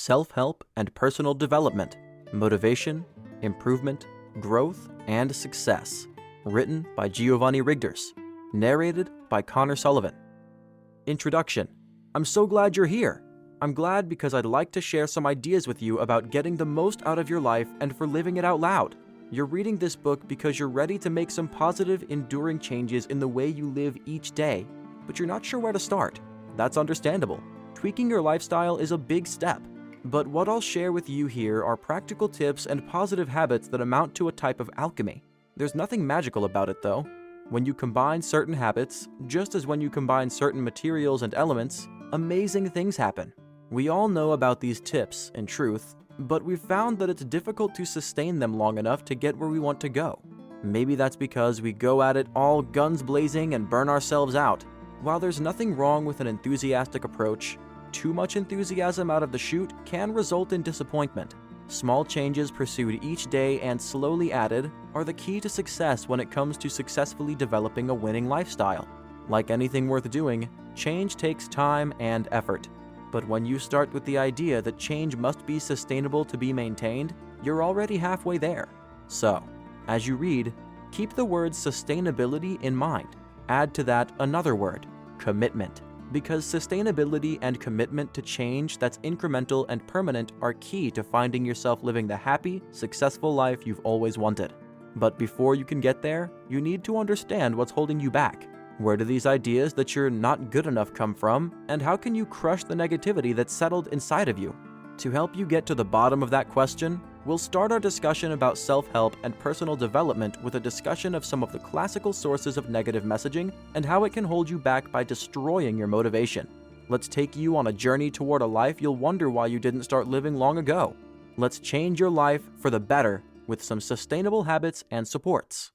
Self-Help and Personal Development, Motivation, Improvement, Growth, and Success, written by Giovanni Rigders, narrated by Connor Sullivan. Introduction. I'm so glad you're here. I'm glad because I'd like to share some ideas with you about getting the most out of your life and for living it out loud. You're reading this book because you're ready to make some positive, enduring changes in the way you live each day, but you're not sure where to start. That's understandable. Tweaking your lifestyle is a big step. But what I'll share with you here are practical tips and positive habits that amount to a type of alchemy. There's nothing magical about it though. When you combine certain habits, just as when you combine certain materials and elements, amazing things happen. We all know about these tips, in truth, but we've found that it's difficult to sustain them long enough to get where we want to go. Maybe that's because we go at it all guns blazing and burn ourselves out. While there's nothing wrong with an enthusiastic approach, too much enthusiasm out of the chute can result in disappointment. Small changes pursued each day and slowly added are the key to success when it comes to successfully developing a winning lifestyle. Like anything worth doing, change takes time and effort. But when you start with the idea that change must be sustainable to be maintained, you're already halfway there. So, as you read, keep the word sustainability in mind. Add to that another word, commitment. Because sustainability and commitment to change that's incremental and permanent are key to finding yourself living the happy, successful life you've always wanted. But before you can get there, you need to understand what's holding you back. Where do these ideas that you're not good enough come from, and how can you crush the negativity that's settled inside of you? To help you get to the bottom of that question, we'll start our discussion about self-help and personal development with a discussion of some of the classical sources of negative messaging and how it can hold you back by destroying your motivation. Let's take you on a journey toward a life you'll wonder why you didn't start living long ago. Let's change your life for the better with some sustainable habits and supports.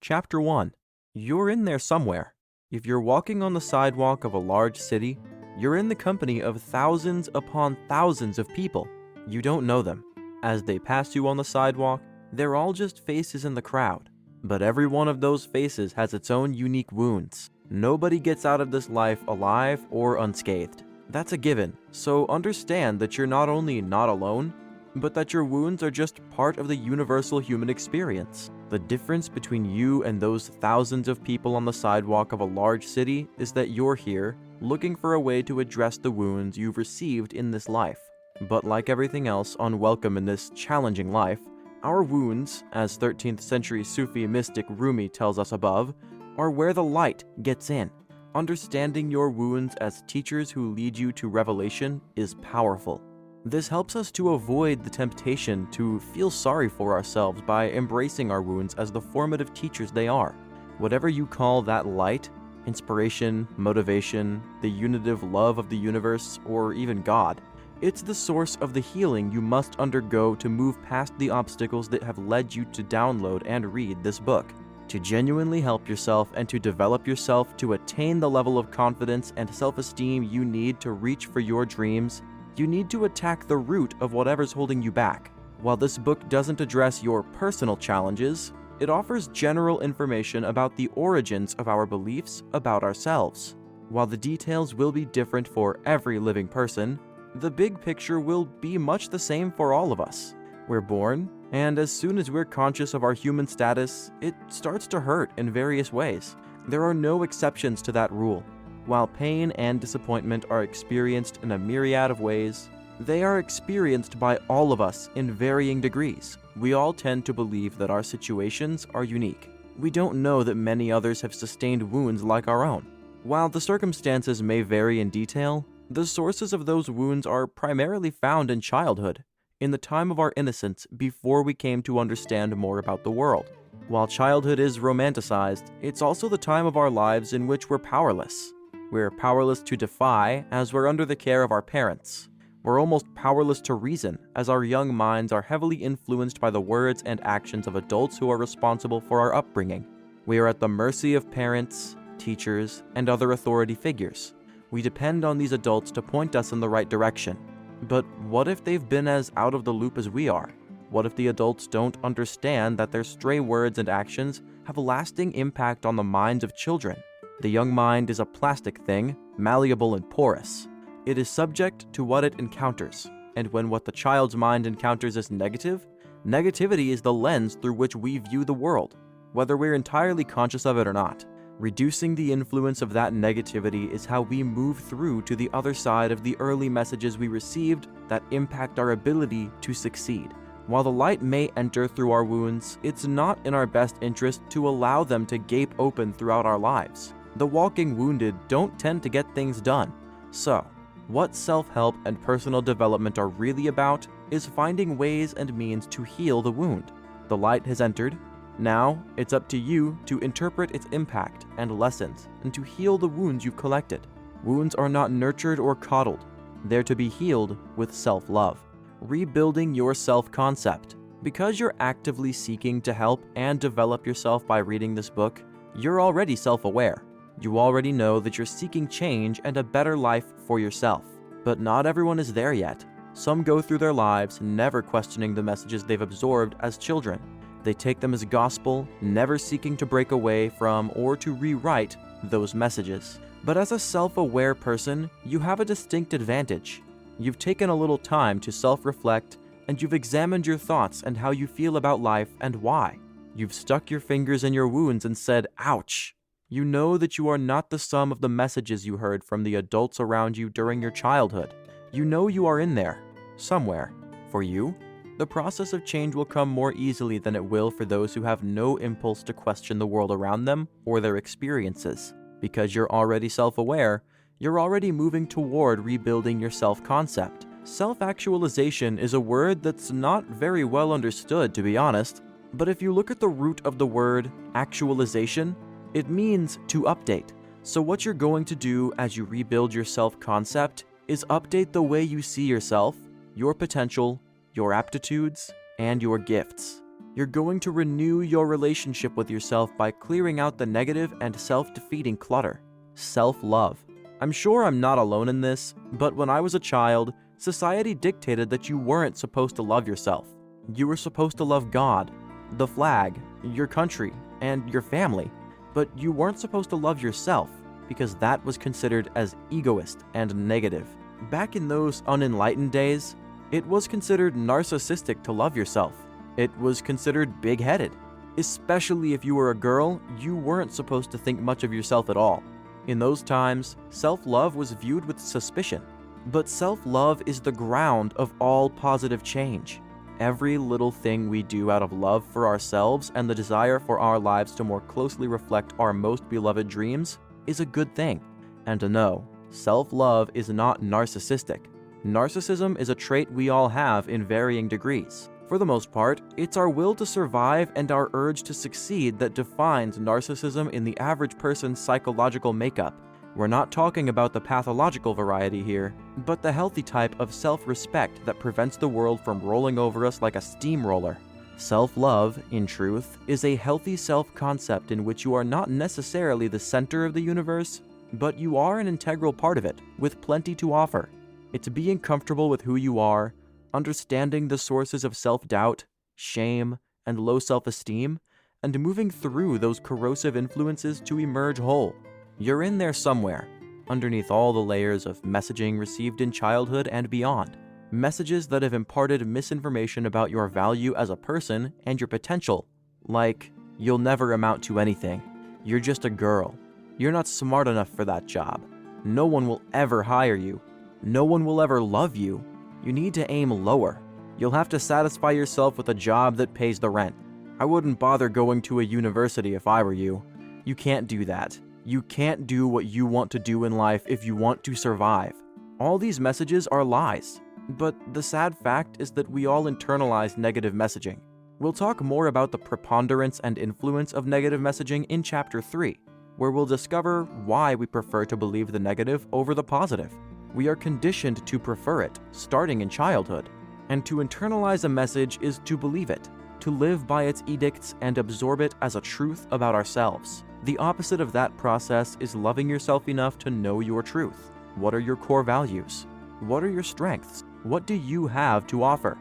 Chapter 1. You're in there somewhere. If you're walking on the sidewalk of a large city, you're in the company of thousands upon thousands of people. You don't know them. As they pass you on the sidewalk, they're all just faces in the crowd. But every one of those faces has its own unique wounds. Nobody gets out of this life alive or unscathed. That's a given, so understand that you're not only not alone, but that your wounds are just part of the universal human experience. The difference between you and those thousands of people on the sidewalk of a large city is that you're here, looking for a way to address the wounds you've received in this life. But like everything else unwelcome in this challenging life, our wounds, as 13th century Sufi mystic Rumi tells us above, are where the light gets in. Understanding your wounds as teachers who lead you to revelation is powerful. This helps us to avoid the temptation to feel sorry for ourselves by embracing our wounds as the formative teachers they are. Whatever you call that light, inspiration, motivation, the unitive love of the universe, or even God, it's the source of the healing you must undergo to move past the obstacles that have led you to download and read this book. To genuinely help yourself and to develop yourself to attain the level of confidence and self-esteem you need to reach for your dreams, you need to attack the root of whatever's holding you back. While this book doesn't address your personal challenges, it offers general information about the origins of our beliefs about ourselves. While the details will be different for every living person, the big picture will be much the same for all of us. We're born, and as soon as we're conscious of our human status, it starts to hurt in various ways. There are no exceptions to that rule. While pain and disappointment are experienced in a myriad of ways, they are experienced by all of us in varying degrees. We all tend to believe that our situations are unique. We don't know that many others have sustained wounds like our own. While the circumstances may vary in detail, the sources of those wounds are primarily found in childhood, in the time of our innocence before we came to understand more about the world. While childhood is romanticized, it's also the time of our lives in which we're powerless. We're powerless to defy as we're under the care of our parents. We're almost powerless to reason as our young minds are heavily influenced by the words and actions of adults who are responsible for our upbringing. We are at the mercy of parents, teachers, and other authority figures. We depend on these adults to point us in the right direction. But what if they've been as out of the loop as we are? What if the adults don't understand that their stray words and actions have a lasting impact on the minds of children? The young mind is a plastic thing, malleable and porous. It is subject to what it encounters. And when what the child's mind encounters is negative, negativity is the lens through which we view the world, whether we're entirely conscious of it or not. Reducing the influence of that negativity is how we move through to the other side of the early messages we received that impact our ability to succeed. While the light may enter through our wounds, it's not in our best interest to allow them to gape open throughout our lives. The walking wounded don't tend to get things done. So, what self-help and personal development are really about is finding ways and means to heal the wound. The light has entered. Now, it's up to you to interpret its impact and lessons and to heal the wounds you've collected. Wounds are not nurtured or coddled. They're to be healed with self-love. Rebuilding your self-concept. Because you're actively seeking to help and develop yourself by reading this book, you're already self-aware. You already know that you're seeking change and a better life for yourself. But not everyone is there yet. Some go through their lives never questioning the messages they've absorbed as children. They take them as gospel, never seeking to break away from or to rewrite those messages. But as a self-aware person, you have a distinct advantage. You've taken a little time to self-reflect, and you've examined your thoughts and how you feel about life and why. You've stuck your fingers in your wounds and said, ouch. You know that you are not the sum of the messages you heard from the adults around you during your childhood. You know you are in there, somewhere. For you, the process of change will come more easily than it will for those who have no impulse to question the world around them or their experiences. Because you're already self-aware, you're already moving toward rebuilding your self-concept. Self-actualization is a word that's not very well understood, to be honest, but if you look at the root of the word actualization, it means to update. So what you're going to do as you rebuild your self-concept is update the way you see yourself, your potential, your aptitudes, and your gifts. You're going to renew your relationship with yourself by clearing out the negative and self-defeating clutter. Self-love. I'm sure I'm not alone in this, but when I was a child, society dictated that you weren't supposed to love yourself. You were supposed to love God, the flag, your country, and your family. But you weren't supposed to love yourself, because that was considered as egoist and negative. Back in those unenlightened days, it was considered narcissistic to love yourself. It was considered big-headed. Especially if you were a girl, you weren't supposed to think much of yourself at all. In those times, self-love was viewed with suspicion. But self-love is the ground of all positive change. Every little thing we do out of love for ourselves and the desire for our lives to more closely reflect our most beloved dreams is a good thing. And to know, self-love is not narcissistic. Narcissism is a trait we all have in varying degrees. For the most part, it's our will to survive and our urge to succeed that defines narcissism in the average person's psychological makeup. We're not talking about the pathological variety here, but the healthy type of self-respect that prevents the world from rolling over us like a steamroller. Self-love, in truth, is a healthy self-concept in which you are not necessarily the center of the universe, but you are an integral part of it, with plenty to offer. It's being comfortable with who you are, understanding the sources of self-doubt, shame, and low self-esteem, and moving through those corrosive influences to emerge whole. You're in there somewhere, underneath all the layers of messaging received in childhood and beyond. Messages that have imparted misinformation about your value as a person and your potential, like, you'll never amount to anything, you're just a girl, you're not smart enough for that job, no one will ever hire you, no one will ever love you, you need to aim lower, you'll have to satisfy yourself with a job that pays the rent. I wouldn't bother going to a university if I were you. You can't do that. You can't do what you want to do in life if you want to survive. All these messages are lies. But the sad fact is that we all internalize negative messaging. We'll talk more about the preponderance and influence of negative messaging in Chapter 3, where we'll discover why we prefer to believe the negative over the positive. We are conditioned to prefer it, starting in childhood. And to internalize a message is to believe it, to live by its edicts and absorb it as a truth about ourselves. The opposite of that process is loving yourself enough to know your truth. What are your core values? What are your strengths? What do you have to offer?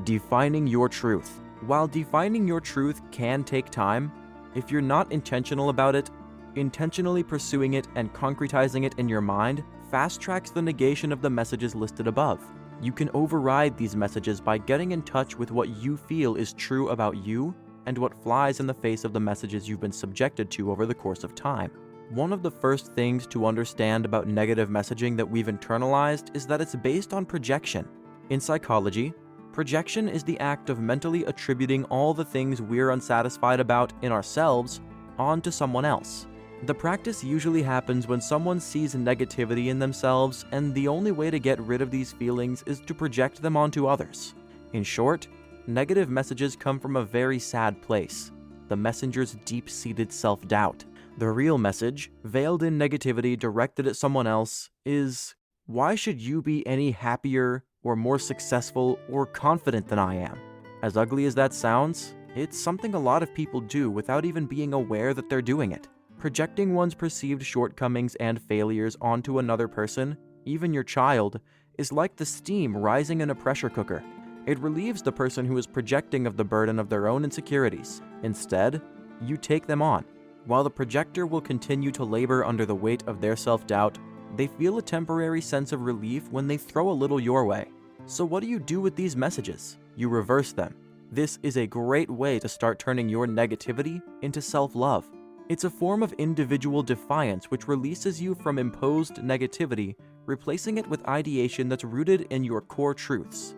Defining your truth. While defining your truth can take time, if you're not intentional about it, intentionally pursuing it and concretizing it in your mind fast tracks the negation of the messages listed above. You can override these messages by getting in touch with what you feel is true about you and what flies in the face of the messages you've been subjected to over the course of time. One of the first things to understand about negative messaging that we've internalized is that it's based on projection. In psychology, projection is the act of mentally attributing all the things we're unsatisfied about in ourselves onto someone else. The practice usually happens when someone sees negativity in themselves, and the only way to get rid of these feelings is to project them onto others. In short, negative messages come from a very sad place, the messenger's deep-seated self-doubt. The real message, veiled in negativity directed at someone else, is, why should you be any happier or more successful or confident than I am? As ugly as that sounds, it's something a lot of people do without even being aware that they're doing it. Projecting one's perceived shortcomings and failures onto another person, even your child, is like the steam rising in a pressure cooker. It relieves the person who is projecting of the burden of their own insecurities. Instead, you take them on. While the projector will continue to labor under the weight of their self-doubt, they feel a temporary sense of relief when they throw a little your way. So what do you do with these messages? You reverse them. This is a great way to start turning your negativity into self-love. It's a form of individual defiance which releases you from imposed negativity, replacing it with ideation that's rooted in your core truths,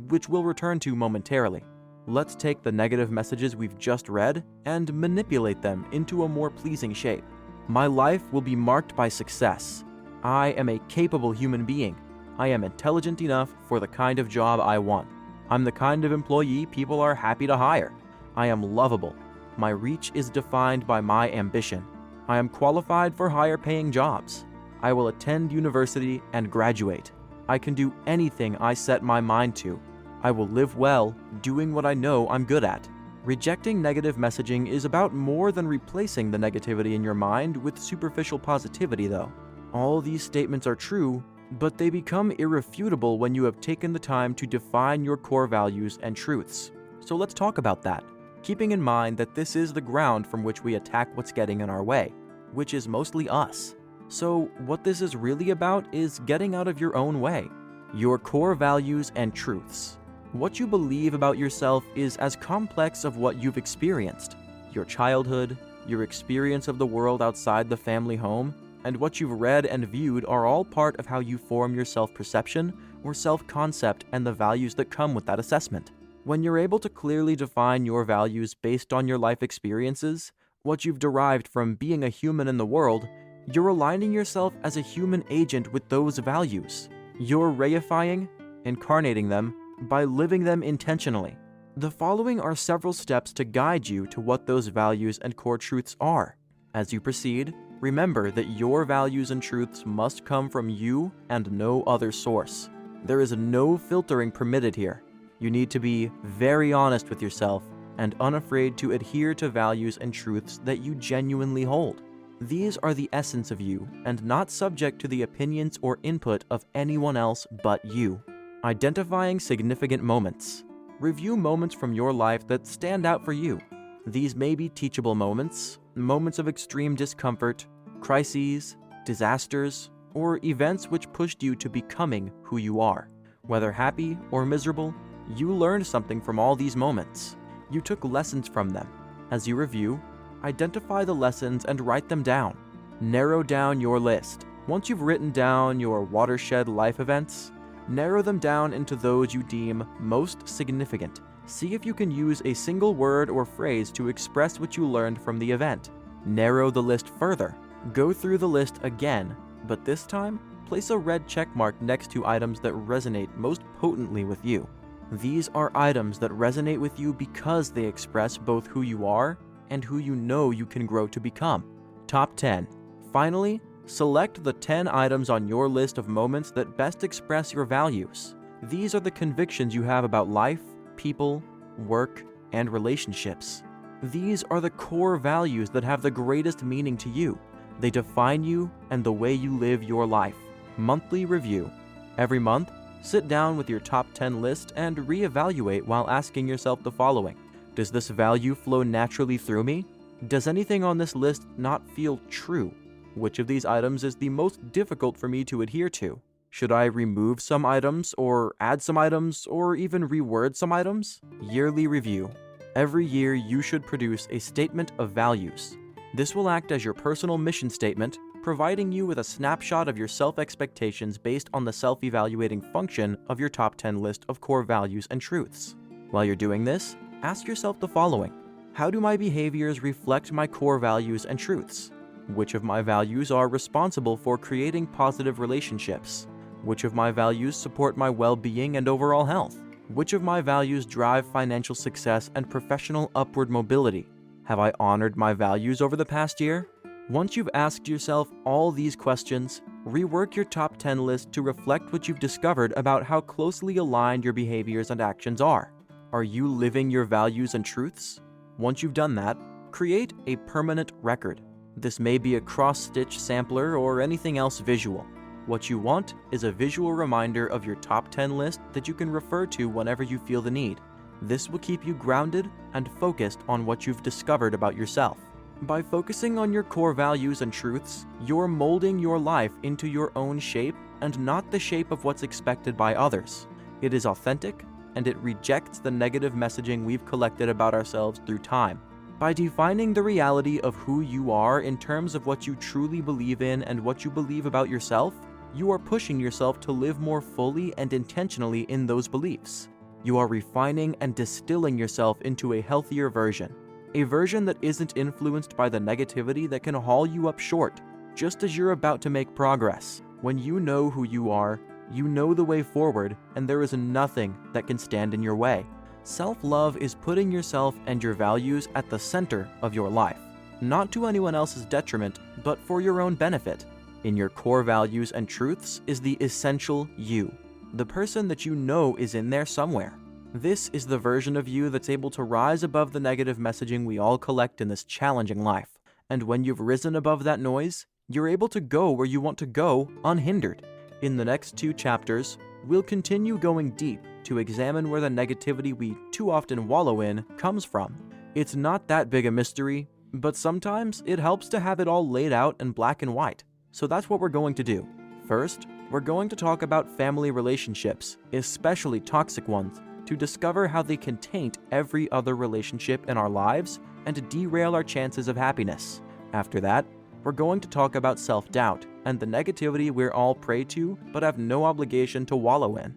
which we'll return to momentarily. Let's take the negative messages we've just read and manipulate them into a more pleasing shape. My life will be marked by success. I am a capable human being. I am intelligent enough for the kind of job I want. I'm the kind of employee people are happy to hire. I am lovable. My reach is defined by my ambition. I am qualified for higher paying jobs. I will attend university and graduate. I can do anything I set my mind to. I will live well, doing what I know I'm good at. Rejecting negative messaging is about more than replacing the negativity in your mind with superficial positivity, though. All these statements are true, but they become irrefutable when you have taken the time to define your core values and truths. So let's talk about that, keeping in mind that this is the ground from which we attack what's getting in our way, which is mostly us. So what this is really about is getting out of your own way. Your core values and truths. What you believe about yourself is as complex of what you've experienced. Your childhood, your experience of the world outside the family home, and what you've read and viewed are all part of how you form your self-perception or self-concept and the values that come with that assessment. When you're able to clearly define your values based on your life experiences, what you've derived from being a human in the world, you're aligning yourself as a human agent with those values. You're reifying, incarnating them, by living them intentionally. The following are several steps to guide you to what those values and core truths are. As you proceed, remember that your values and truths must come from you and no other source. There is no filtering permitted here. You need to be very honest with yourself and unafraid to adhere to values and truths that you genuinely hold. These are the essence of you and not subject to the opinions or input of anyone else but you. Identifying significant moments. Review moments from your life that stand out for you. These may be teachable moments, moments of extreme discomfort, crises, disasters, or events which pushed you to becoming who you are. Whether happy or miserable, you learned something from all these moments. You took lessons from them. As you review, identify the lessons and write them down. Narrow down your list. Once you've written down your watershed life events, narrow them down into those you deem most significant. See if you can use a single word or phrase to express what you learned from the event. Narrow the list further. Go through the list again, but this time, place a red check mark next to items that resonate most potently with you. These are items that resonate with you because they express both who you are and who you know you can grow to become. Top 10. Finally, select the 10 items on your list of moments that best express your values. These are the convictions you have about life, people, work, and relationships. These are the core values that have the greatest meaning to you. They define you and the way you live your life. Monthly review. Every month, sit down with your top 10 list and reevaluate while asking yourself the following. Does this value flow naturally through me? Does anything on this list not feel true? Which of these items is the most difficult for me to adhere to? Should I remove some items, or add some items, or even reword some items? Yearly review. Every year, you should produce a statement of values. This will act as your personal mission statement, providing you with a snapshot of your self-expectations based on the self-evaluating function of your top 10 list of core values and truths. While you're doing this, ask yourself the following. How do my behaviors reflect my core values and truths? Which of my values are responsible for creating positive relationships? Which of my values support my well-being and overall health? Which of my values drive financial success and professional upward mobility? Have I honored my values over the past year? Once you've asked yourself all these questions, rework your top 10 list to reflect what you've discovered about how closely aligned your behaviors and actions are. Are you living your values and truths? Once you've done that, create a permanent record. This may be a cross-stitch sampler or anything else visual. What you want is a visual reminder of your top 10 list that you can refer to whenever you feel the need. This will keep you grounded and focused on what you've discovered about yourself. By focusing on your core values and truths, you're molding your life into your own shape and not the shape of what's expected by others. It is authentic, and it rejects the negative messaging we've collected about ourselves through time. By defining the reality of who you are in terms of what you truly believe in and what you believe about yourself, you are pushing yourself to live more fully and intentionally in those beliefs. You are refining and distilling yourself into a healthier version. A version that isn't influenced by the negativity that can haul you up short, just as you're about to make progress. When you know who you are, you know the way forward, and there is nothing that can stand in your way. Self-love is putting yourself and your values at the center of your life, not to anyone else's detriment, but for your own benefit. In your core values and truths is the essential you, the person that you know is in there somewhere. This is the version of you that's able to rise above the negative messaging we all collect in this challenging life. And when you've risen above that noise, you're able to go where you want to go unhindered. In the next 2 chapters, we'll continue going deep to examine where the negativity we too often wallow in comes from. It's not that big a mystery, but sometimes it helps to have it all laid out in black and white. So that's what we're going to do. First, we're going to talk about family relationships, especially toxic ones, to discover how they can taint every other relationship in our lives and derail our chances of happiness. After that, we're going to talk about self-doubt and the negativity we're all prey to but have no obligation to wallow in.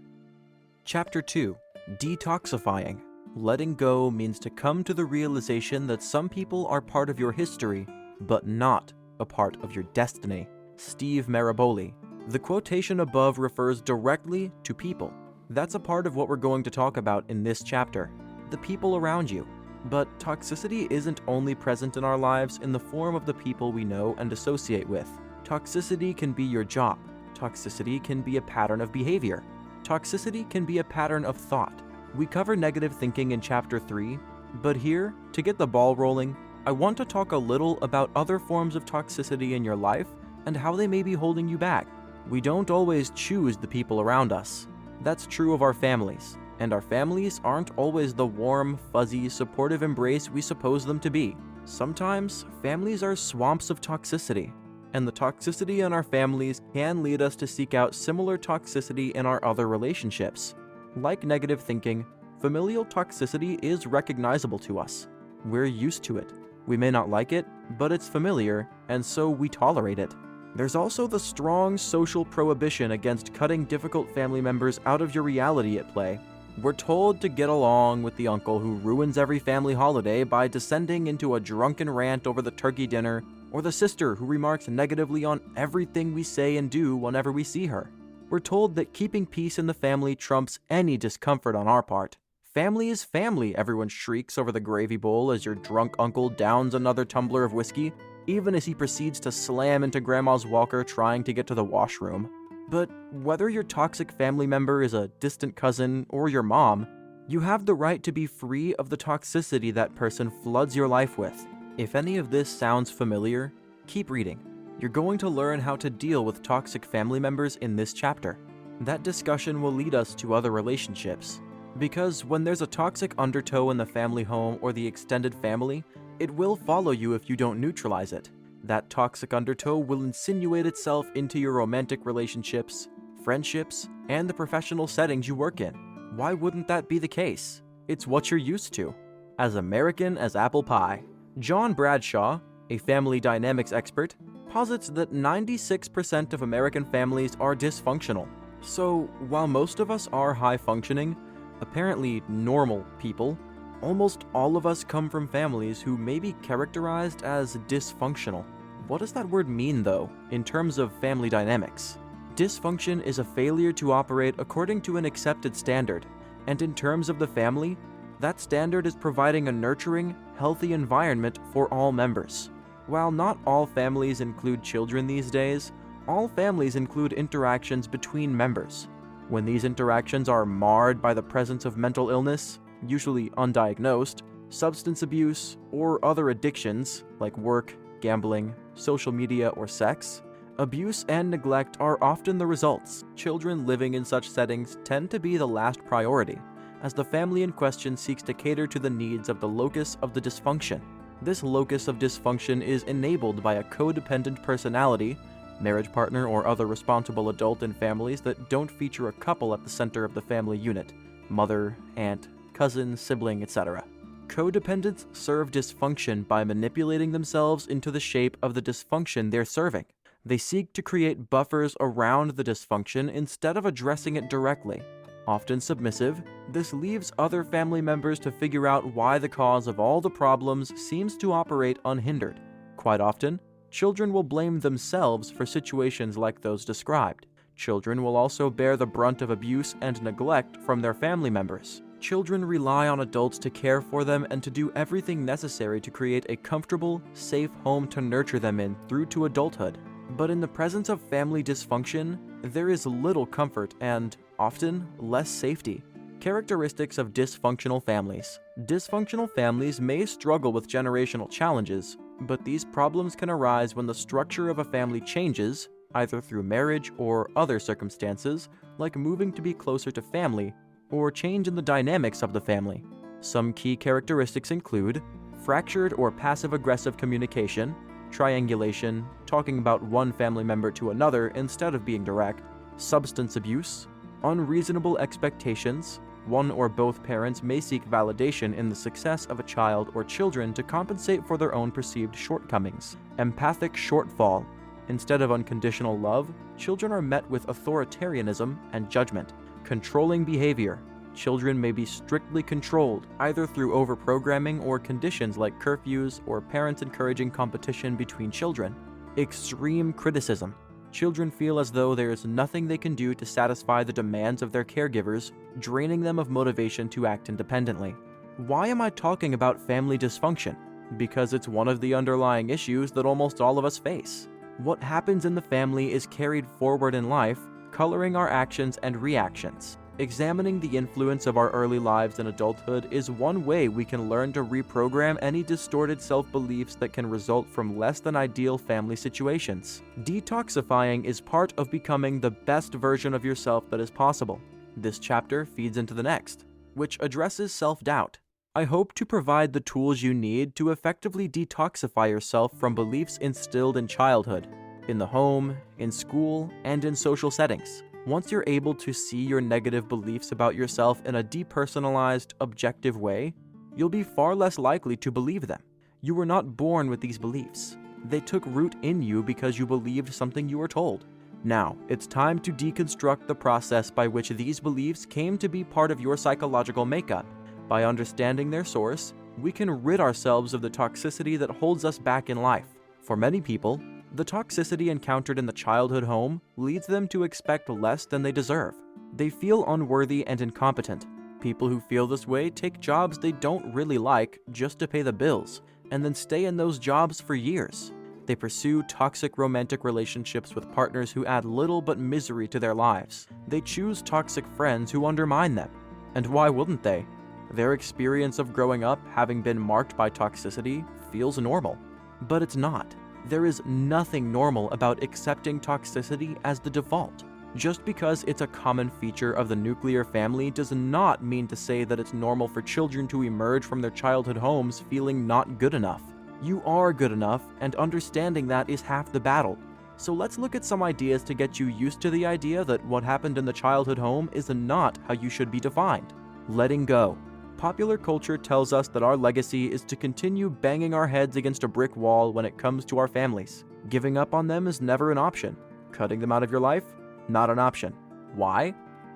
Chapter 2. Detoxifying. Letting go means to come to the realization that some people are part of your history, but not a part of your destiny. Steve Maraboli. The quotation above refers directly to people. That's a part of what we're going to talk about in this chapter, the people around you. But toxicity isn't only present in our lives in the form of the people we know and associate with. Toxicity can be your job. Toxicity can be a pattern of behavior. Toxicity can be a pattern of thought. We cover negative thinking in Chapter 3, but here, to get the ball rolling, I want to talk a little about other forms of toxicity in your life and how they may be holding you back. We don't always choose the people around us. That's true of our families, and our families aren't always the warm, fuzzy, supportive embrace we suppose them to be. Sometimes, families are swamps of toxicity, and the toxicity in our families can lead us to seek out similar toxicity in our other relationships. Like negative thinking, familial toxicity is recognizable to us. We're used to it. We may not like it, but it's familiar, and so we tolerate it. There's also the strong social prohibition against cutting difficult family members out of your reality at play. We're told to get along with the uncle who ruins every family holiday by descending into a drunken rant over the turkey dinner, or the sister who remarks negatively on everything we say and do whenever we see her. We're told that keeping peace in the family trumps any discomfort on our part. Family is family, everyone shrieks over the gravy bowl as your drunk uncle downs another tumbler of whiskey, even as he proceeds to slam into Grandma's walker trying to get to the washroom. But whether your toxic family member is a distant cousin or your mom, you have the right to be free of the toxicity that person floods your life with. If any of this sounds familiar, keep reading. You're going to learn how to deal with toxic family members in this chapter. That discussion will lead us to other relationships. Because when there's a toxic undertow in the family home or the extended family, it will follow you if you don't neutralize it. That toxic undertow will insinuate itself into your romantic relationships, friendships, and the professional settings you work in. Why wouldn't that be the case? It's what you're used to. As American as apple pie. John Bradshaw, a family dynamics expert, posits that 96% of American families are dysfunctional. So, while most of us are high-functioning, apparently normal people, almost all of us come from families who may be characterized as dysfunctional. What does that word mean, though, in terms of family dynamics? Dysfunction is a failure to operate according to an accepted standard, and in terms of the family, that standard is providing a nurturing, healthy environment for all members. While not all families include children these days, all families include interactions between members. When these interactions are marred by the presence of mental illness, usually undiagnosed, substance abuse, or other addictions like work, gambling, social media, or sex, abuse and neglect are often the results. Children living in such settings tend to be the last priority, as the family in question seeks to cater to the needs of the locus of the dysfunction. This locus of dysfunction is enabled by a codependent personality, marriage partner, or other responsible adult in families that don't feature a couple at the center of the family unit, mother, aunt, cousin, sibling, etc. Codependents serve dysfunction by manipulating themselves into the shape of the dysfunction they're serving. They seek to create buffers around the dysfunction instead of addressing it directly. Often submissive, this leaves other family members to figure out why the cause of all the problems seems to operate unhindered. Quite often, children will blame themselves for situations like those described. Children will also bear the brunt of abuse and neglect from their family members. Children rely on adults to care for them and to do everything necessary to create a comfortable, safe home to nurture them in through to adulthood. But in the presence of family dysfunction, there is little comfort and, often, less safety. Characteristics of dysfunctional families. Dysfunctional families may struggle with generational challenges, but these problems can arise when the structure of a family changes, either through marriage or other circumstances, like moving to be closer to family, or change in the dynamics of the family. Some key characteristics include fractured or passive-aggressive communication, triangulation, talking about one family member to another instead of being direct, substance abuse, unreasonable expectations. One or both parents may seek validation in the success of a child or children to compensate for their own perceived shortcomings. Empathic shortfall. Instead of unconditional love, children are met with authoritarianism and judgment. Controlling behavior. Children may be strictly controlled, either through overprogramming or conditions like curfews or parents encouraging competition between children. Extreme criticism. Children feel as though there is nothing they can do to satisfy the demands of their caregivers, draining them of motivation to act independently. Why am I talking about family dysfunction? Because it's one of the underlying issues that almost all of us face. What happens in the family is carried forward in life, coloring our actions and reactions. Examining the influence of our early lives in adulthood is one way we can learn to reprogram any distorted self-beliefs that can result from less than ideal family situations. Detoxifying is part of becoming the best version of yourself that is possible. This chapter feeds into the next, which addresses self-doubt. I hope to provide the tools you need to effectively detoxify yourself from beliefs instilled in childhood, in the home, in school, and in social settings. Once you're able to see your negative beliefs about yourself in a depersonalized, objective way, you'll be far less likely to believe them. You were not born with these beliefs. They took root in you because you believed something you were told. Now, it's time to deconstruct the process by which these beliefs came to be part of your psychological makeup. By understanding their source, we can rid ourselves of the toxicity that holds us back in life. For many people, the toxicity encountered in the childhood home leads them to expect less than they deserve. They feel unworthy and incompetent. People who feel this way take jobs they don't really like just to pay the bills, and then stay in those jobs for years. They pursue toxic romantic relationships with partners who add little but misery to their lives. They choose toxic friends who undermine them. And why wouldn't they? Their experience of growing up having been marked by toxicity feels normal. But it's not. There is nothing normal about accepting toxicity as the default. Just because it's a common feature of the nuclear family does not mean to say that it's normal for children to emerge from their childhood homes feeling not good enough. You are good enough, and understanding that is half the battle. So let's look at some ideas to get you used to the idea that what happened in the childhood home is not how you should be defined. Letting go. Popular culture tells us that our legacy is to continue banging our heads against a brick wall when it comes to our families. Giving up on them is never an option. Cutting them out of your life? Not an option. Why?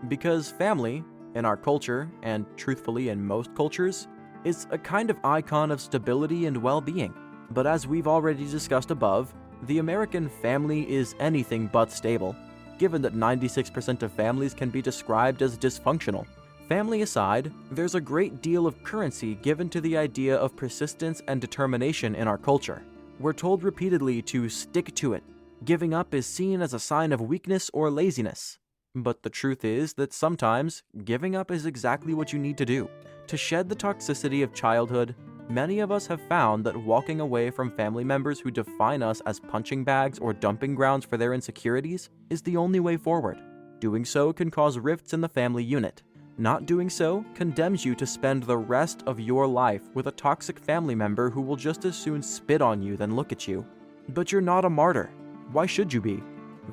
Because family, in our culture, and truthfully in most cultures, is a kind of icon of stability and well-being. But as we've already discussed above, the American family is anything but stable, given that 96% of families can be described as dysfunctional. Family aside, there's a great deal of currency given to the idea of persistence and determination in our culture. We're told repeatedly to stick to it. Giving up is seen as a sign of weakness or laziness. But the truth is that sometimes giving up is exactly what you need to do. To shed the toxicity of childhood, many of us have found that walking away from family members who define us as punching bags or dumping grounds for their insecurities is the only way forward. Doing so can cause rifts in the family unit. Not doing so condemns you to spend the rest of your life with a toxic family member who will just as soon spit on you than look at you. But you're not a martyr. Why should you be?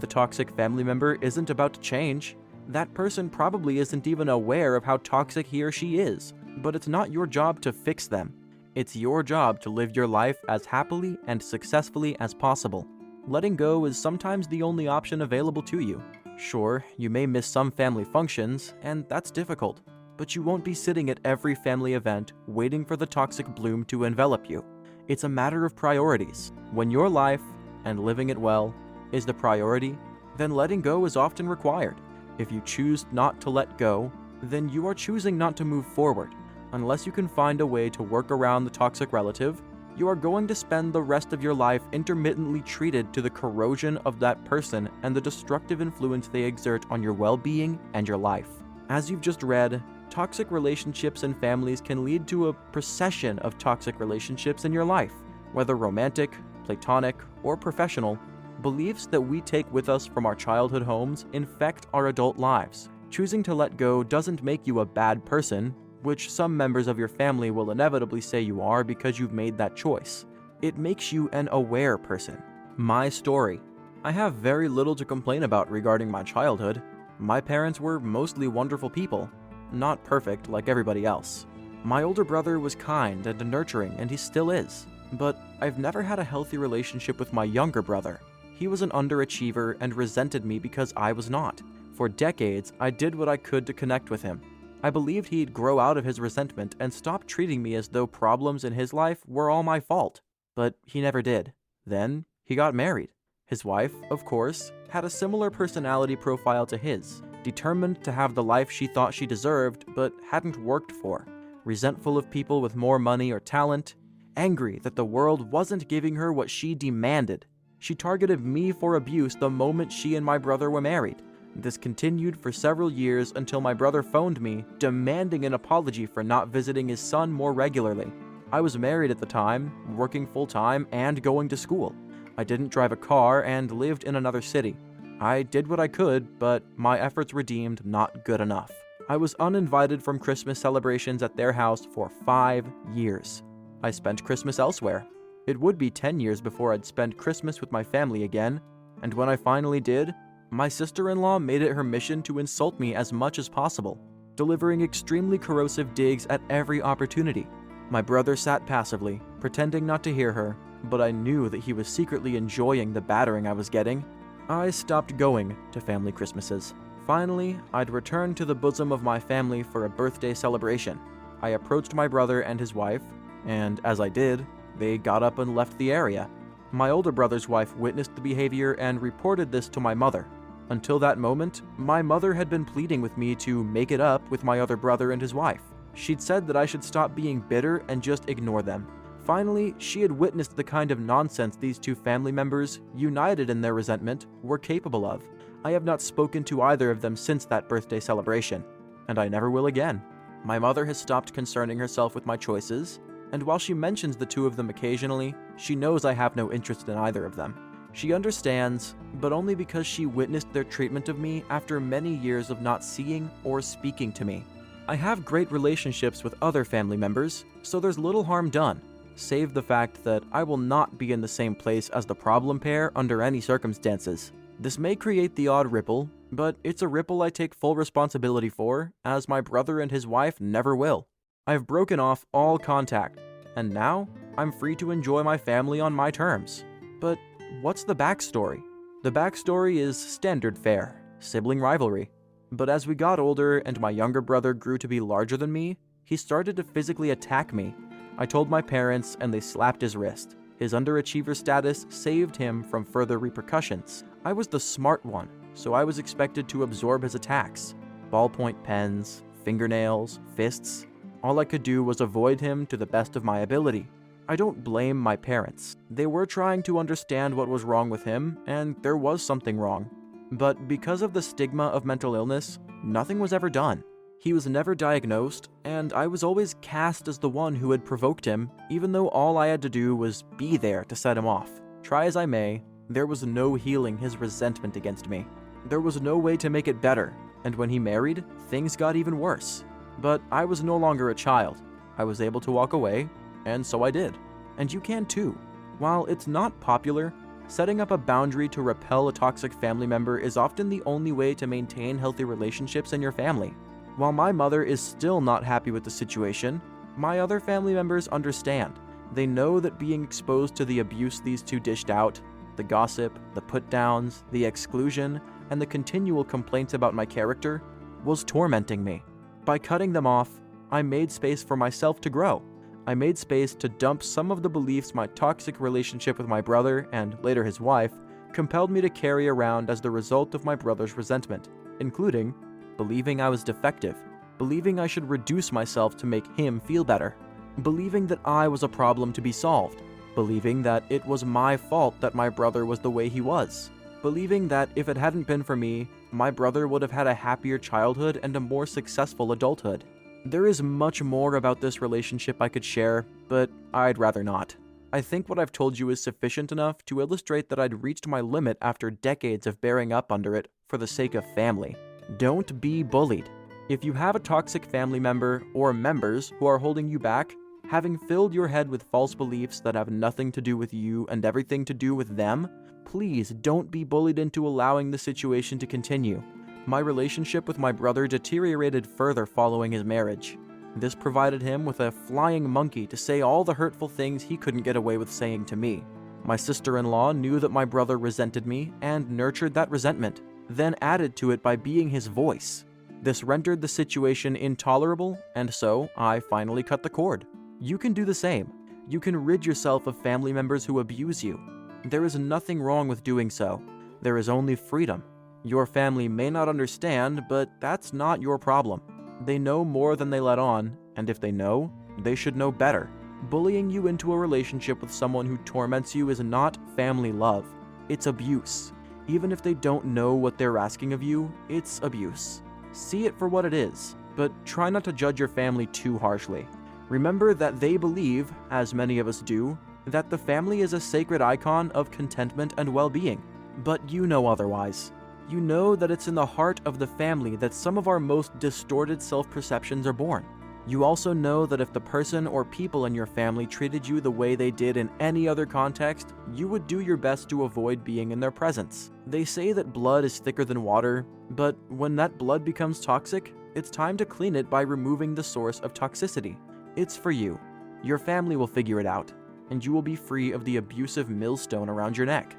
The toxic family member isn't about to change. That person probably isn't even aware of how toxic he or she is, but it's not your job to fix them. It's your job to live your life as happily and successfully as possible. Letting go is sometimes the only option available to you. Sure, you may miss some family functions, and that's difficult, but you won't be sitting at every family event waiting for the toxic bloom to envelop you. It's a matter of priorities. When your life, and living it well, is the priority, then letting go is often required. If you choose not to let go, then you are choosing not to move forward. Unless you can find a way to work around the toxic relative, you are going to spend the rest of your life intermittently treated to the corrosion of that person and the destructive influence they exert on your well-being and your life. As you've just read, toxic relationships and families can lead to a procession of toxic relationships in your life, whether romantic, platonic, or professional. Beliefs that we take with us from our childhood homes infect our adult lives. Choosing to let go doesn't make you a bad person, which some members of your family will inevitably say you are because you've made that choice. It makes you an aware person. My story. I have very little to complain about regarding my childhood. My parents were mostly wonderful people, not perfect like everybody else. My older brother was kind and nurturing, and he still is. But I've never had a healthy relationship with my younger brother. He was an underachiever and resented me because I was not. For decades, I did what I could to connect with him. I believed he'd grow out of his resentment and stop treating me as though problems in his life were all my fault. But he never did. Then, he got married. His wife, of course, had a similar personality profile to his, determined to have the life she thought she deserved but hadn't worked for, resentful of people with more money or talent, angry that the world wasn't giving her what she demanded. She targeted me for abuse the moment she and my brother were married. This continued for several years until my brother phoned me, demanding an apology for not visiting his son more regularly. I was married at the time, working full-time, and going to school. I didn't drive a car and lived in another city. I did what I could, but my efforts were deemed not good enough. I was uninvited from Christmas celebrations at their house for 5 years. I spent Christmas elsewhere. It would be 10 years before I'd spend Christmas with my family again, and when I finally did, my sister-in-law made it her mission to insult me as much as possible, delivering extremely corrosive digs at every opportunity. My brother sat passively, pretending not to hear her, but I knew that he was secretly enjoying the battering I was getting. I stopped going to family Christmases. Finally, I'd returned to the bosom of my family for a birthday celebration. I approached my brother and his wife, and as I did, they got up and left the area. My older brother's wife witnessed the behavior and reported this to my mother. Until that moment, my mother had been pleading with me to make it up with my other brother and his wife. She'd said that I should stop being bitter and just ignore them. Finally, she had witnessed the kind of nonsense these two family members, united in their resentment, were capable of. I have not spoken to either of them since that birthday celebration, and I never will again. My mother has stopped concerning herself with my choices, and while she mentions the two of them occasionally, she knows I have no interest in either of them. She understands, but only because she witnessed their treatment of me after many years of not seeing or speaking to me. I have great relationships with other family members, so there's little harm done. save the fact that I will not be in the same place as the problem pair under any circumstances. This may create the odd ripple, but it's a ripple I take full responsibility for, as my brother and his wife never will. I've broken off all contact, and now I'm free to enjoy my family on my terms. But what's the backstory? The backstory is standard fare, sibling rivalry. But as we got older and my younger brother grew to be larger than me, he started to physically attack me. I told my parents and they slapped his wrist. His underachiever status saved him from further repercussions. I was the smart one, so I was expected to absorb his attacks. Ballpoint pens, fingernails, fists. All I could do was avoid him to the best of my ability. I don't blame my parents. They were trying to understand what was wrong with him, and there was something wrong. But because of the stigma of mental illness, nothing was ever done. He was never diagnosed, and I was always cast as the one who had provoked him, even though all I had to do was be there to set him off. Try as I may, there was no healing his resentment against me. There was no way to make it better, and when he married, things got even worse. But I was no longer a child. I was able to walk away, and so I did. And you can too. While it's not popular, setting up a boundary to repel a toxic family member is often the only way to maintain healthy relationships in your family. While my mother is still not happy with the situation, my other family members understand. They know that being exposed to the abuse these two dished out, the gossip, the put-downs, the exclusion, and the continual complaints about my character, was tormenting me. By cutting them off, I made space for myself to grow. I made space to dump some of the beliefs my toxic relationship with my brother, and later his wife, compelled me to carry around as the result of my brother's resentment, including believing I was defective, believing I should reduce myself to make him feel better, believing that I was a problem to be solved, believing that it was my fault that my brother was the way he was, believing that if it hadn't been for me, my brother would have had a happier childhood and a more successful adulthood. There is much more about this relationship I could share, but I'd rather not. I think what I've told you is sufficient enough to illustrate that I'd reached my limit after decades of bearing up under it for the sake of family. Don't be bullied. If you have a toxic family member or members who are holding you back, having filled your head with false beliefs that have nothing to do with you and everything to do with them, please don't be bullied into allowing the situation to continue. My relationship with my brother deteriorated further following his marriage. This provided him with a flying monkey to say all the hurtful things he couldn't get away with saying to me. My sister-in-law knew that my brother resented me and nurtured that resentment, then added to it by being his voice. This rendered the situation intolerable, and so I finally cut the cord. You can do the same. You can rid yourself of family members who abuse you. There is nothing wrong with doing so. There is only freedom. Your family may not understand, but that's not your problem. They know more than they let on, and if they know, they should know better. Bullying you into a relationship with someone who torments you is not family love. It's abuse. Even if they don't know what they're asking of you, it's abuse. See it for what it is, but try not to judge your family too harshly. Remember that they believe, as many of us do, that the family is a sacred icon of contentment and well-being. But you know otherwise. You know that it's in the heart of the family that some of our most distorted self-perceptions are born. You also know that if the person or people in your family treated you the way they did in any other context, you would do your best to avoid being in their presence. They say that blood is thicker than water, but when that blood becomes toxic, it's time to clean it by removing the source of toxicity. It's for you. Your family will figure it out, and you will be free of the abusive millstone around your neck.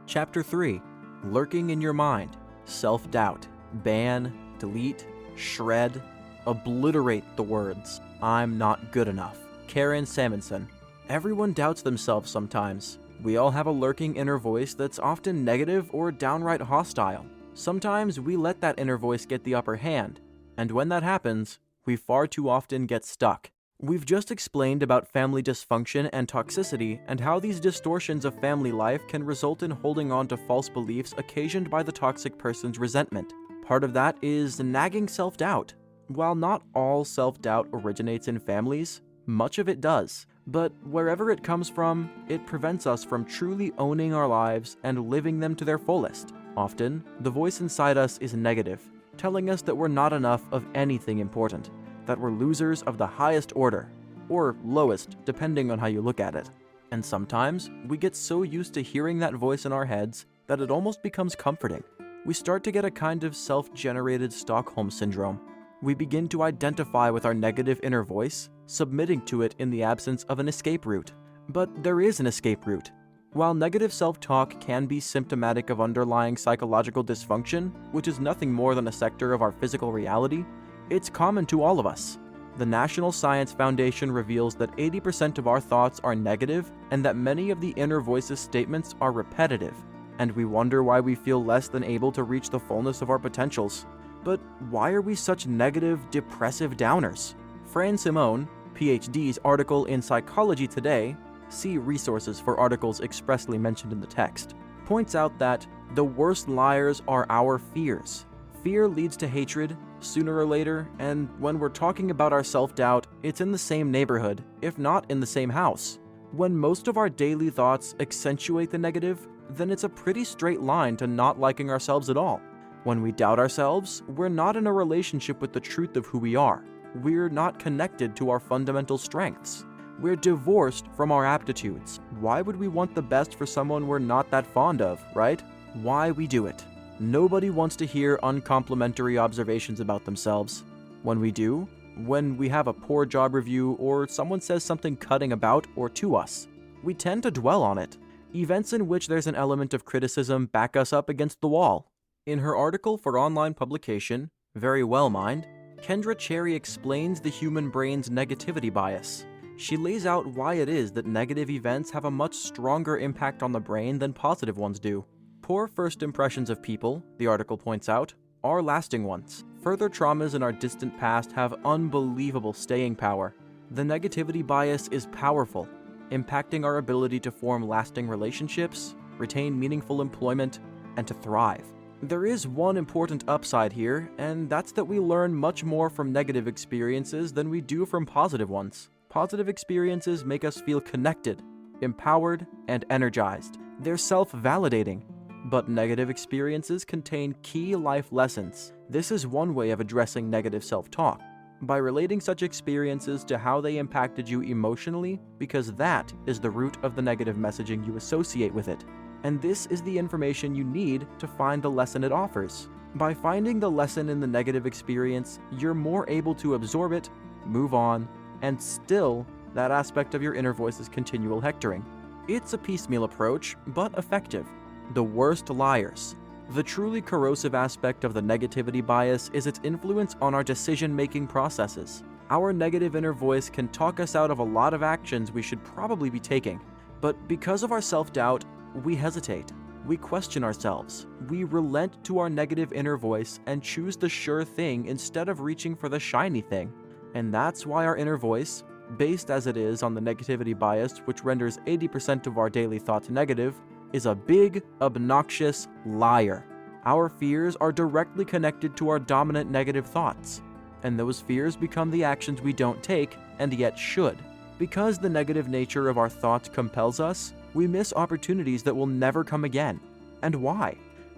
Chapter 3. Lurking in your mind. Self-doubt. Ban, delete, shred, obliterate the words, "I'm not good enough." Karen Samuelson. Everyone doubts themselves sometimes. We all have a lurking inner voice that's often negative or downright hostile. Sometimes we let that inner voice get the upper hand, and when that happens, we far too often get stuck. We've just explained about family dysfunction and toxicity and how these distortions of family life can result in holding on to false beliefs occasioned by the toxic person's resentment. Part of that is nagging self-doubt. While not all self-doubt originates in families, much of it does. But wherever it comes from, it prevents us from truly owning our lives and living them to their fullest. Often, the voice inside us is negative, telling us that we're not enough of anything important, that we're losers of the highest order. or lowest, depending on how you look at it. And sometimes, we get so used to hearing that voice in our heads that it almost becomes comforting. We start to get a kind of self-generated Stockholm syndrome. We begin to identify with our negative inner voice, submitting to it in the absence of an escape route. But there is an escape route. While negative self-talk can be symptomatic of underlying psychological dysfunction, which is nothing more than a sector of our physical reality, it's common to all of us. The National Science Foundation reveals that 80% of our thoughts are negative and that many of the inner voice's statements are repetitive, and we wonder why we feel less than able to reach the fullness of our potentials. But why are we such negative, depressive downers? Fran Simone, PhD's article in Psychology Today, see resources for articles expressly mentioned in the text, points out that the worst liars are our fears. Fear leads to hatred, sooner or later, and when we're talking about our self-doubt, it's in the same neighborhood, if not in the same house. When most of our daily thoughts accentuate the negative, then it's a pretty straight line to not liking ourselves at all. When we doubt ourselves, we're not in a relationship with the truth of who we are. We're not connected to our fundamental strengths. We're divorced from our aptitudes. Why would we want the best for someone we're not that fond of, right? Why we do it. Nobody wants to hear uncomplimentary observations about themselves. When we do, when we have a poor job review or someone says something cutting about or to us, we tend to dwell on it. Events in which there's an element of criticism back us up against the wall. In her article for online publication, Very Well Mind, Kendra Cherry explains the human brain's negativity bias. She lays out why it is that negative events have a much stronger impact on the brain than positive ones do. Poor first impressions of people, the article points out, are lasting ones. Further traumas in our distant past have unbelievable staying power. The negativity bias is powerful, impacting our ability to form lasting relationships, retain meaningful employment, and to thrive. There is one important upside here, and that's that we learn much more from negative experiences than we do from positive ones. Positive experiences make us feel connected, empowered, and energized. They're self-validating. But negative experiences contain key life lessons. This is one way of addressing negative self-talk, by relating such experiences to how they impacted you emotionally, because that is the root of the negative messaging you associate with it. And this is the information you need to find the lesson it offers. By finding the lesson in the negative experience, you're more able to absorb it, move on, and still, that aspect of your inner voice's continual hectoring. It's a piecemeal approach, but effective. The worst liars. The truly corrosive aspect of the negativity bias is its influence on our decision-making processes. Our negative inner voice can talk us out of a lot of actions we should probably be taking, but because of our self-doubt, we hesitate. We question ourselves. We relent to our negative inner voice and choose the sure thing instead of reaching for the shiny thing. And that's why our inner voice, based as it is on the negativity bias, which renders 80% of our daily thoughts negative, is a big, obnoxious liar. Our fears are directly connected to our dominant negative thoughts, and those fears become the actions we don't take and yet should. Because the negative nature of our thoughts compels us, we miss opportunities that will never come again. And why?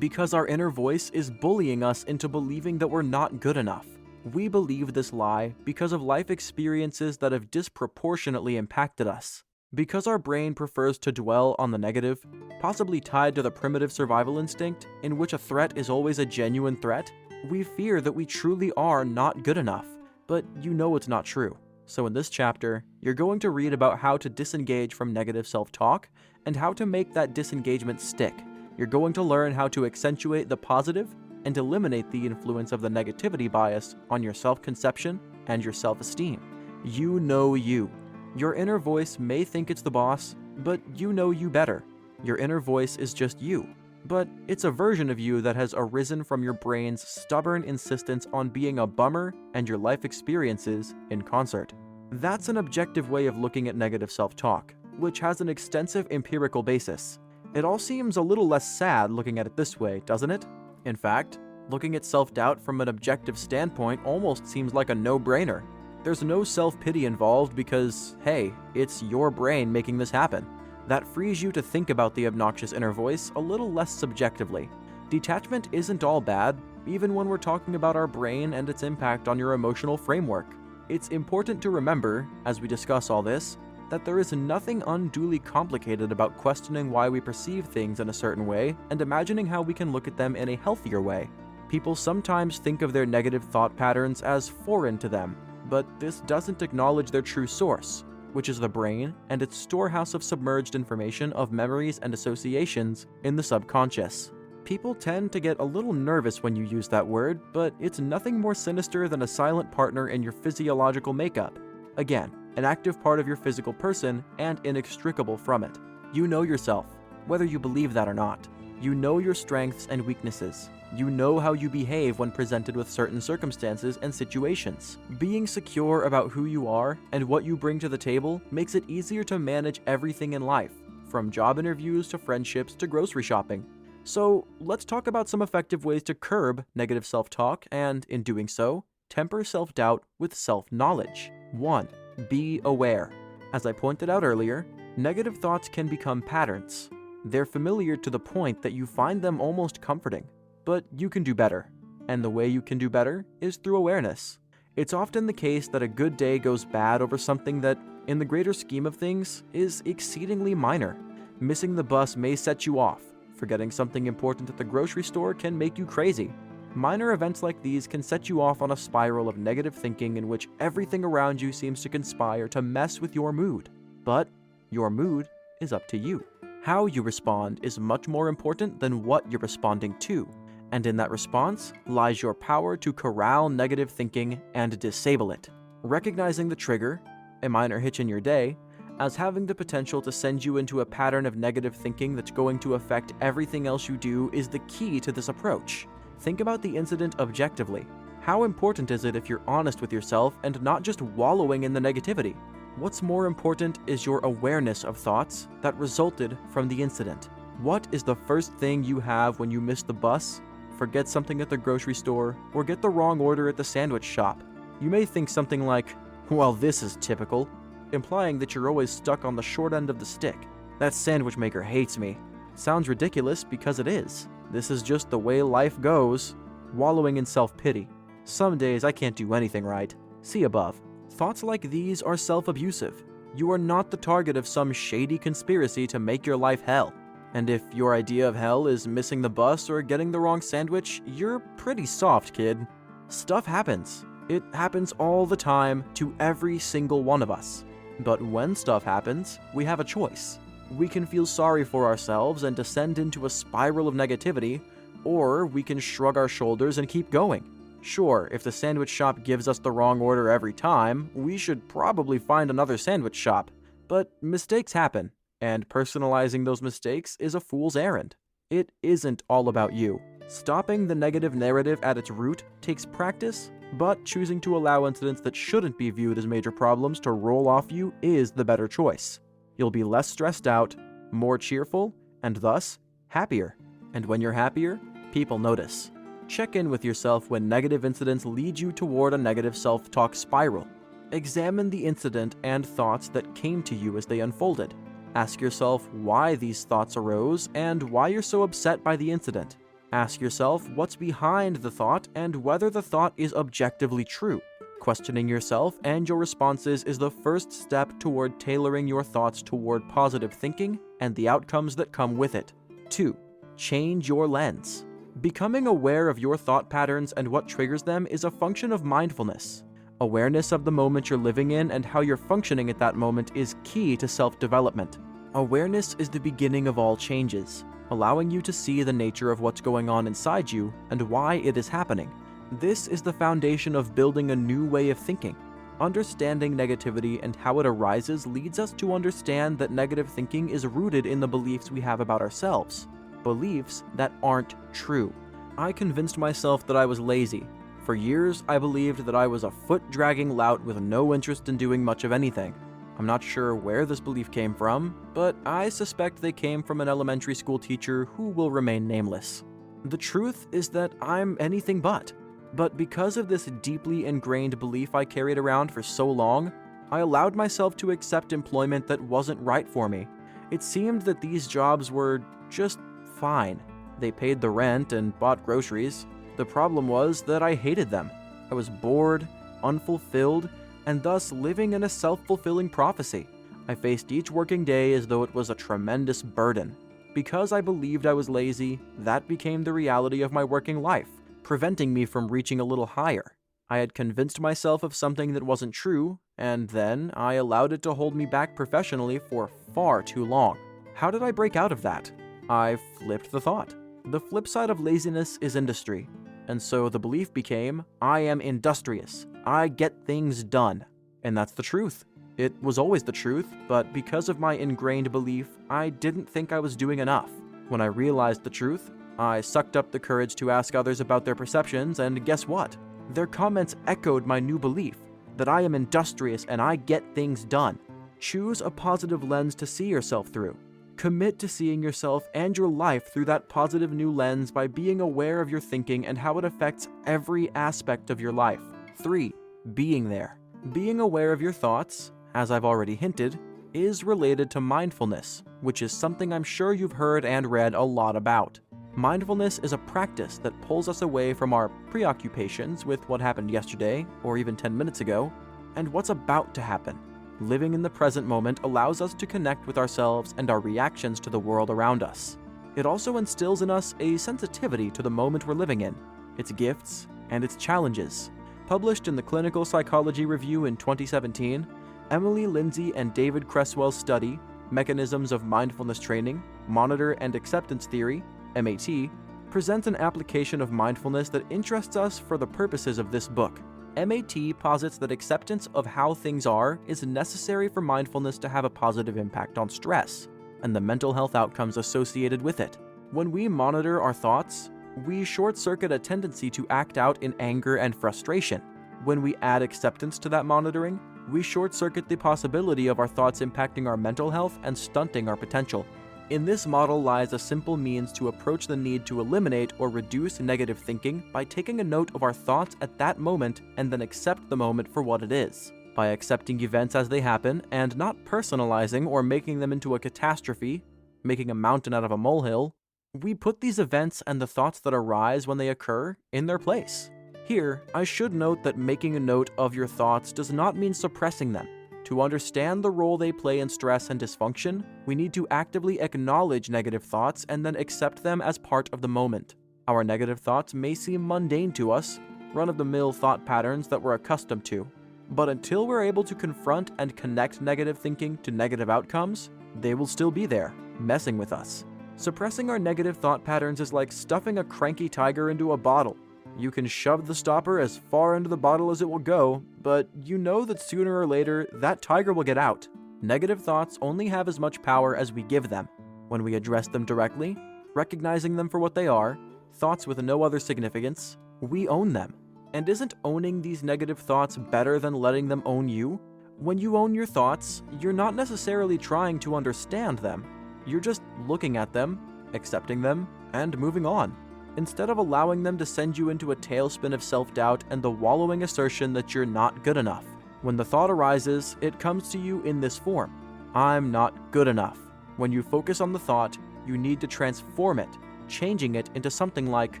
Because our inner voice is bullying us into believing that we're not good enough. We believe this lie because of life experiences that have disproportionately impacted us. Because our brain prefers to dwell on the negative, possibly tied to the primitive survival instinct, in which a threat is always a genuine threat, we fear that we truly are not good enough. But you know it's not true. So in this chapter, you're going to read about how to disengage from negative self-talk and how to make that disengagement stick. You're going to learn how to accentuate the positive and eliminate the influence of the negativity bias on your self-conception and your self-esteem. You know you. Your inner voice may think it's the boss, but you know you better. Your inner voice is just you, but it's a version of you that has arisen from your brain's stubborn insistence on being a bummer and your life experiences in concert. That's an objective way of looking at negative self-talk, which has an extensive empirical basis. It all seems a little less sad looking at it this way, doesn't it? In fact, looking at self-doubt from an objective standpoint almost seems like a no-brainer. There's no self-pity involved because, hey, it's your brain making this happen. That frees you to think about the obnoxious inner voice a little less subjectively. Detachment isn't all bad, even when we're talking about our brain and its impact on your emotional framework. It's important to remember, as we discuss all this, that there is nothing unduly complicated about questioning why we perceive things in a certain way and imagining how we can look at them in a healthier way. People sometimes think of their negative thought patterns as foreign to them, but this doesn't acknowledge their true source, which is the brain and its storehouse of submerged information of memories and associations in the subconscious. People tend to get a little nervous when you use that word, but it's nothing more sinister than a silent partner in your physiological makeup. Again, an active part of your physical person and inextricable from it. You know yourself, whether you believe that or not. You know your strengths and weaknesses. You know how you behave when presented with certain circumstances and situations. Being secure about who you are and what you bring to the table makes it easier to manage everything in life, from job interviews to friendships to grocery shopping. So, let's talk about some effective ways to curb negative self-talk and, in doing so, temper self-doubt with self-knowledge. 1. Be aware. As I pointed out earlier, negative thoughts can become patterns. They're familiar to the point that you find them almost comforting. But you can do better. And the way you can do better is through awareness. It's often the case that a good day goes bad over something that, in the greater scheme of things, is exceedingly minor. Missing the bus may set you off. Forgetting something important at the grocery store can make you crazy. Minor events like these can set you off on a spiral of negative thinking in which everything around you seems to conspire to mess with your mood. But your mood is up to you. How you respond is much more important than what you're responding to. And in that response lies your power to corral negative thinking and disable it. Recognizing the trigger, a minor hitch in your day, as having the potential to send you into a pattern of negative thinking that's going to affect everything else you do is the key to this approach. Think about the incident objectively. How important is it if you're honest with yourself and not just wallowing in the negativity? What's more important is your awareness of thoughts that resulted from the incident. What is the first thing you have when you miss the bus, forget something at the grocery store, or get the wrong order at the sandwich shop? You may think something like, "Well, this is typical," implying that you're always stuck on the short end of the stick. "That sandwich maker hates me." Sounds ridiculous because it is. This is just the way life goes. Wallowing in self-pity. Some days I can't do anything right. See above. Thoughts like these are self-abusive. You are not the target of some shady conspiracy to make your life hell. And if your idea of hell is missing the bus or getting the wrong sandwich, you're pretty soft, kid. Stuff happens. It happens all the time to every single one of us. But when stuff happens, we have a choice. We can feel sorry for ourselves and descend into a spiral of negativity, or we can shrug our shoulders and keep going. Sure, if the sandwich shop gives us the wrong order every time, we should probably find another sandwich shop. But mistakes happen, and personalizing those mistakes is a fool's errand. It isn't all about you. Stopping the negative narrative at its root takes practice, but choosing to allow incidents that shouldn't be viewed as major problems to roll off you is the better choice. You'll be less stressed out, more cheerful, and thus, happier. And when you're happier, people notice. Check in with yourself when negative incidents lead you toward a negative self-talk spiral. Examine the incident and thoughts that came to you as they unfolded. Ask yourself why these thoughts arose and why you're so upset by the incident. Ask yourself what's behind the thought and whether the thought is objectively true. Questioning yourself and your responses is the first step toward tailoring your thoughts toward positive thinking and the outcomes that come with it. 2. Change your lens. Becoming aware of your thought patterns and what triggers them is a function of mindfulness. Awareness of the moment you're living in and how you're functioning at that moment is key to self-development. Awareness is the beginning of all changes, allowing you to see the nature of what's going on inside you and why it is happening. This is the foundation of building a new way of thinking. Understanding negativity and how it arises leads us to understand that negative thinking is rooted in the beliefs we have about ourselves. Beliefs that aren't true. I convinced myself that I was lazy. For years, I believed that I was a foot-dragging lout with no interest in doing much of anything. I'm not sure where this belief came from, but I suspect they came from an elementary school teacher who will remain nameless. The truth is that I'm anything but. But because of this deeply ingrained belief I carried around for so long, I allowed myself to accept employment that wasn't right for me. It seemed that these jobs were just fine. They paid the rent and bought groceries. The problem was that I hated them. I was bored, unfulfilled, and thus living in a self-fulfilling prophecy. I faced each working day as though it was a tremendous burden. Because I believed I was lazy, that became the reality of my working life, preventing me from reaching a little higher. I had convinced myself of something that wasn't true, and then I allowed it to hold me back professionally for far too long. How did I break out of that? I flipped the thought. The flip side of laziness is industry, and so the belief became, I am industrious. I get things done. And that's the truth. It was always the truth, but because of my ingrained belief, I didn't think I was doing enough. When I realized the truth, I sucked up the courage to ask others about their perceptions, and guess what? Their comments echoed my new belief, that I am industrious and I get things done. Choose a positive lens to see yourself through. Commit to seeing yourself and your life through that positive new lens by being aware of your thinking and how it affects every aspect of your life. 3. Being there. Being aware of your thoughts, as I've already hinted, is related to mindfulness, which is something I'm sure you've heard and read a lot about. Mindfulness is a practice that pulls us away from our preoccupations with what happened yesterday, or even 10 minutes ago, and what's about to happen. Living in the present moment allows us to connect with ourselves and our reactions to the world around us. It also instills in us a sensitivity to the moment we're living in, its gifts, and its challenges. Published in the Clinical Psychology Review in 2017, Emily Lindsay and David Creswell's study, Mechanisms of Mindfulness Training, Monitor and Acceptance Theory, MAT, presents an application of mindfulness that interests us for the purposes of this book. MAT posits that acceptance of how things are is necessary for mindfulness to have a positive impact on stress and the mental health outcomes associated with it. When we monitor our thoughts, we short-circuit a tendency to act out in anger and frustration. When we add acceptance to that monitoring, we short-circuit the possibility of our thoughts impacting our mental health and stunting our potential. In this model lies a simple means to approach the need to eliminate or reduce negative thinking by taking a note of our thoughts at that moment and then accept the moment for what it is. By accepting events as they happen and not personalizing or making them into a catastrophe, making a mountain out of a molehill, we put these events and the thoughts that arise when they occur in their place. Here, I should note that making a note of your thoughts does not mean suppressing them. To understand the role they play in stress and dysfunction, we need to actively acknowledge negative thoughts and then accept them as part of the moment. Our negative thoughts may seem mundane to us, run-of-the-mill thought patterns that we're accustomed to. But until we're able to confront and connect negative thinking to negative outcomes, they will still be there, messing with us. Suppressing our negative thought patterns is like stuffing a cranky tiger into a bottle. You can shove the stopper as far into the bottle as it will go, but you know that sooner or later, that tiger will get out. Negative thoughts only have as much power as we give them. When we address them directly, recognizing them for what they are, thoughts with no other significance, we own them. And isn't owning these negative thoughts better than letting them own you? When you own your thoughts, you're not necessarily trying to understand them. You're just looking at them, accepting them, and moving on, instead of allowing them to send you into a tailspin of self-doubt and the wallowing assertion that you're not good enough. When the thought arises, it comes to you in this form: I'm not good enough. When you focus on the thought, you need to transform it, changing it into something like,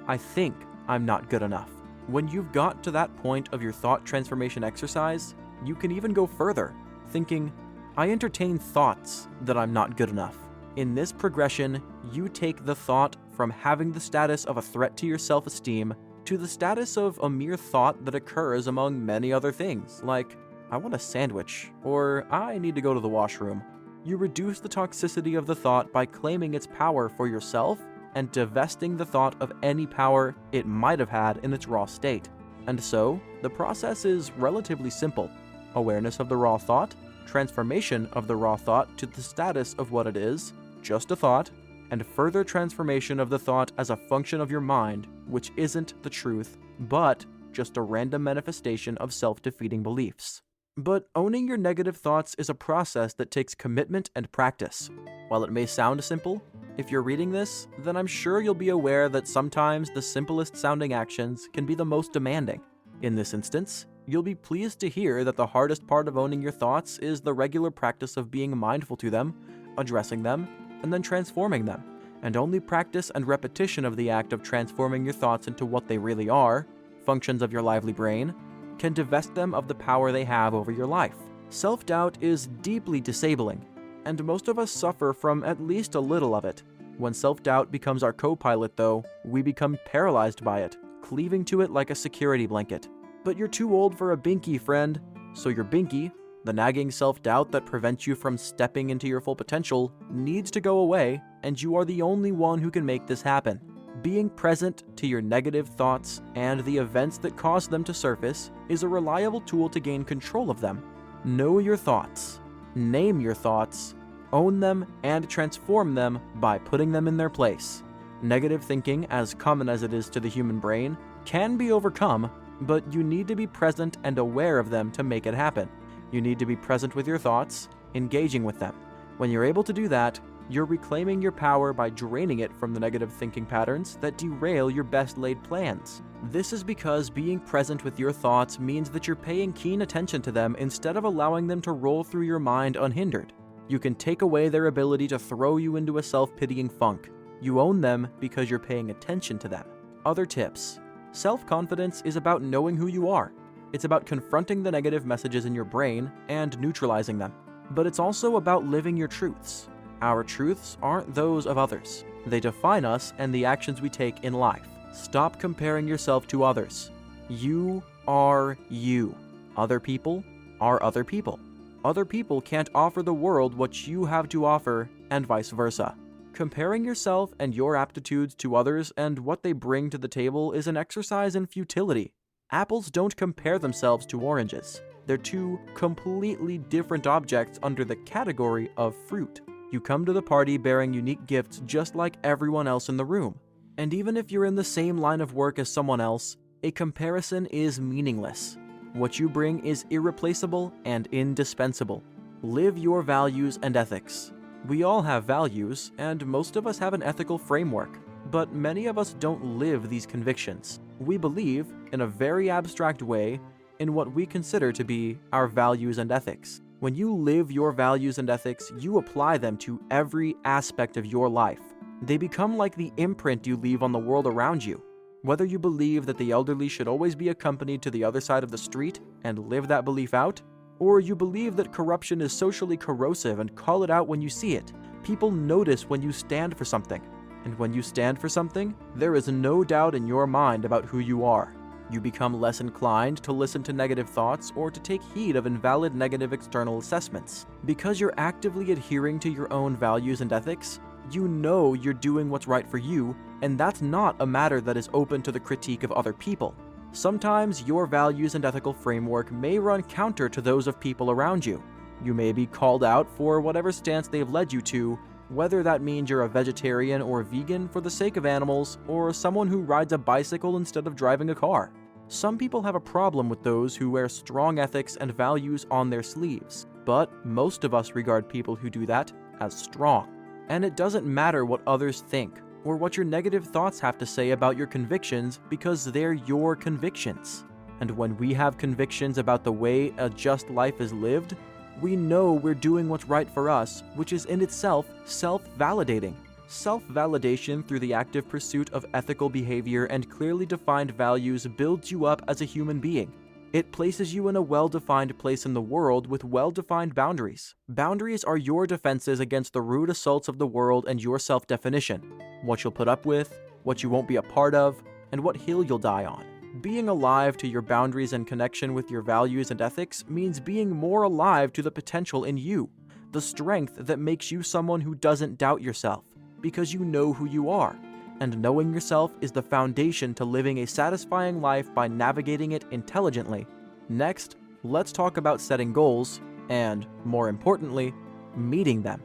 I think I'm not good enough. When you've got to that point of your thought transformation exercise, you can even go further, thinking, I entertain thoughts that I'm not good enough. In this progression, you take the thought from having the status of a threat to your self-esteem to the status of a mere thought that occurs among many other things, like, I want a sandwich, or I need to go to the washroom. You reduce the toxicity of the thought by claiming its power for yourself and divesting the thought of any power it might have had in its raw state. And so, the process is relatively simple: awareness of the raw thought, transformation of the raw thought to the status of what it is, just a thought, and further transformation of the thought as a function of your mind, which isn't the truth, but just a random manifestation of self-defeating beliefs. But owning your negative thoughts is a process that takes commitment and practice. While it may sound simple, if you're reading this, then I'm sure you'll be aware that sometimes the simplest sounding actions can be the most demanding. In this instance, you'll be pleased to hear that the hardest part of owning your thoughts is the regular practice of being mindful to them, addressing them, and then transforming them. And only practice and repetition of the act of transforming your thoughts into what they really are, functions of your lively brain, can divest them of the power they have over your life. Self-doubt is deeply disabling, and most of us suffer from at least a little of it. When self-doubt becomes our co-pilot, though, we become paralyzed by it, cleaving to it like a security blanket. But you're too old for a binky, friend. So your binky, the nagging self-doubt that prevents you from stepping into your full potential, needs to go away, and you are the only one who can make this happen. Being present to your negative thoughts and the events that cause them to surface is a reliable tool to gain control of them. Know your thoughts, name your thoughts, own them, and transform them by putting them in their place. Negative thinking, as common as it is to the human brain, can be overcome, but you need to be present and aware of them to make it happen. You need to be present with your thoughts, engaging with them. When you're able to do that, you're reclaiming your power by draining it from the negative thinking patterns that derail your best-laid plans. This is because being present with your thoughts means that you're paying keen attention to them instead of allowing them to roll through your mind unhindered. You can take away their ability to throw you into a self-pitying funk. You own them because you're paying attention to them. Other tips. Self-confidence is about knowing who you are. It's about confronting the negative messages in your brain and neutralizing them. But it's also about living your truths. Our truths aren't those of others. They define us and the actions we take in life. Stop comparing yourself to others. You are you. Other people are other people. Other people can't offer the world what you have to offer, and vice versa. Comparing yourself and your aptitudes to others and what they bring to the table is an exercise in futility. Apples don't compare themselves to oranges. They're two completely different objects under the category of fruit. You come to the party bearing unique gifts just like everyone else in the room. And even if you're in the same line of work as someone else, a comparison is meaningless. What you bring is irreplaceable and indispensable. Live your values and ethics. We all have values, and most of us have an ethical framework, but many of us don't live these convictions. We believe, in a very abstract way, in what we consider to be our values and ethics. When you live your values and ethics, you apply them to every aspect of your life. They become like the imprint you leave on the world around you. Whether you believe that the elderly should always be accompanied to the other side of the street and live that belief out, or you believe that corruption is socially corrosive and call it out when you see it, people notice when you stand for something. And when you stand for something, there is no doubt in your mind about who you are. You become less inclined to listen to negative thoughts or to take heed of invalid negative external assessments. Because you're actively adhering to your own values and ethics, you know you're doing what's right for you, and that's not a matter that is open to the critique of other people. Sometimes your values and ethical framework may run counter to those of people around you. You may be called out for whatever stance they've led you to, whether that means you're a vegetarian or vegan for the sake of animals, or someone who rides a bicycle instead of driving a car. Some people have a problem with those who wear strong ethics and values on their sleeves, but most of us regard people who do that as strong. And it doesn't matter what others think, or what your negative thoughts have to say about your convictions, because they're your convictions. And when we have convictions about the way a just life is lived, we know we're doing what's right for us, which is in itself self-validating. Self-validation through the active pursuit of ethical behavior and clearly defined values builds you up as a human being. It places you in a well-defined place in the world with well-defined boundaries. Boundaries are your defenses against the rude assaults of the world and your self-definition. What you'll put up with, what you won't be a part of, and what hill you'll die on. Being alive to your boundaries and connection with your values and ethics means being more alive to the potential in you, the strength that makes you someone who doesn't doubt yourself, because you know who you are. And knowing yourself is the foundation to living a satisfying life by navigating it intelligently. Next, let's talk about setting goals and, more importantly, meeting them.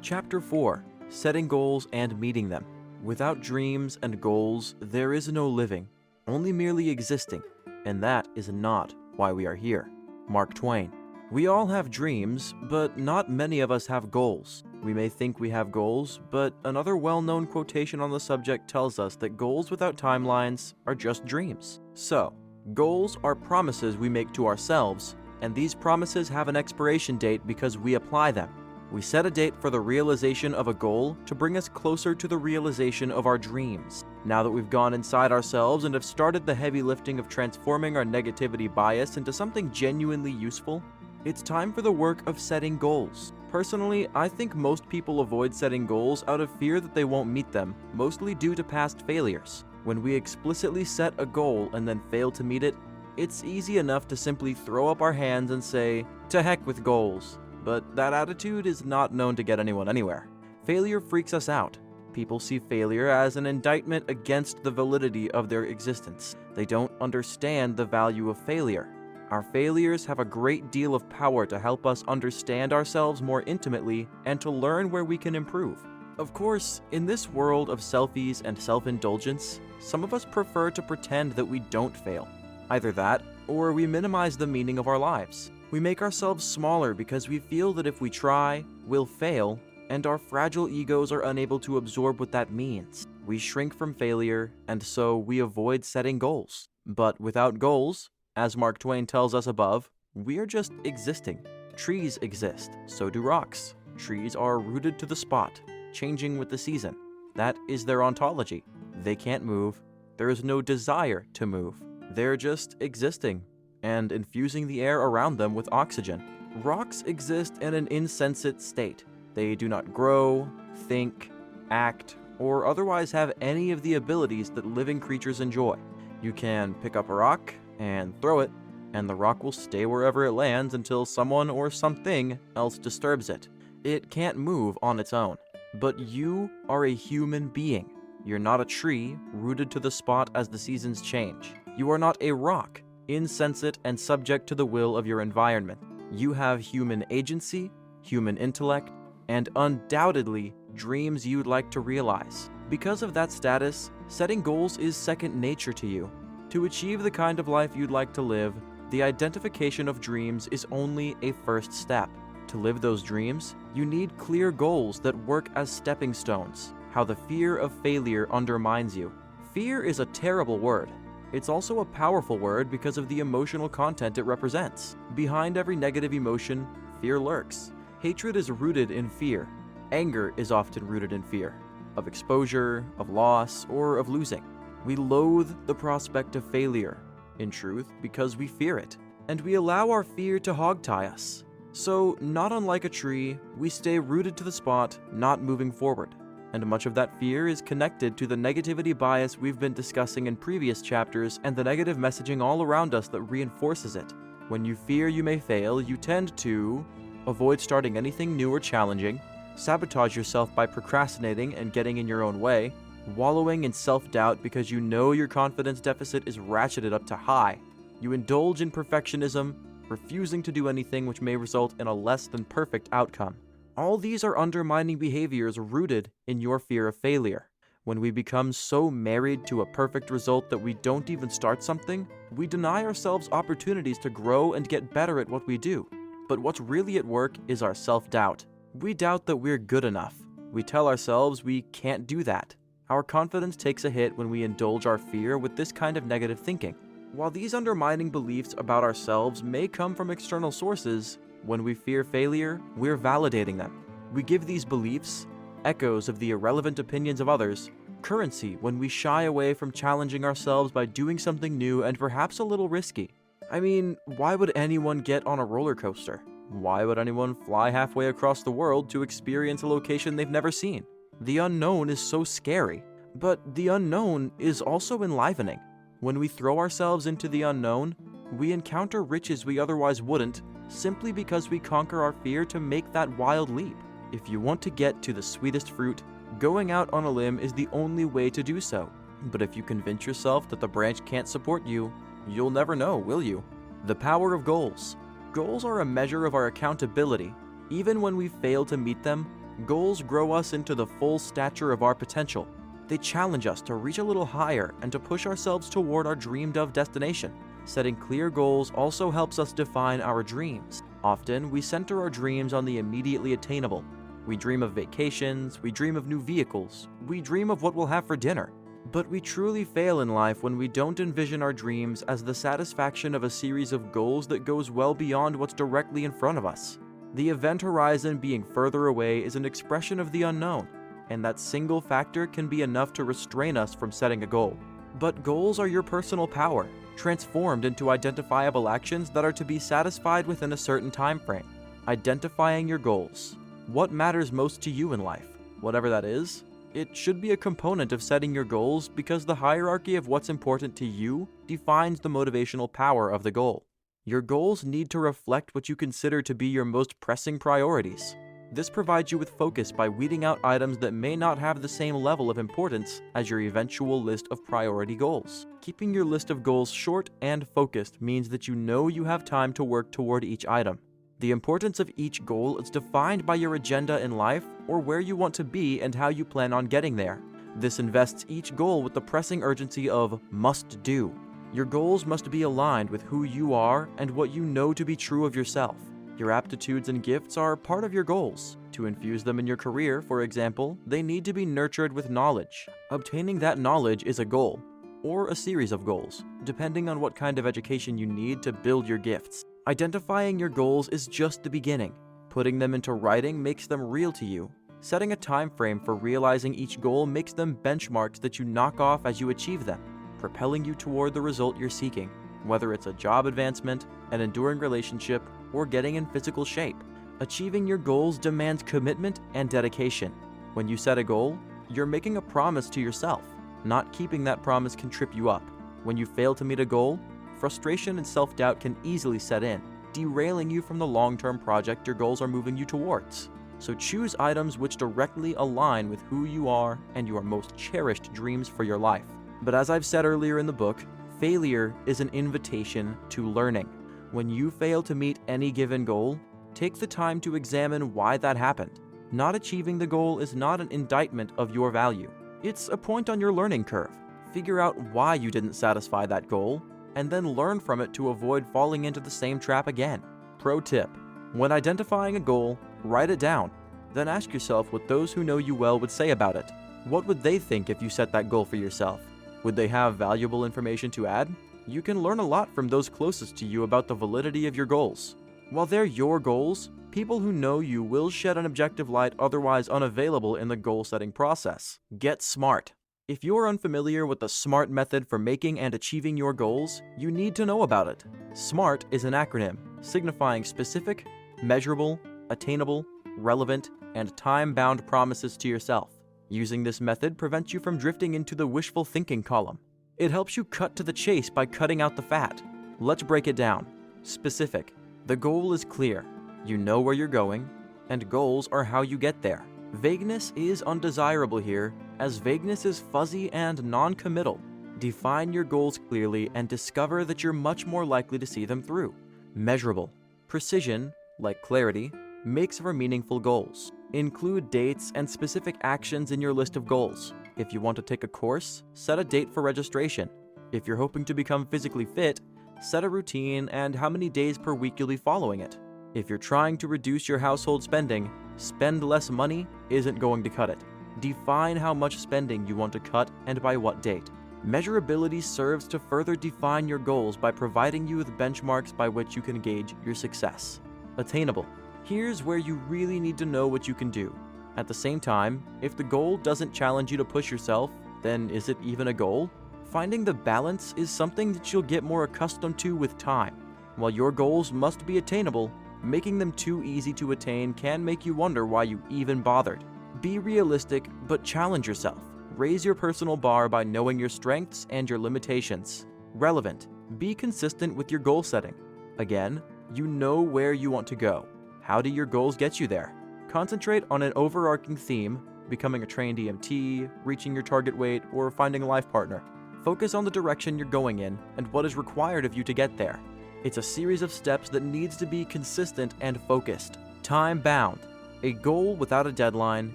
Chapter 4. Setting goals and meeting them. Without dreams and goals, there is no living, only merely existing, and that is not why we are here. Mark Twain. We all have dreams, but not many of us have goals. We may think we have goals, but another well-known quotation on the subject tells us that goals without timelines are just dreams. So, goals are promises we make to ourselves, and these promises have an expiration date because we apply them. We set a date for the realization of a goal to bring us closer to the realization of our dreams. Now that we've gone inside ourselves and have started the heavy lifting of transforming our negativity bias into something genuinely useful, it's time for the work of setting goals. Personally, I think most people avoid setting goals out of fear that they won't meet them, mostly due to past failures. When we explicitly set a goal and then fail to meet it, it's easy enough to simply throw up our hands and say, "To heck with goals." But that attitude is not known to get anyone anywhere. Failure freaks us out. People see failure as an indictment against the validity of their existence. They don't understand the value of failure. Our failures have a great deal of power to help us understand ourselves more intimately and to learn where we can improve. Of course, in this world of selfies and self-indulgence, some of us prefer to pretend that we don't fail. Either that, or we minimize the meaning of our lives. We make ourselves smaller because we feel that if we try, we'll fail, and our fragile egos are unable to absorb what that means. We shrink from failure, and so we avoid setting goals. But without goals, as Mark Twain tells us above, we are just existing. Trees exist, so do rocks. Trees are rooted to the spot, changing with the season. That is their ontology. They can't move. There is no desire to move. They're just existing and infusing the air around them with oxygen. Rocks exist in an insensate state. They do not grow, think, act, or otherwise have any of the abilities that living creatures enjoy. You can pick up a rock and throw it, and the rock will stay wherever it lands until someone or something else disturbs it. It can't move on its own. But you are a human being. You're not a tree rooted to the spot as the seasons change. You are not a rock, insensate and subject to the will of your environment. You have human agency, human intellect, and undoubtedly dreams you'd like to realize. Because of that status, setting goals is second nature to you. To achieve the kind of life you'd like to live, the identification of dreams is only a first step. To live those dreams, you need clear goals that work as stepping stones. How the fear of failure undermines you. Fear is a terrible word. It's also a powerful word because of the emotional content it represents. Behind every negative emotion, fear lurks. Hatred is rooted in fear. Anger is often rooted in fear of exposure, of loss, or of losing. We loathe the prospect of failure, in truth, because we fear it, and we allow our fear to hogtie us. So, not unlike a tree, we stay rooted to the spot, not moving forward. And much of that fear is connected to the negativity bias we've been discussing in previous chapters and the negative messaging all around us that reinforces it. When you fear you may fail, you tend to avoid starting anything new or challenging, sabotage yourself by procrastinating and getting in your own way, wallowing in self-doubt because you know your confidence deficit is ratcheted up to high. You indulge in perfectionism, refusing to do anything which may result in a less than perfect outcome. All these are undermining behaviors rooted in your fear of failure. When we become so married to a perfect result that we don't even start something, we deny ourselves opportunities to grow and get better at what we do. But what's really at work is our self-doubt. We doubt that we're good enough. We tell ourselves we can't do that. Our confidence takes a hit when we indulge our fear with this kind of negative thinking. While these undermining beliefs about ourselves may come from external sources, when we fear failure, we're validating them. We give these beliefs, echoes of the irrelevant opinions of others, currency when we shy away from challenging ourselves by doing something new and perhaps a little risky. I mean, why would anyone get on a roller coaster? Why would anyone fly halfway across the world to experience a location they've never seen? The unknown is so scary, but the unknown is also enlivening. When we throw ourselves into the unknown, we encounter riches we otherwise wouldn't, simply because we conquer our fear to make that wild leap. If you want to get to the sweetest fruit, going out on a limb is the only way to do so. But if you convince yourself that the branch can't support you, you'll never know, will you? The power of goals. Goals are a measure of our accountability. Even when we fail to meet them, goals grow us into the full stature of our potential. They challenge us to reach a little higher and to push ourselves toward our dreamed-of destination. Setting clear goals also helps us define our dreams. Often, we center our dreams on the immediately attainable. We dream of vacations, we dream of new vehicles, we dream of what we'll have for dinner. But we truly fail in life when we don't envision our dreams as the satisfaction of a series of goals that goes well beyond what's directly in front of us. The event horizon being further away is an expression of the unknown, and that single factor can be enough to restrain us from setting a goal. But goals are your personal power, transformed into identifiable actions that are to be satisfied within a certain time frame. Identifying your goals. What matters most to you in life? Whatever that is, it should be a component of setting your goals because the hierarchy of what's important to you defines the motivational power of the goal. Your goals need to reflect what you consider to be your most pressing priorities. This provides you with focus by weeding out items that may not have the same level of importance as your eventual list of priority goals. Keeping your list of goals short and focused means that you know you have time to work toward each item. The importance of each goal is defined by your agenda in life or where you want to be and how you plan on getting there. This invests each goal with the pressing urgency of must do. Your goals must be aligned with who you are and what you know to be true of yourself. Your aptitudes and gifts are part of your goals. To infuse them in your career, for example, they need to be nurtured with knowledge. Obtaining that knowledge is a goal, or a series of goals, depending on what kind of education you need to build your gifts. Identifying your goals is just the beginning. Putting them into writing makes them real to you. Setting a time frame for realizing each goal makes them benchmarks that you knock off as you achieve them, propelling you toward the result you're seeking, whether it's a job advancement, an enduring relationship, or getting in physical shape. Achieving your goals demands commitment and dedication. When you set a goal, you're making a promise to yourself. Not keeping that promise can trip you up. When you fail to meet a goal, frustration and self-doubt can easily set in, derailing you from the long-term project your goals are moving you towards. So choose items which directly align with who you are and your most cherished dreams for your life. But as I've said earlier in the book, failure is an invitation to learning. When you fail to meet any given goal, take the time to examine why that happened. Not achieving the goal is not an indictment of your value. It's a point on your learning curve. Figure out why you didn't satisfy that goal, and then learn from it to avoid falling into the same trap again. Pro tip: when identifying a goal, write it down. Then ask yourself what those who know you well would say about it. What would they think if you set that goal for yourself? Would they have valuable information to add? You can learn a lot from those closest to you about the validity of your goals. While they're your goals, people who know you will shed an objective light otherwise unavailable in the goal-setting process. Get smart. If you're unfamiliar with the SMART method for making and achieving your goals, you need to know about it. SMART is an acronym signifying specific, measurable, attainable, relevant, and time-bound promises to yourself. Using this method prevents you from drifting into the wishful thinking column. It helps you cut to the chase by cutting out the fat. Let's break it down. Specific. The goal is clear. You know where you're going, and goals are how you get there. Vagueness is undesirable here, as vagueness is fuzzy and non-committal. Define your goals clearly and discover that you're much more likely to see them through. Measurable. Precision, like clarity, makes for meaningful goals. Include dates and specific actions in your list of goals. If you want to take a course, set a date for registration. If you're hoping to become physically fit, set a routine and how many days per week you'll be following it. If you're trying to reduce your household spending, spend less money isn't going to cut it. Define how much spending you want to cut and by what date. Measurability serves to further define your goals by providing you with benchmarks by which you can gauge your success. Attainable. Here's where you really need to know what you can do. At the same time, if the goal doesn't challenge you to push yourself, then is it even a goal? Finding the balance is something that you'll get more accustomed to with time. While your goals must be attainable, making them too easy to attain can make you wonder why you even bothered. Be realistic, but challenge yourself. Raise your personal bar by knowing your strengths and your limitations. Relevant. Be consistent with your goal setting. Again, you know where you want to go. How do your goals get you there? Concentrate on an overarching theme, becoming a trained EMT, reaching your target weight, or finding a life partner. Focus on the direction you're going in and what is required of you to get there. It's a series of steps that needs to be consistent and focused. Time-bound. A goal without a deadline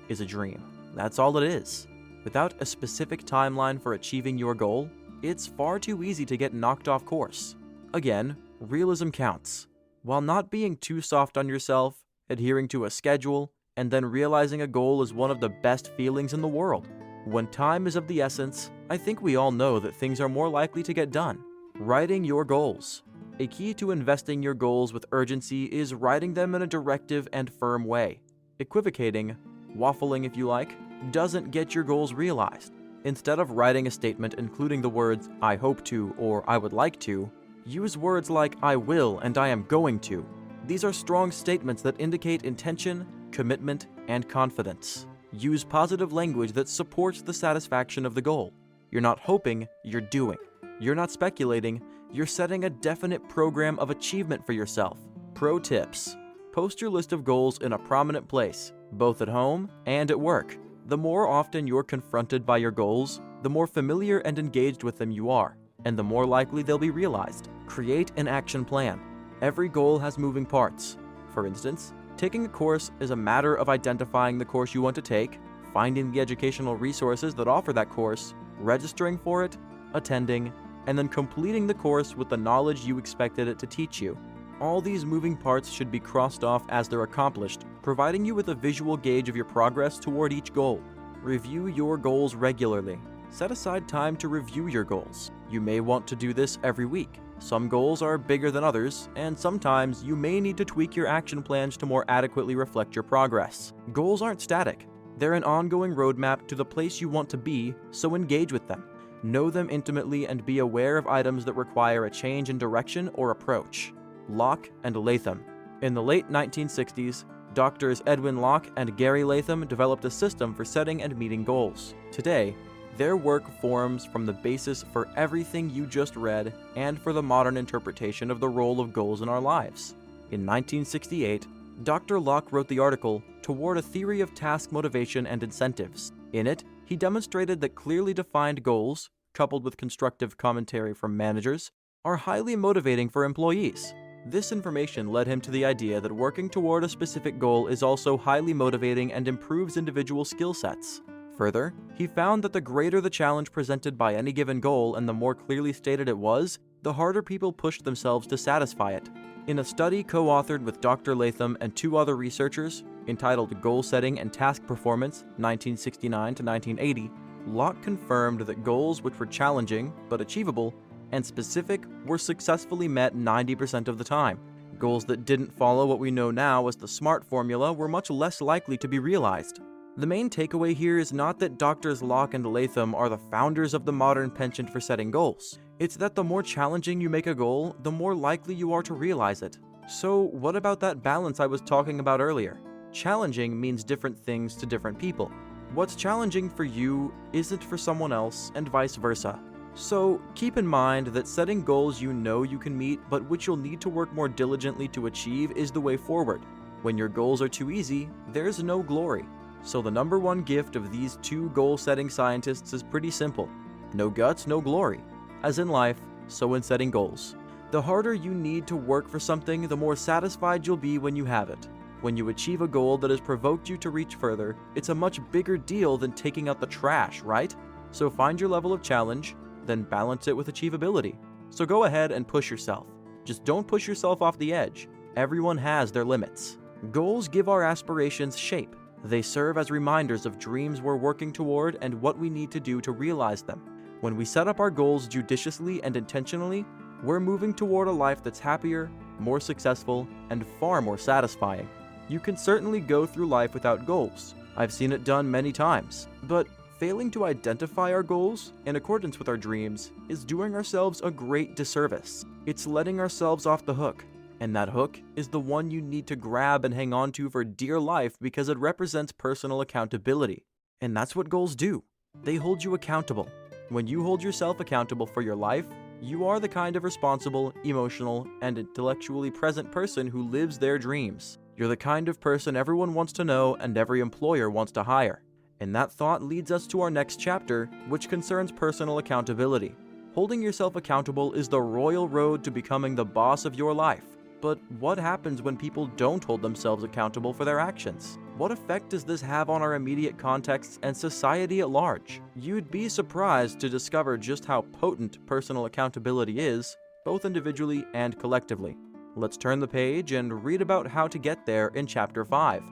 is a dream. That's all it is. Without a specific timeline for achieving your goal, it's far too easy to get knocked off course. Again, realism counts. While not being too soft on yourself, adhering to a schedule, and then realizing a goal is one of the best feelings in the world. When time is of the essence, I think we all know that things are more likely to get done. Writing your goals. A key to investing your goals with urgency is writing them in a directive and firm way. Equivocating, waffling if you like, doesn't get your goals realized. Instead of writing a statement including the words "I hope to" or "I would like to," use words like "I will" and "I am going to." These are strong statements that indicate intention, commitment, and confidence. Use positive language that supports the satisfaction of the goal. You're not hoping, you're doing. You're not speculating, you're setting a definite program of achievement for yourself. Pro tips: post your list of goals in a prominent place, both at home and at work. The more often you're confronted by your goals, the more familiar and engaged with them you are, and the more likely they'll be realized. Create an action plan. Every goal has moving parts. For instance, taking a course is a matter of identifying the course you want to take, finding the educational resources that offer that course, registering for it, attending, and then completing the course with the knowledge you expected it to teach you. All these moving parts should be crossed off as they're accomplished, providing you with a visual gauge of your progress toward each goal. Review your goals regularly. Set aside time to review your goals. You may want to do this every week. Some goals are bigger than others, and sometimes you may need to tweak your action plans to more adequately reflect your progress. Goals aren't static. They're an ongoing roadmap to the place you want to be, so engage with them. Know them intimately and be aware of items that require a change in direction or approach. Locke and Latham. In the late 1960s, Doctors Edwin Locke and Gary Latham developed a system for setting and meeting goals. Today, their work forms from the basis for everything you just read and for the modern interpretation of the role of goals in our lives. In 1968, Dr. Locke wrote the article Toward a Theory of Task Motivation and Incentives. In it, he demonstrated that clearly defined goals, coupled with constructive commentary from managers, are highly motivating for employees. This information led him to the idea that working toward a specific goal is also highly motivating and improves individual skill sets. Further, he found that the greater the challenge presented by any given goal and the more clearly stated it was, the harder people pushed themselves to satisfy it. In a study co-authored with Dr. Latham and two other researchers, entitled Goal Setting and Task Performance, 1969 to 1980, Locke confirmed that goals which were challenging but achievable and specific were successfully met 90% of the time. Goals that didn't follow what we know now as the SMART formula were much less likely to be realized. The main takeaway here is not that Drs. Locke and Latham are the founders of the modern penchant for setting goals. It's that the more challenging you make a goal, the more likely you are to realize it. So what about that balance I was talking about earlier? Challenging means different things to different people. What's challenging for you isn't for someone else, and vice versa. So keep in mind that setting goals you know you can meet but which you'll need to work more diligently to achieve is the way forward. When your goals are too easy, there's no glory. So the number one gift of these two goal-setting scientists is pretty simple. No guts, no glory. As in life, so in setting goals. The harder you need to work for something, the more satisfied you'll be when you have it. When you achieve a goal that has provoked you to reach further, it's a much bigger deal than taking out the trash, right? So find your level of challenge, then balance it with achievability. So go ahead and push yourself. Just don't push yourself off the edge. Everyone has their limits. Goals give our aspirations shape. They serve as reminders of dreams we're working toward and what we need to do to realize them. When we set up our goals judiciously and intentionally, we're moving toward a life that's happier, more successful, and far more satisfying. You can certainly go through life without goals. I've seen it done many times. But failing to identify our goals in accordance with our dreams is doing ourselves a great disservice. It's letting ourselves off the hook. And that hook is the one you need to grab and hang on to for dear life because it represents personal accountability. And that's what goals do. They hold you accountable. When you hold yourself accountable for your life, you are the kind of responsible, emotional, and intellectually present person who lives their dreams. You're the kind of person everyone wants to know and every employer wants to hire. And that thought leads us to our next chapter, which concerns personal accountability. Holding yourself accountable is the royal road to becoming the boss of your life. But what happens when people don't hold themselves accountable for their actions? What effect does this have on our immediate contexts and society at large? You'd be surprised to discover just how potent personal accountability is, both individually and collectively. Let's turn the page and read about how to get there in Chapter 5.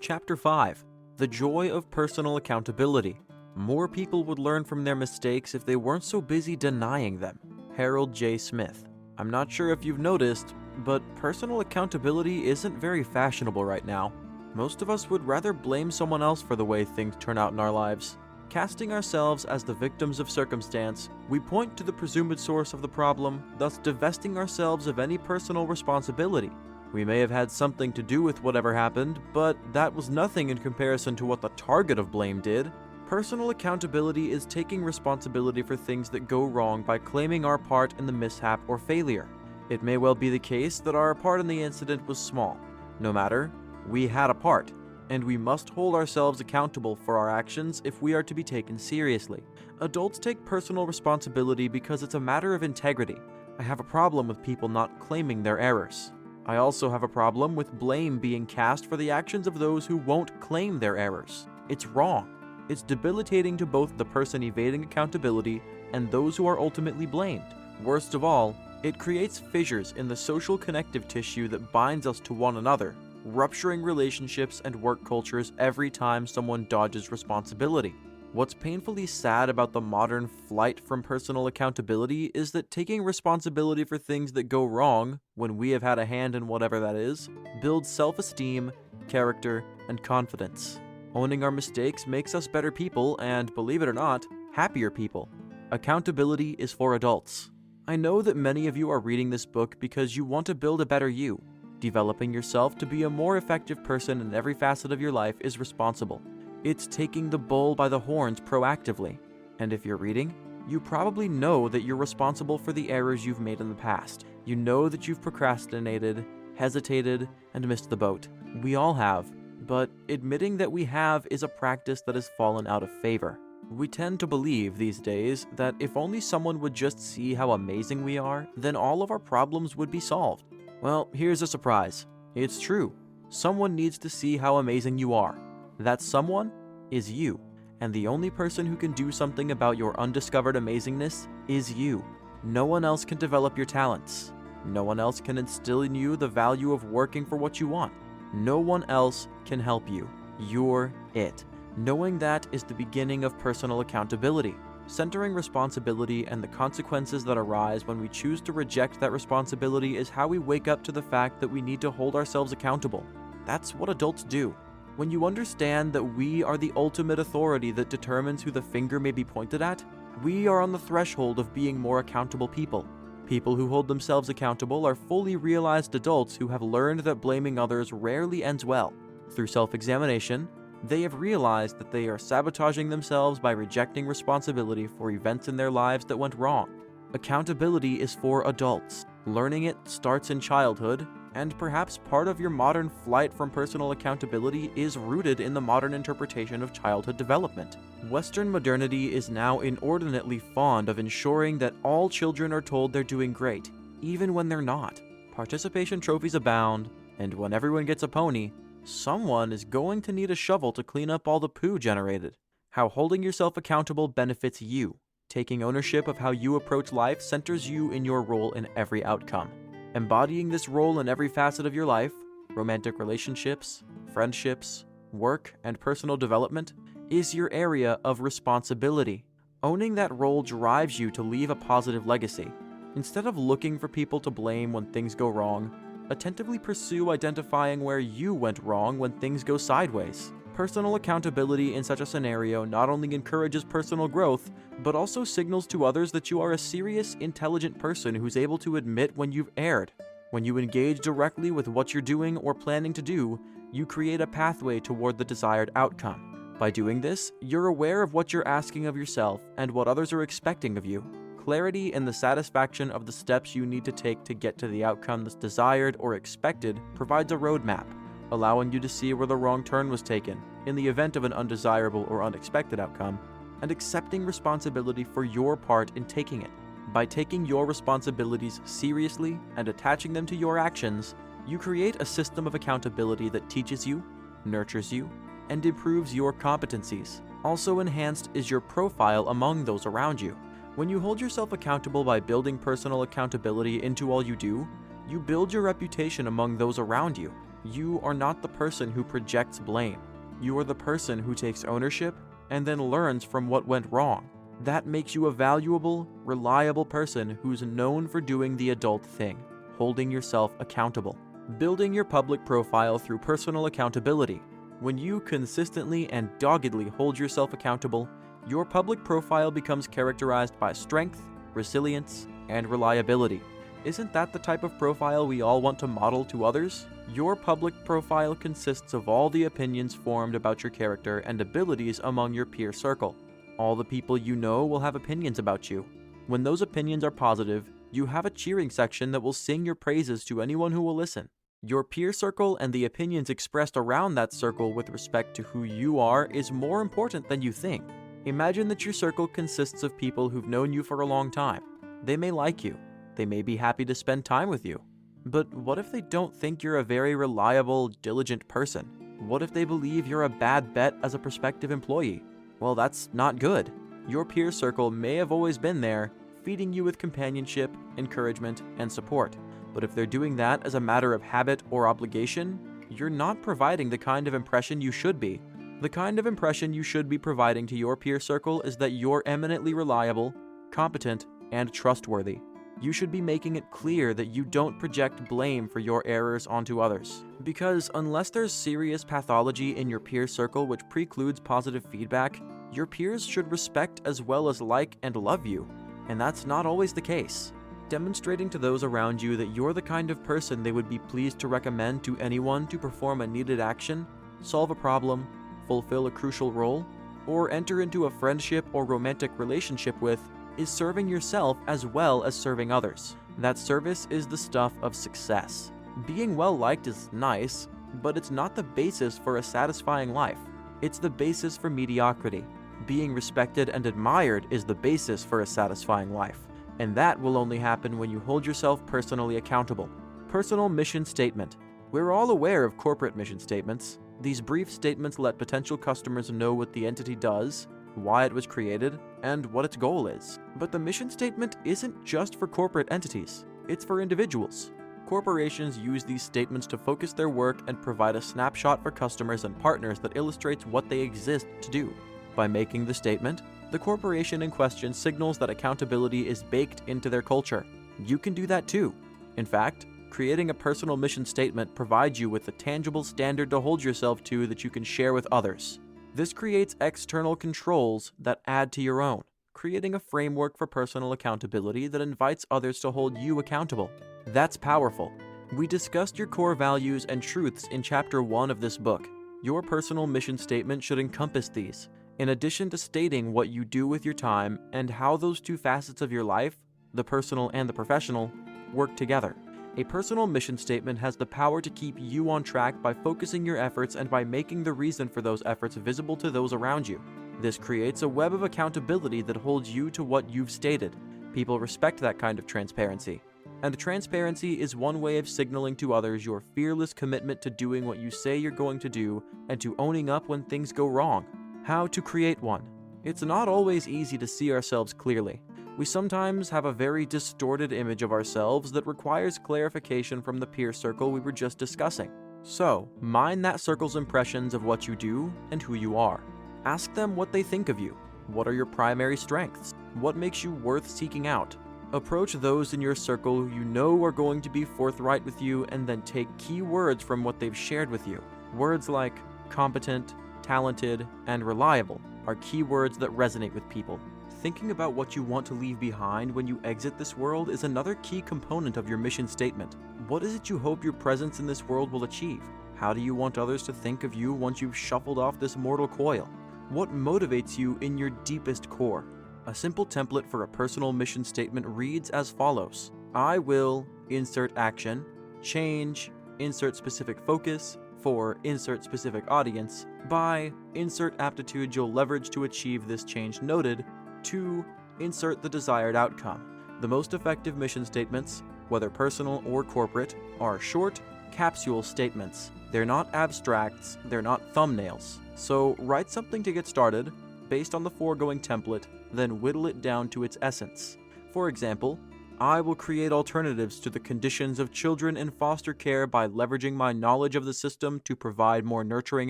Chapter 5. The Joy of Personal Accountability. More people would learn from their mistakes if they weren't so busy denying them. Harold J. Smith. I'm not sure if you've noticed, but personal accountability isn't very fashionable right now. Most of us would rather blame someone else for the way things turn out in our lives. Casting ourselves as the victims of circumstance, we point to the presumed source of the problem, thus divesting ourselves of any personal responsibility. We may have had something to do with whatever happened, but that was nothing in comparison to what the target of blame did. Personal accountability is taking responsibility for things that go wrong by claiming our part in the mishap or failure. It may well be the case that our part in the incident was small. No matter, we had a part, and we must hold ourselves accountable for our actions if we are to be taken seriously. Adults take personal responsibility because it's a matter of integrity. I have a problem with people not claiming their errors. I also have a problem with blame being cast for the actions of those who won't claim their errors. It's wrong. It's debilitating to both the person evading accountability and those who are ultimately blamed. Worst of all, it creates fissures in the social connective tissue that binds us to one another, rupturing relationships and work cultures every time someone dodges responsibility. What's painfully sad about the modern flight from personal accountability is that taking responsibility for things that go wrong, when we have had a hand in whatever that is, builds self-esteem, character, and confidence. Owning our mistakes makes us better people and, believe it or not, happier people. Accountability is for adults. I know that many of you are reading this book because you want to build a better you. Developing yourself to be a more effective person in every facet of your life is responsible. It's taking the bull by the horns proactively. And if you're reading, you probably know that you're responsible for the errors you've made in the past. You know that you've procrastinated, hesitated, and missed the boat. We all have, but admitting that we have is a practice that has fallen out of favor. We tend to believe these days that if only someone would just see how amazing we are, then all of our problems would be solved. Well, here's a surprise. It's true. Someone needs to see how amazing you are. That someone is you, and the only person who can do something about your undiscovered amazingness is you. No one else can develop your talents. No one else can instill in you the value of working for what you want. No one else can help you. You're it. Knowing that is the beginning of personal accountability. Centering responsibility and the consequences that arise when we choose to reject that responsibility is how we wake up to the fact that we need to hold ourselves accountable. That's what adults do. When you understand that we are the ultimate authority that determines who the finger may be pointed at, we are on the threshold of being more accountable people. People who hold themselves accountable are fully realized adults who have learned that blaming others rarely ends well. Through self-examination, they have realized that they are sabotaging themselves by rejecting responsibility for events in their lives that went wrong. Accountability is for adults. Learning it starts in childhood, and perhaps part of your modern flight from personal accountability is rooted in the modern interpretation of childhood development. Western modernity is now inordinately fond of ensuring that all children are told they're doing great, even when they're not. Participation trophies abound, and when everyone gets a pony, someone is going to need a shovel to clean up all the poo generated. How holding yourself accountable benefits you. Taking ownership of how you approach life centers you in your role in every outcome. Embodying this role in every facet of your life, romantic relationships, friendships, work, and personal development, is your area of responsibility. Owning that role drives you to leave a positive legacy. Instead of looking for people to blame when things go wrong, attentively pursue identifying where you went wrong when things go sideways. Personal accountability in such a scenario not only encourages personal growth, but also signals to others that you are a serious, intelligent person who's able to admit when you've erred. When you engage directly with what you're doing or planning to do, you create a pathway toward the desired outcome. By doing this, you're aware of what you're asking of yourself and what others are expecting of you. Clarity and the satisfaction of the steps you need to take to get to the outcome that's desired or expected provides a roadmap, allowing you to see where the wrong turn was taken in the event of an undesirable or unexpected outcome, and accepting responsibility for your part in taking it. By taking your responsibilities seriously and attaching them to your actions, you create a system of accountability that teaches you, nurtures you, and improves your competencies. Also enhanced is your profile among those around you. When you hold yourself accountable by building personal accountability into all you do, you build your reputation among those around you. You are not the person who projects blame. You are the person who takes ownership and then learns from what went wrong. That makes you a valuable, reliable person who's known for doing the adult thing, holding yourself accountable. Building your public profile through personal accountability. When you consistently and doggedly hold yourself accountable, your public profile becomes characterized by strength, resilience, and reliability. Isn't that the type of profile we all want to model to others? Your public profile consists of all the opinions formed about your character and abilities among your peer circle. All the people you know will have opinions about you. When those opinions are positive, you have a cheering section that will sing your praises to anyone who will listen. Your peer circle and the opinions expressed around that circle with respect to who you are is more important than you think. Imagine that your circle consists of people who've known you for a long time. They may like you. They may be happy to spend time with you. But what if they don't think you're a very reliable, diligent person? What if they believe you're a bad bet as a prospective employee? Well, that's not good. Your peer circle may have always been there, feeding you with companionship, encouragement, and support. But if they're doing that as a matter of habit or obligation, you're not providing the kind of impression you should be. The kind of impression you should be providing to your peer circle is that you're eminently reliable, competent, and trustworthy. You should be making it clear that you don't project blame for your errors onto others. Because unless there's serious pathology in your peer circle which precludes positive feedback, your peers should respect as well as like and love you. And that's not always the case. Demonstrating to those around you that you're the kind of person they would be pleased to recommend to anyone to perform a needed action, solve a problem, fulfill a crucial role, or enter into a friendship or romantic relationship with is serving yourself as well as serving others. That service is the stuff of success. Being well liked is nice, but it's not the basis for a satisfying life. It's the basis for mediocrity. Being respected and admired is the basis for a satisfying life. And that will only happen when you hold yourself personally accountable. Personal mission statement. We're all aware of corporate mission statements. These brief statements let potential customers know what the entity does, why it was created, and what its goal is. But the mission statement isn't just for corporate entities, it's for individuals. Corporations use these statements to focus their work and provide a snapshot for customers and partners that illustrates what they exist to do. By making the statement, the corporation in question signals that accountability is baked into their culture. You can do that too. In fact, creating a personal mission statement provides you with a tangible standard to hold yourself to that you can share with others. This creates external controls that add to your own, creating a framework for personal accountability that invites others to hold you accountable. That's powerful. We discussed your core values and truths in Chapter 1 of this book. Your personal mission statement should encompass these, in addition to stating what you do with your time and how those two facets of your life, the personal and the professional, work together. A personal mission statement has the power to keep you on track by focusing your efforts and by making the reason for those efforts visible to those around you. This creates a web of accountability that holds you to what you've stated. People respect that kind of transparency. And transparency is one way of signaling to others your fearless commitment to doing what you say you're going to do and to owning up when things go wrong. How to create one. It's not always easy to see ourselves clearly. We sometimes have a very distorted image of ourselves that requires clarification from the peer circle we were just discussing. So, mine that circle's impressions of what you do and who you are. Ask them what they think of you. What are your primary strengths? What makes you worth seeking out? Approach those in your circle who you know are going to be forthright with you and then take key words from what they've shared with you. Words like competent, talented, and reliable are key words that resonate with people. Thinking about what you want to leave behind when you exit this world is another key component of your mission statement. What is it you hope your presence in this world will achieve? How do you want others to think of you once you've shuffled off this mortal coil? What motivates you in your deepest core? A simple template for a personal mission statement reads as follows. I will insert action, change, insert specific focus, for insert specific audience, by insert aptitude you'll leverage to achieve this change noted, to insert the desired outcome. The most effective mission statements, whether personal or corporate, are short, capsule statements. They're not abstracts, they're not thumbnails. So write something to get started, based on the foregoing template, then whittle it down to its essence. For example, I will create alternatives to the conditions of children in foster care by leveraging my knowledge of the system to provide more nurturing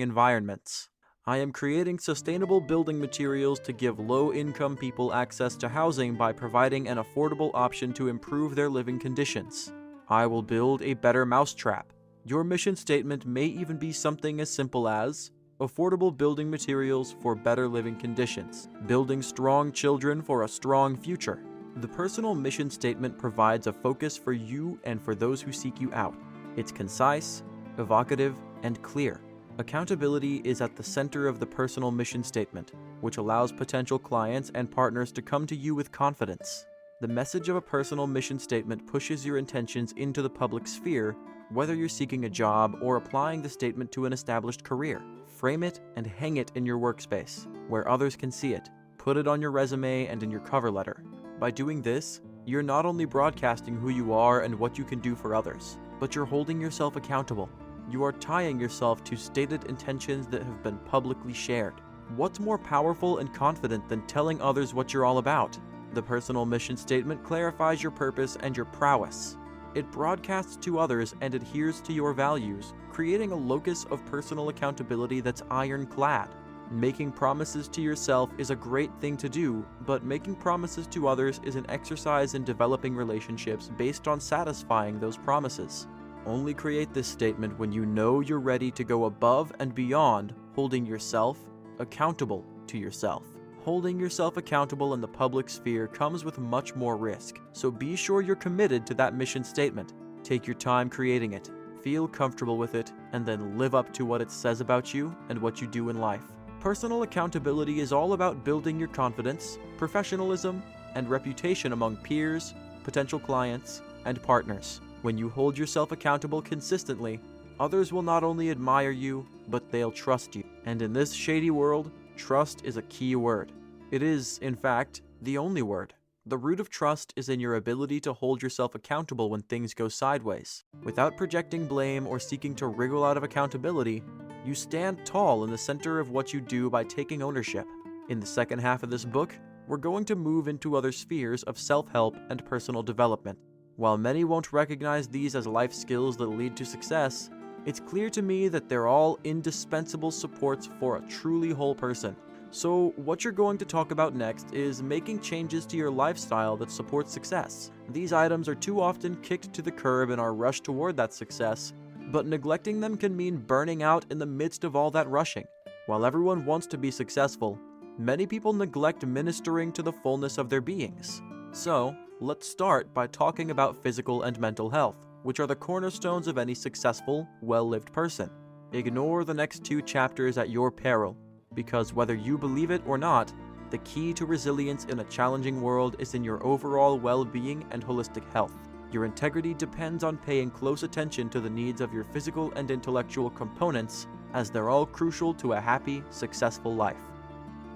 environments. I am creating sustainable building materials to give low-income people access to housing by providing an affordable option to improve their living conditions. I will build a better mousetrap. Your mission statement may even be something as simple as affordable building materials for better living conditions, building strong children for a strong future. The personal mission statement provides a focus for you and for those who seek you out. It's concise, evocative, and clear. Accountability is at the center of the personal mission statement, which allows potential clients and partners to come to you with confidence. The message of a personal mission statement pushes your intentions into the public sphere, whether you're seeking a job or applying the statement to an established career. Frame it and hang it in your workspace, where others can see it. Put it on your resume and in your cover letter. By doing this, you're not only broadcasting who you are and what you can do for others, but you're holding yourself accountable. You are tying yourself to stated intentions that have been publicly shared. What's more powerful and confident than telling others what you're all about? The personal mission statement clarifies your purpose and your prowess. It broadcasts to others and adheres to your values, creating a locus of personal accountability that's ironclad. Making promises to yourself is a great thing to do, but making promises to others is an exercise in developing relationships based on satisfying those promises. Only create this statement when you know you're ready to go above and beyond holding yourself accountable to yourself. Holding yourself accountable in the public sphere comes with much more risk, so be sure you're committed to that mission statement. Take your time creating it, feel comfortable with it, and then live up to what it says about you and what you do in life. Personal accountability is all about building your confidence, professionalism, and reputation among peers, potential clients, and partners. When you hold yourself accountable consistently, others will not only admire you, but they'll trust you. And in this shady world, trust is a key word. It is, in fact, the only word. The root of trust is in your ability to hold yourself accountable when things go sideways. Without projecting blame or seeking to wriggle out of accountability, you stand tall in the center of what you do by taking ownership. In the second half of this book, we're going to move into other spheres of self-help and personal development. While many won't recognize these as life skills that lead to success, it's clear to me that they're all indispensable supports for a truly whole person. So what you're going to talk about next is making changes to your lifestyle that support success. These items are too often kicked to the curb in our rush toward that success, but neglecting them can mean burning out in the midst of all that rushing. While everyone wants to be successful, many people neglect ministering to the fullness of their beings. So, let's start by talking about physical and mental health, which are the cornerstones of any successful, well-lived person. Ignore the next 2 chapters at your peril, because whether you believe it or not, the key to resilience in a challenging world is in your overall well-being and holistic health. Your integrity depends on paying close attention to the needs of your physical and intellectual components, as they're all crucial to a happy, successful life.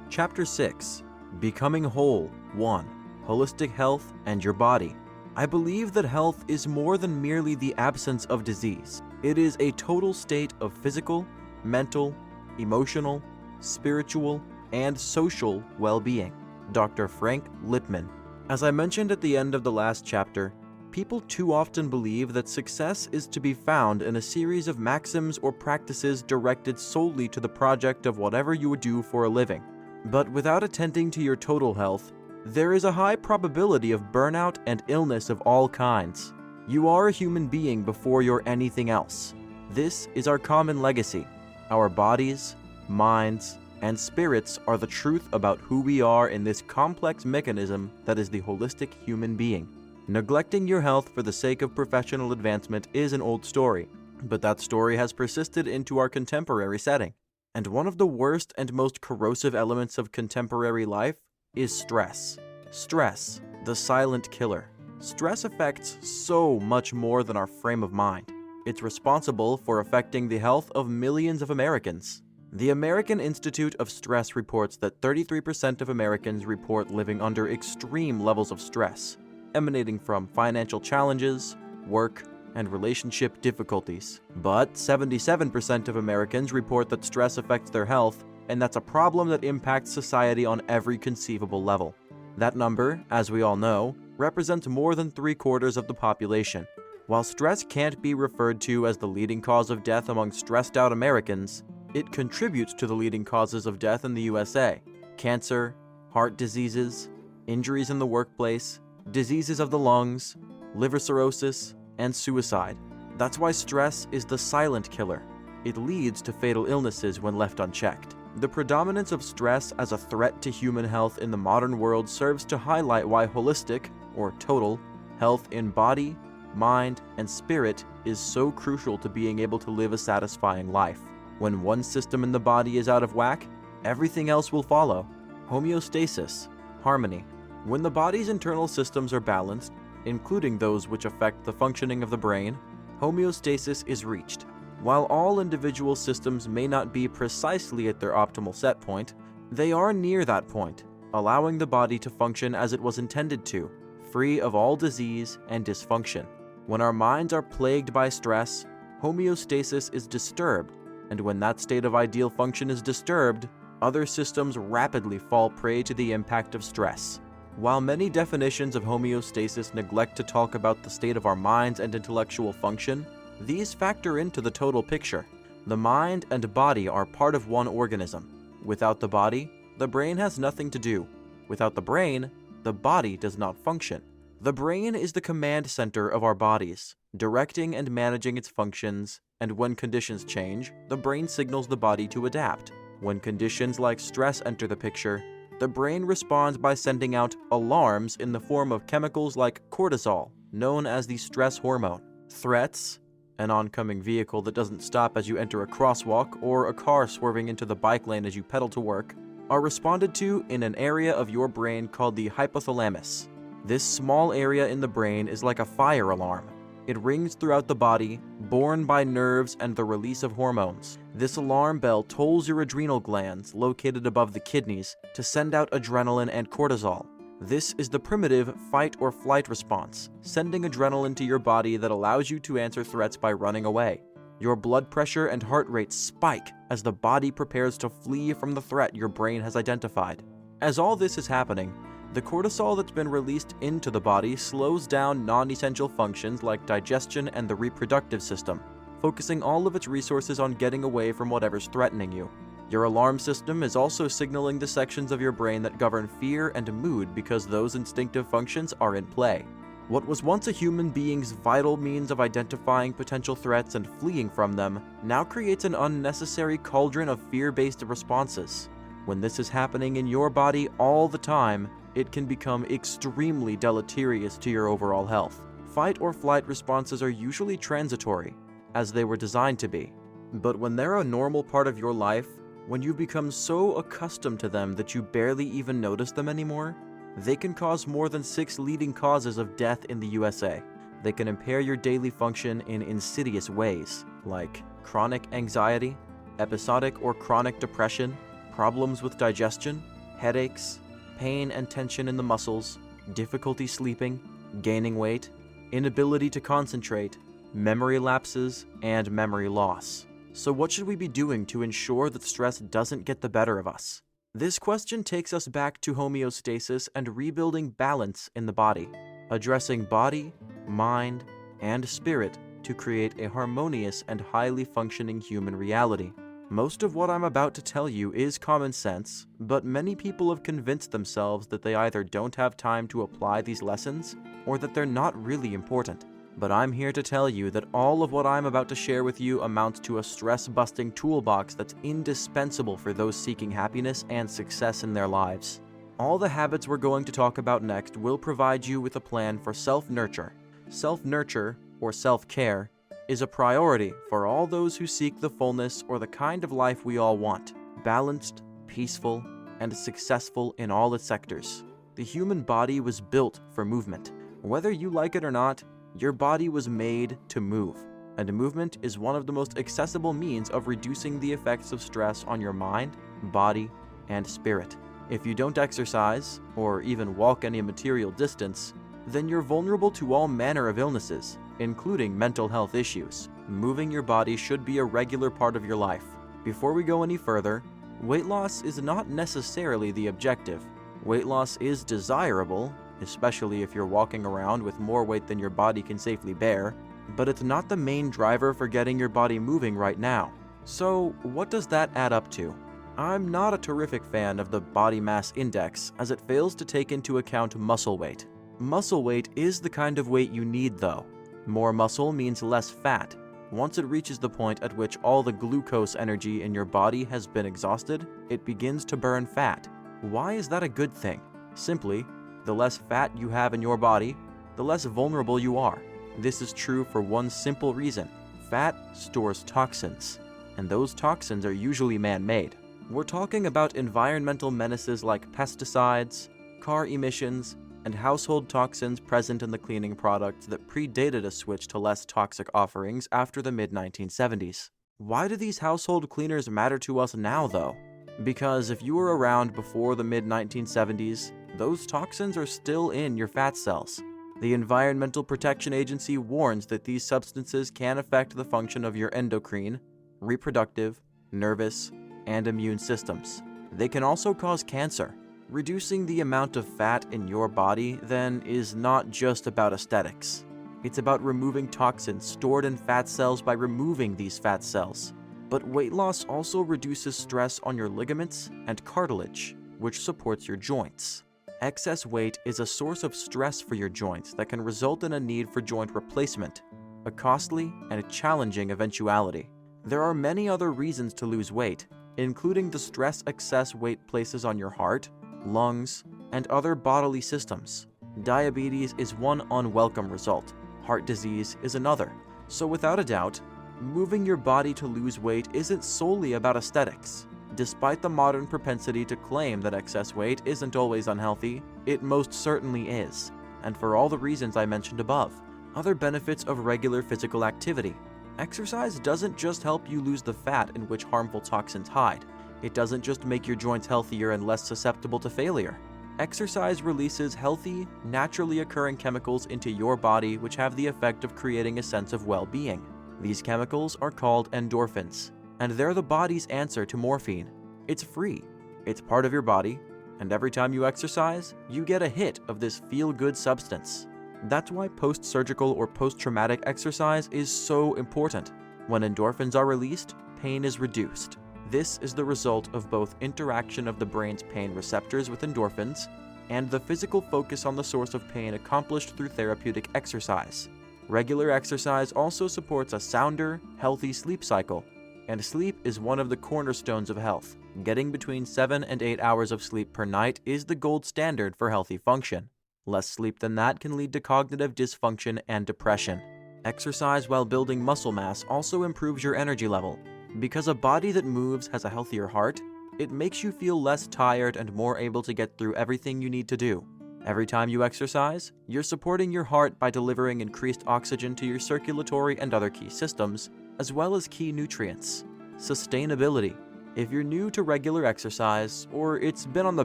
Chapter 6: Becoming Whole 1. Holistic Health and Your Body. I believe that health is more than merely the absence of disease. It is a total state of physical, mental, emotional, spiritual, and social well-being. Dr. Frank Lipman. As I mentioned at the end of the last chapter, people too often believe that success is to be found in a series of maxims or practices directed solely to the project of whatever you would do for a living. But without attending to your total health, there is a high probability of burnout and illness of all kinds. You are a human being before you're anything else. This is our common legacy. Our bodies, minds, and spirits are the truth about who we are in this complex mechanism that is the holistic human being. Neglecting your health for the sake of professional advancement is an old story, but that story has persisted into our contemporary setting. And one of the worst and most corrosive elements of contemporary life is stress. Stress, the silent killer. Stress affects so much more than our frame of mind. It's responsible for affecting the health of millions of Americans. The American Institute of Stress reports that 33% of Americans report living under extreme levels of stress, emanating from financial challenges, work, and relationship difficulties. But 77% of Americans report that stress affects their health, and that's a problem that impacts society on every conceivable level. That number, as we all know, represents more than 3/4 of the population. While stress can't be referred to as the leading cause of death among stressed out Americans, It contributes to the leading causes of death in the USA: cancer, heart diseases, injuries in the workplace, diseases of the lungs, liver cirrhosis, and suicide. That's why stress is the silent killer. It leads to fatal illnesses when left unchecked. The predominance of stress as a threat to human health in the modern world serves to highlight why holistic, or total, health in body, mind, and spirit is so crucial to being able to live a satisfying life. When one system in the body is out of whack, everything else will follow. Homeostasis, harmony. When the body's internal systems are balanced, including those which affect the functioning of the brain, homeostasis is reached. While all individual systems may not be precisely at their optimal set point, they are near that point, allowing the body to function as it was intended to, free of all disease and dysfunction. When our minds are plagued by stress, homeostasis is disturbed, and when that state of ideal function is disturbed, other systems rapidly fall prey to the impact of stress. While many definitions of homeostasis neglect to talk about the state of our minds and intellectual function, these factor into the total picture. The mind and body are part of one organism. Without the body, the brain has nothing to do. Without the brain, the body does not function. The brain is the command center of our bodies, directing and managing its functions, and when conditions change, the brain signals the body to adapt. When conditions like stress enter the picture, the brain responds by sending out alarms in the form of chemicals like cortisol, known as the stress hormone. Threats, an oncoming vehicle that doesn't stop as you enter a crosswalk, or a car swerving into the bike lane as you pedal to work, are responded to in an area of your brain called the hypothalamus. This small area in the brain is like a fire alarm. It rings throughout the body, borne by nerves and the release of hormones. This alarm bell tolls your adrenal glands, located above the kidneys, to send out adrenaline and cortisol. This is the primitive fight or flight response, sending adrenaline to your body that allows you to answer threats by running away. Your blood pressure and heart rate spike as the body prepares to flee from the threat your brain has identified. As all this is happening, the cortisol that's been released into the body slows down non-essential functions like digestion and the reproductive system, focusing all of its resources on getting away from whatever's threatening you. Your alarm system is also signaling the sections of your brain that govern fear and mood because those instinctive functions are in play. What was once a human being's vital means of identifying potential threats and fleeing from them now creates an unnecessary cauldron of fear-based responses. When this is happening in your body all the time, it can become extremely deleterious to your overall health. Fight or flight responses are usually transitory, as they were designed to be. But when they're a normal part of your life, when you've become so accustomed to them that you barely even notice them anymore, they can cause more than 6 leading causes of death in the USA. They can impair your daily function in insidious ways, like chronic anxiety, episodic or chronic depression, problems with digestion, headaches, pain and tension in the muscles, difficulty sleeping, gaining weight, inability to concentrate, memory lapses, and memory loss. So what should we be doing to ensure that stress doesn't get the better of us? This question takes us back to homeostasis and rebuilding balance in the body, addressing body, mind, and spirit to create a harmonious and highly functioning human reality. Most of what I'm about to tell you is common sense, but many people have convinced themselves that they either don't have time to apply these lessons or that they're not really important. But I'm here to tell you that all of what I'm about to share with you amounts to a stress-busting toolbox that's indispensable for those seeking happiness and success in their lives. All the habits we're going to talk about next will provide you with a plan for self-nurture. Self-nurture, or self-care, is a priority for all those who seek the fullness or the kind of life we all want, balanced, peaceful, and successful in all its sectors. The human body was built for movement. Whether you like it or not, your body was made to move, and movement is one of the most accessible means of reducing the effects of stress on your mind, body, and spirit. If you don't exercise, or even walk any material distance, then you're vulnerable to all manner of illnesses, including mental health issues. Moving your body should be a regular part of your life. Before we go any further, weight loss is not necessarily the objective. Weight loss is desirable, especially if you're walking around with more weight than your body can safely bear, but it's not the main driver for getting your body moving right now. So, what does that add up to? I'm not a terrific fan of the body mass index as it fails to take into account muscle weight. Muscle weight is the kind of weight you need though. More muscle means less fat. Once it reaches the point at which all the glucose energy in your body has been exhausted, it begins to burn fat. Why is that a good thing? Simply, the less fat you have in your body, the less vulnerable you are. This is true for one simple reason. Fat stores toxins, and those toxins are usually man-made. We're talking about environmental menaces like pesticides, car emissions, and household toxins present in the cleaning products that predated a switch to less toxic offerings after the mid-1970s. Why do these household cleaners matter to us now, though? Because if you were around before the mid-1970s, those toxins are still in your fat cells. The Environmental Protection Agency warns that these substances can affect the function of your endocrine, reproductive, nervous, and immune systems. They can also cause cancer. Reducing the amount of fat in your body, then, is not just about aesthetics. It's about removing toxins stored in fat cells by removing these fat cells. But weight loss also reduces stress on your ligaments and cartilage, which supports your joints. Excess weight is a source of stress for your joints that can result in a need for joint replacement, a costly and challenging eventuality. There are many other reasons to lose weight, including the stress excess weight places on your heart, lungs, and other bodily systems. Diabetes is one unwelcome result. Heart disease is another. So without a doubt, moving your body to lose weight isn't solely about aesthetics. Despite the modern propensity to claim that excess weight isn't always unhealthy, it most certainly is, and for all the reasons I mentioned above. Other benefits of regular physical activity. Exercise doesn't just help you lose the fat in which harmful toxins hide. It doesn't just make your joints healthier and less susceptible to failure. Exercise releases healthy, naturally occurring chemicals into your body which have the effect of creating a sense of well-being. These chemicals are called endorphins, and they're the body's answer to morphine. It's free, it's part of your body, and every time you exercise, you get a hit of this feel-good substance. That's why post-surgical or post-traumatic exercise is so important. When endorphins are released, pain is reduced. This is the result of both interaction of the brain's pain receptors with endorphins and the physical focus on the source of pain accomplished through therapeutic exercise. Regular exercise also supports a sounder, healthy sleep cycle, and sleep is one of the cornerstones of health. Getting between 7 and 8 hours of sleep per night is the gold standard for healthy function. Less sleep than that can lead to cognitive dysfunction and depression. Exercise while building muscle mass also improves your energy level. Because a body that moves has a healthier heart, it makes you feel less tired and more able to get through everything you need to do. Every time you exercise, you're supporting your heart by delivering increased oxygen to your circulatory and other key systems, as well as key nutrients. Sustainability. If you're new to regular exercise, or it's been on the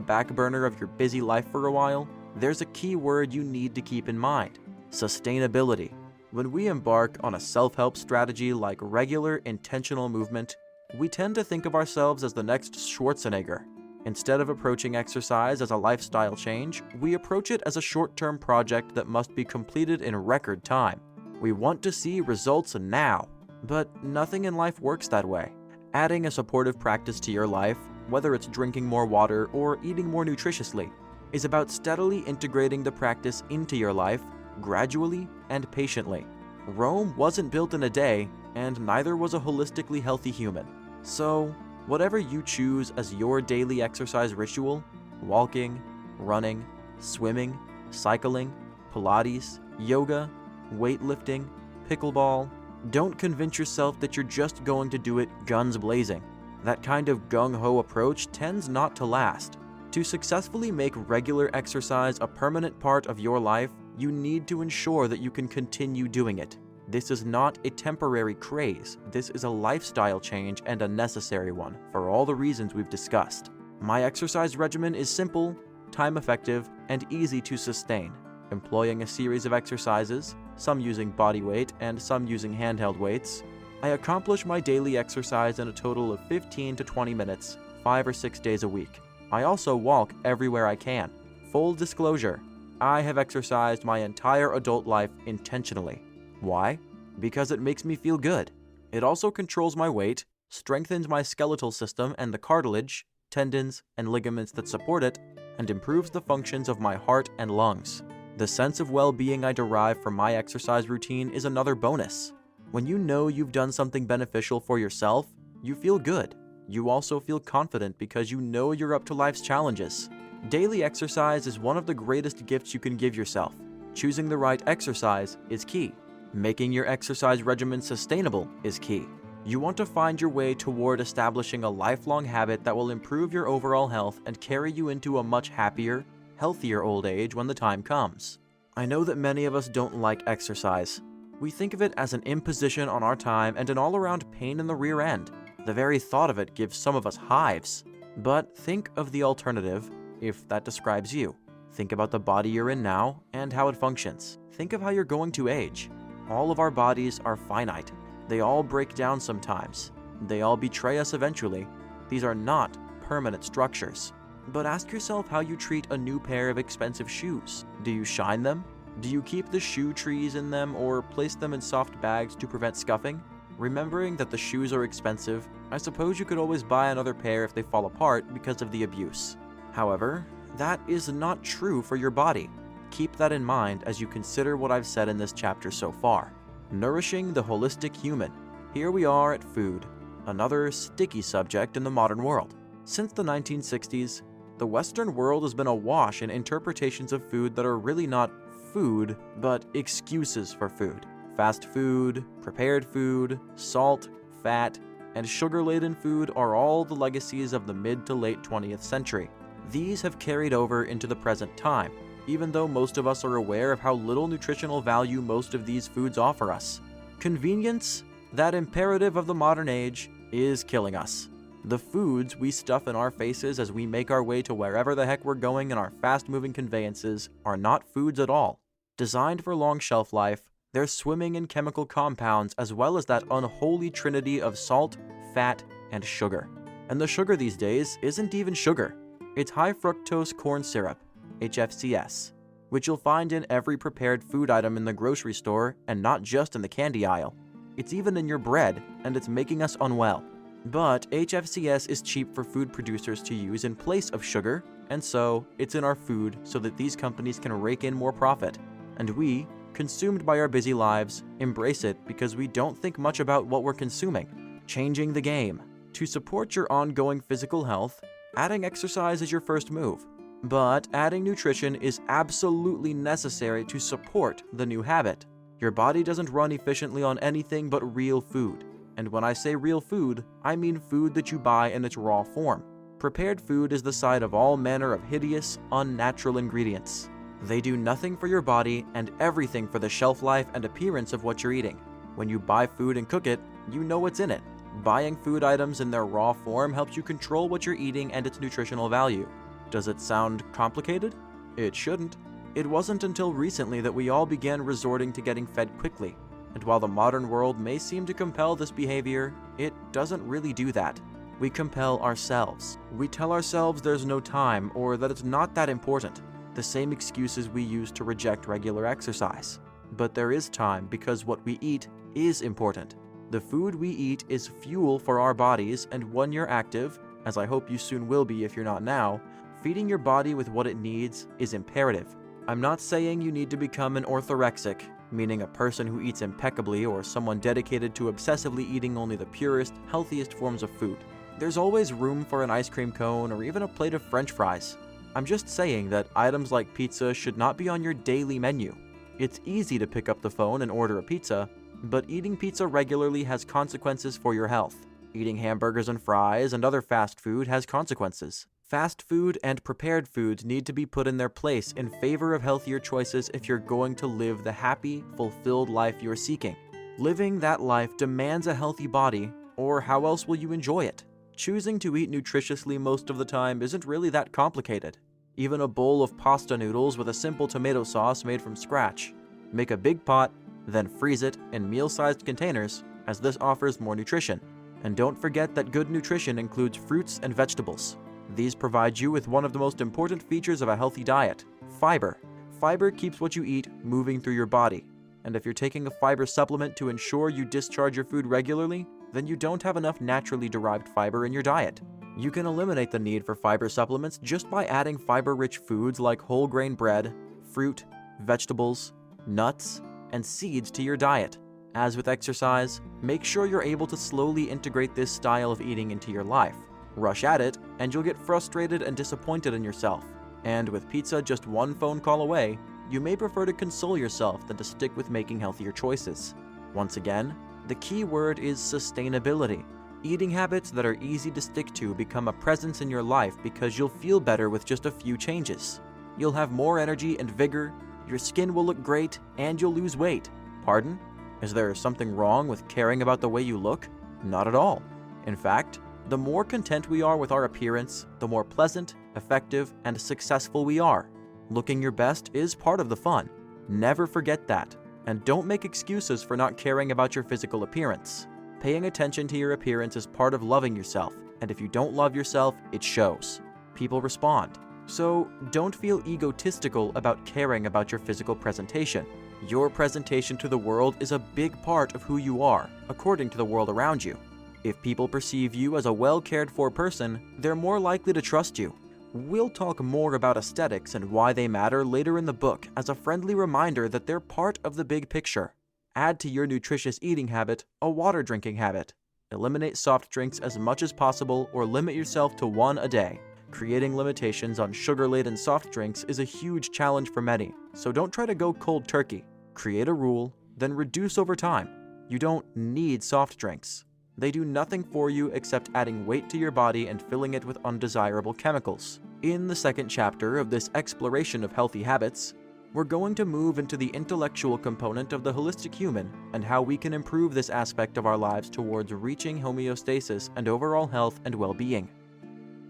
back burner of your busy life for a while, there's a key word you need to keep in mind: sustainability. When we embark on a self-help strategy like regular, intentional movement, we tend to think of ourselves as the next Schwarzenegger. Instead of approaching exercise as a lifestyle change, we approach it as a short-term project that must be completed in record time. We want to see results now, but nothing in life works that way. Adding a supportive practice to your life, whether it's drinking more water or eating more nutritiously, is about steadily integrating the practice into your life, gradually and patiently. Rome wasn't built in a day, and neither was a holistically healthy human. So, whatever you choose as your daily exercise ritual, walking, running, swimming, cycling, Pilates, yoga, weightlifting, pickleball, don't convince yourself that you're just going to do it guns blazing. That kind of gung-ho approach tends not to last. To successfully make regular exercise a permanent part of your life, you need to ensure that you can continue doing it. This is not a temporary craze. This is a lifestyle change and a necessary one for all the reasons we've discussed. My exercise regimen is simple, time-effective, and easy to sustain, employing a series of exercises, some using body weight and some using handheld weights. I accomplish my daily exercise in a total of 15 to 20 minutes, 5 or 6 days a week. I also walk everywhere I can. Full disclosure, I have exercised my entire adult life intentionally. Why? Because it makes me feel good. It also controls my weight, strengthens my skeletal system and the cartilage, tendons, and ligaments that support it, and improves the functions of my heart and lungs. The sense of well-being I derive from my exercise routine is another bonus. When you know you've done something beneficial for yourself, you feel good. You also feel confident because you know you're up to life's challenges. Daily exercise is one of the greatest gifts you can give yourself. Choosing the right exercise is key. Making your exercise regimen sustainable is key. You want to find your way toward establishing a lifelong habit that will improve your overall health and carry you into a much happier, healthier old age when the time comes. I know that many of us don't like exercise. We think of it as an imposition on our time and an all-around pain in the rear end. The very thought of it gives some of us hives. But think of the alternative, if that describes you. Think about the body you're in now and how it functions. Think of how you're going to age. All of our bodies are finite. They all break down sometimes. They all betray us eventually. These are not permanent structures. But ask yourself how you treat a new pair of expensive shoes. Do you shine them? Do you keep the shoe trees in them or place them in soft bags to prevent scuffing? Remembering that the shoes are expensive, I suppose you could always buy another pair if they fall apart because of the abuse. However, that is not true for your body. Keep that in mind as you consider what I've said in this chapter so far. Nourishing the holistic human. Here we are at food, another sticky subject in the modern world. Since the 1960s, the Western world has been awash in interpretations of food that are really not food, but excuses for food. Fast food, prepared food, salt, fat, and sugar-laden food are all the legacies of the mid to late 20th century. These have carried over into the present time, even though most of us are aware of how little nutritional value most of these foods offer us. Convenience, that imperative of the modern age, is killing us. The foods we stuff in our faces as we make our way to wherever the heck we're going in our fast-moving conveyances are not foods at all. Designed for long shelf life, they're swimming in chemical compounds as well as that unholy trinity of salt, fat, and sugar. And the sugar these days isn't even sugar. It's high fructose corn syrup, HFCS, which you'll find in every prepared food item in the grocery store and not just in the candy aisle. It's even in your bread, and it's making us unwell. But HFCS is cheap for food producers to use in place of sugar, and so it's in our food so that these companies can rake in more profit. And we, consumed by our busy lives, embrace it because we don't think much about what we're consuming. Changing the game. To support your ongoing physical health, adding exercise is your first move. But adding nutrition is absolutely necessary to support the new habit. Your body doesn't run efficiently on anything but real food. And when I say real food, I mean food that you buy in its raw form. Prepared food is the site of all manner of hideous, unnatural ingredients. They do nothing for your body and everything for the shelf life and appearance of what you're eating. When you buy food and cook it, you know what's in it. Buying food items in their raw form helps you control what you're eating and its nutritional value. Does it sound complicated? It shouldn't. It wasn't until recently that we all began resorting to getting fed quickly. And while the modern world may seem to compel this behavior, it doesn't really do that. We compel ourselves. We tell ourselves there's no time or that it's not that important. The same excuses we use to reject regular exercise. But there is time because what we eat is important. The food we eat is fuel for our bodies, and when you're active, as I hope you soon will be if you're not now, feeding your body with what it needs is imperative. I'm not saying you need to become an orthorexic, meaning a person who eats impeccably or someone dedicated to obsessively eating only the purest, healthiest forms of food. There's always room for an ice cream cone or even a plate of French fries. I'm just saying that items like pizza should not be on your daily menu. It's easy to pick up the phone and order a pizza, but eating pizza regularly has consequences for your health. Eating hamburgers and fries and other fast food has consequences. Fast food and prepared foods need to be put in their place in favor of healthier choices if you're going to live the happy, fulfilled life you're seeking. Living that life demands a healthy body, or how else will you enjoy it? Choosing to eat nutritiously most of the time isn't really that complicated. Even a bowl of pasta noodles with a simple tomato sauce made from scratch. Make a big pot, then freeze it in meal-sized containers, as this offers more nutrition. And don't forget that good nutrition includes fruits and vegetables. These provide you with one of the most important features of a healthy diet: fiber. Fiber keeps what you eat moving through your body. And if you're taking a fiber supplement to ensure you discharge your food regularly, then you don't have enough naturally derived fiber in your diet. You can eliminate the need for fiber supplements just by adding fiber-rich foods like whole grain bread, fruit, vegetables, nuts, and seeds to your diet. As with exercise, make sure you're able to slowly integrate this style of eating into your life. Rush at it, and you'll get frustrated and disappointed in yourself. And with pizza just one phone call away, you may prefer to console yourself than to stick with making healthier choices. Once again, the key word is sustainability. Eating habits that are easy to stick to become a presence in your life because you'll feel better with just a few changes. You'll have more energy and vigor, your skin will look great, and you'll lose weight. Pardon? Is there something wrong with caring about the way you look? Not at all. In fact, the more content we are with our appearance, the more pleasant, effective, and successful we are. Looking your best is part of the fun. Never forget that. And don't make excuses for not caring about your physical appearance. Paying attention to your appearance is part of loving yourself, and if you don't love yourself, it shows. People respond. So don't feel egotistical about caring about your physical presentation. Your presentation to the world is a big part of who you are, according to the world around you. If people perceive you as a well-cared-for person, they're more likely to trust you. We'll talk more about aesthetics and why they matter later in the book as a friendly reminder that they're part of the big picture. Add to your nutritious eating habit a water drinking habit. Eliminate soft drinks as much as possible or limit yourself to one a day. Creating limitations on sugar-laden soft drinks is a huge challenge for many, so don't try to go cold turkey. Create a rule, then reduce over time. You don't need soft drinks. They do nothing for you except adding weight to your body and filling it with undesirable chemicals. In the second chapter of this exploration of healthy habits, we're going to move into the intellectual component of the holistic human and how we can improve this aspect of our lives towards reaching homeostasis and overall health and well-being.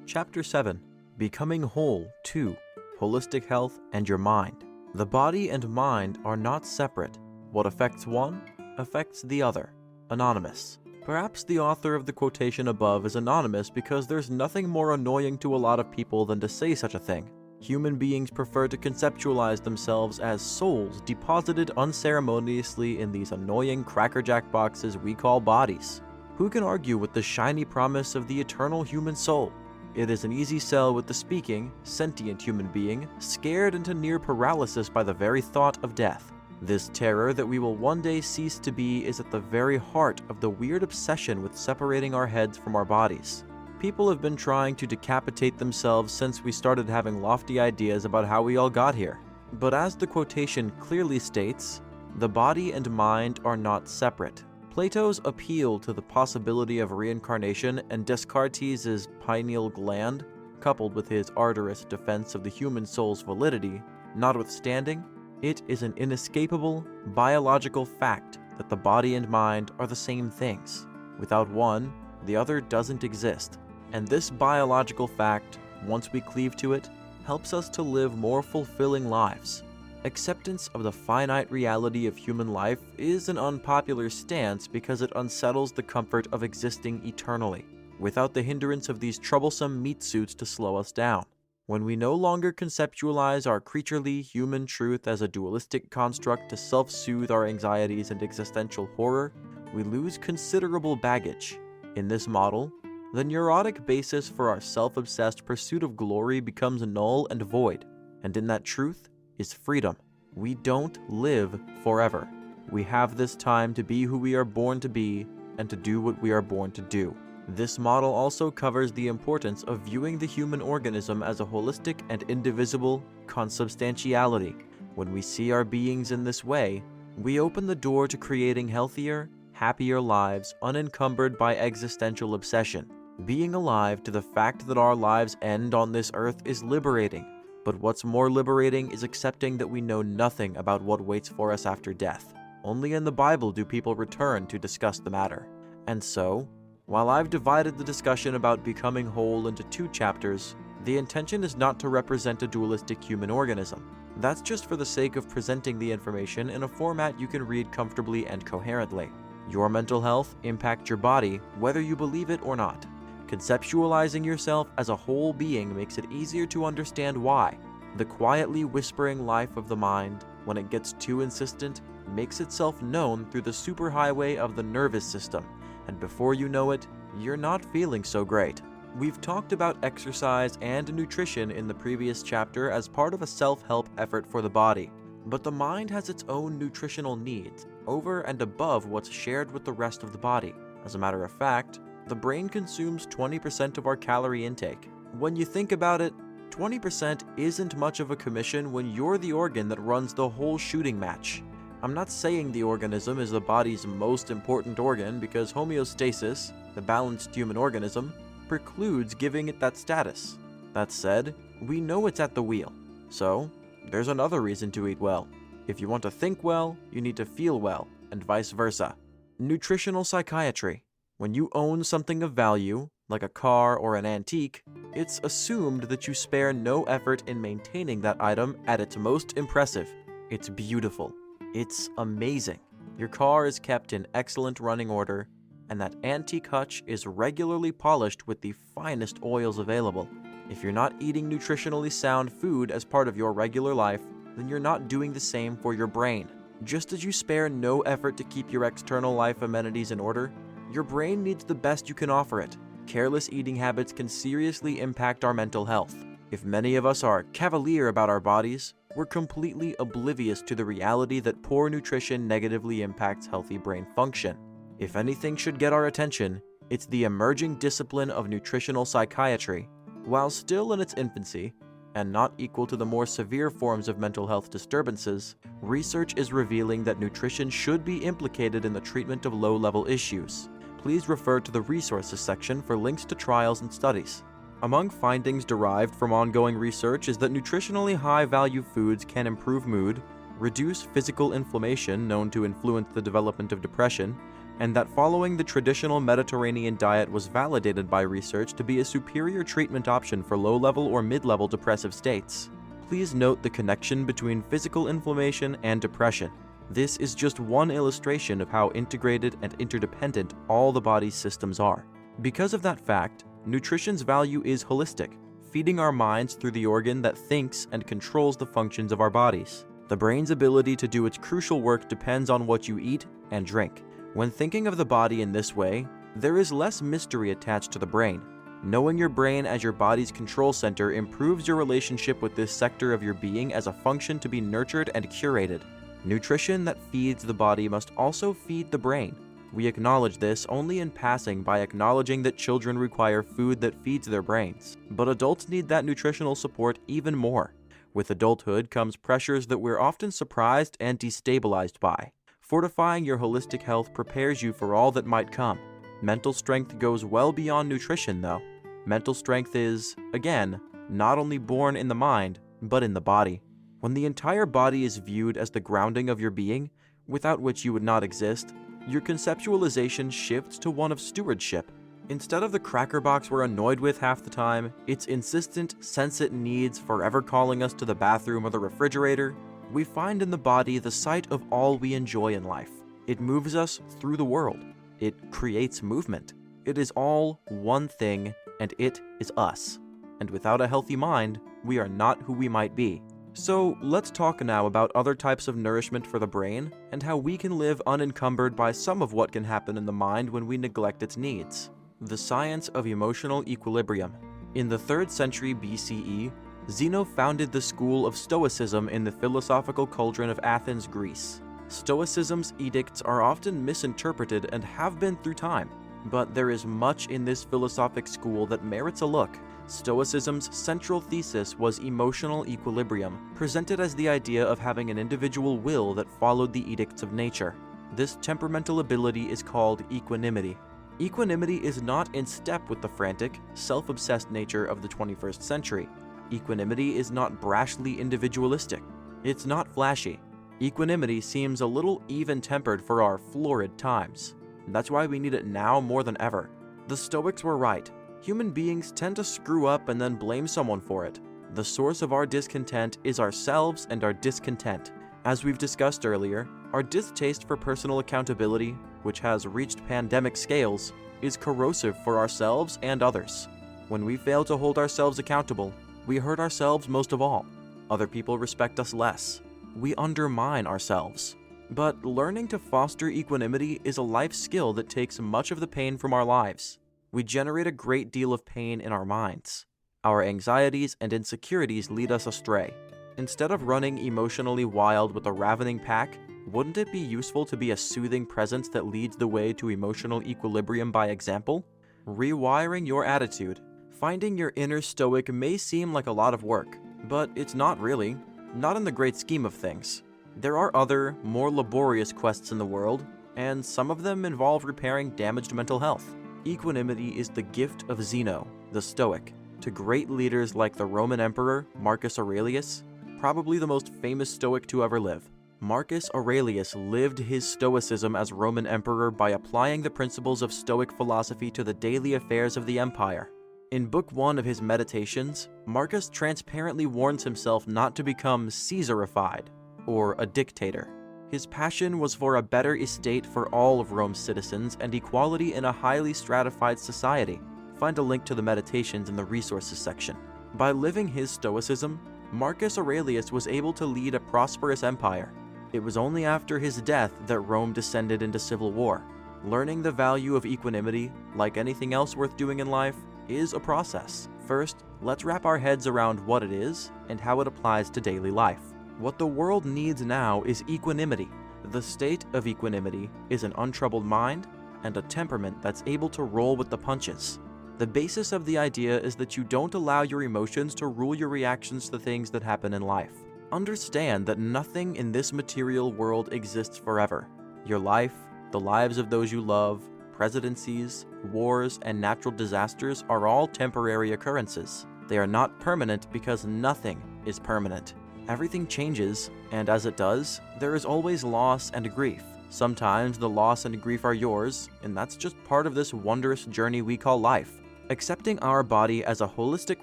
Chapter 7. Becoming Whole 2. Holistic Health and Your Mind. The body and mind are not separate. What affects one, affects the other. Anonymous. Perhaps the author of the quotation above is anonymous because there's nothing more annoying to a lot of people than to say such a thing. Human beings prefer to conceptualize themselves as souls deposited unceremoniously in these annoying crackerjack boxes we call bodies. Who can argue with the shiny promise of the eternal human soul? It is an easy sell with the speaking, sentient human being, scared into near paralysis by the very thought of death. This terror that we will one day cease to be is at the very heart of the weird obsession with separating our heads from our bodies. People have been trying to decapitate themselves since we started having lofty ideas about how we all got here. But as the quotation clearly states, the body and mind are not separate. Plato's appeal to the possibility of reincarnation and Descartes' pineal gland, coupled with his arduous defense of the human soul's validity, notwithstanding, it is an inescapable, biological fact that the body and mind are the same things. Without one, the other doesn't exist. And this biological fact, once we cleave to it, helps us to live more fulfilling lives. Acceptance of the finite reality of human life is an unpopular stance because it unsettles the comfort of existing eternally, without the hindrance of these troublesome meat suits to slow us down. When we no longer conceptualize our creaturely human truth as a dualistic construct to self-soothe our anxieties and existential horror, we lose considerable baggage. In this model, the neurotic basis for our self-obsessed pursuit of glory becomes null and void, and in that truth is freedom. We don't live forever. We have this time to be who we are born to be and to do what we are born to do. This model also covers the importance of viewing the human organism as a holistic and indivisible consubstantiality. When we see our beings in this way, we open the door to creating healthier, happier lives unencumbered by existential obsession. Being alive to the fact that our lives end on this earth is liberating, but what's more liberating is accepting that we know nothing about what waits for us after death. Only in the Bible do people return to discuss the matter. And so, while I've divided the discussion about becoming whole into 2 chapters, the intention is not to represent a dualistic human organism. That's just for the sake of presenting the information in a format you can read comfortably and coherently. Your mental health impacts your body, whether you believe it or not. Conceptualizing yourself as a whole being makes it easier to understand why. The quietly whispering life of the mind, when it gets too insistent, makes itself known through the superhighway of the nervous system, and before you know it, you're not feeling so great. We've talked about exercise and nutrition in the previous chapter as part of a self-help effort for the body, but the mind has its own nutritional needs over and above what's shared with the rest of the body. As a matter of fact, the brain consumes 20% of our calorie intake. When you think about it, 20% isn't much of a commission when you're the organ that runs the whole shooting match. I'm not saying the organism is the body's most important organ because homeostasis, the balanced human organism, precludes giving it that status. That said, we know it's at the wheel. So, there's another reason to eat well. If you want to think well, you need to feel well, and vice versa. Nutritional psychiatry. When you own something of value, like a car or an antique, it's assumed that you spare no effort in maintaining that item at its most impressive. It's beautiful. It's amazing. Your car is kept in excellent running order, and that antique hutch is regularly polished with the finest oils available. If you're not eating nutritionally sound food as part of your regular life, then you're not doing the same for your brain. Just as you spare no effort to keep your external life amenities in order, your brain needs the best you can offer it. Careless eating habits can seriously impact our mental health. If many of us are cavalier about our bodies, we're completely oblivious to the reality that poor nutrition negatively impacts healthy brain function. If anything should get our attention, it's the emerging discipline of nutritional psychiatry. While still in its infancy, and not equal to the more severe forms of mental health disturbances, research is revealing that nutrition should be implicated in the treatment of low-level issues. Please refer to the resources section for links to trials and studies. Among findings derived from ongoing research is that nutritionally high-value foods can improve mood, reduce physical inflammation known to influence the development of depression, and that following the traditional Mediterranean diet was validated by research to be a superior treatment option for low-level or mid-level depressive states. Please note the connection between physical inflammation and depression. This is just one illustration of how integrated and interdependent all the body's systems are. Because of that fact, nutrition's value is holistic, feeding our minds through the organ that thinks and controls the functions of our bodies. The brain's ability to do its crucial work depends on what you eat and drink. When thinking of the body in this way, there is less mystery attached to the brain. Knowing your brain as your body's control center improves your relationship with this sector of your being as a function to be nurtured and curated. Nutrition that feeds the body must also feed the brain. We acknowledge this only in passing by acknowledging that children require food that feeds their brains. But adults need that nutritional support even more. With adulthood comes pressures that we're often surprised and destabilized by. Fortifying your holistic health prepares you for all that might come. Mental strength goes well beyond nutrition, though. Mental strength is, again, not only born in the mind, but in the body. When the entire body is viewed as the grounding of your being, without which you would not exist, your conceptualization shifts to one of stewardship. Instead of the cracker box we're annoyed with half the time, its insistent, sense-it needs forever calling us to the bathroom or the refrigerator, we find in the body the site of all we enjoy in life. It moves us through the world. It creates movement. It is all one thing, and it is us. And without a healthy mind, we are not who we might be. So let's talk now about other types of nourishment for the brain and how we can live unencumbered by some of what can happen in the mind when we neglect its needs. The science of emotional equilibrium. In the 3rd century BCE, Zeno founded the school of Stoicism in the philosophical cauldron of Athens, Greece. Stoicism's edicts are often misinterpreted and have been through time, but there is much in this philosophic school that merits a look. Stoicism's central thesis was emotional equilibrium, presented as the idea of having an individual will that followed the edicts of nature. This temperamental ability is called equanimity. Equanimity is not in step with the frantic, self-obsessed nature of the 21st century. Equanimity is not brashly individualistic. It's not flashy. Equanimity seems a little even-tempered for our florid times. That's why we need it now more than ever. The Stoics were right. Human beings tend to screw up and then blame someone for it. The source of our discontent is ourselves and our discontent. As we've discussed earlier, our distaste for personal accountability, which has reached pandemic scales, is corrosive for ourselves and others. When we fail to hold ourselves accountable, we hurt ourselves most of all. Other people respect us less. We undermine ourselves. But learning to foster equanimity is a life skill that takes much of the pain from our lives. We generate a great deal of pain in our minds. Our anxieties and insecurities lead us astray. Instead of running emotionally wild with a ravening pack, wouldn't it be useful to be a soothing presence that leads the way to emotional equilibrium by example? Rewiring your attitude. Finding your inner stoic may seem like a lot of work, but it's not really. Not in the great scheme of things. There are other, more laborious quests in the world, and some of them involve repairing damaged mental health. Equanimity is the gift of Zeno, the Stoic, to great leaders like the Roman Emperor Marcus Aurelius, probably the most famous Stoic to ever live. Marcus Aurelius lived his Stoicism as Roman Emperor by applying the principles of Stoic philosophy to the daily affairs of the empire. In Book 1 of his Meditations, Marcus transparently warns himself not to become Caesarified, or a dictator. His passion was for a better estate for all of Rome's citizens and equality in a highly stratified society. Find a link to the Meditations in the resources section. By living his Stoicism, Marcus Aurelius was able to lead a prosperous empire. It was only after his death that Rome descended into civil war. Learning the value of equanimity, like anything else worth doing in life, is a process. First, let's wrap our heads around what it is and how it applies to daily life. What the world needs now is equanimity. The state of equanimity is an untroubled mind and a temperament that's able to roll with the punches. The basis of the idea is that you don't allow your emotions to rule your reactions to things that happen in life. Understand that nothing in this material world exists forever. Your life, the lives of those you love, presidencies, wars, and natural disasters are all temporary occurrences. They are not permanent because nothing is permanent. Everything changes, and as it does, there is always loss and grief. Sometimes the loss and grief are yours, and that's just part of this wondrous journey we call life. Accepting our body as a holistic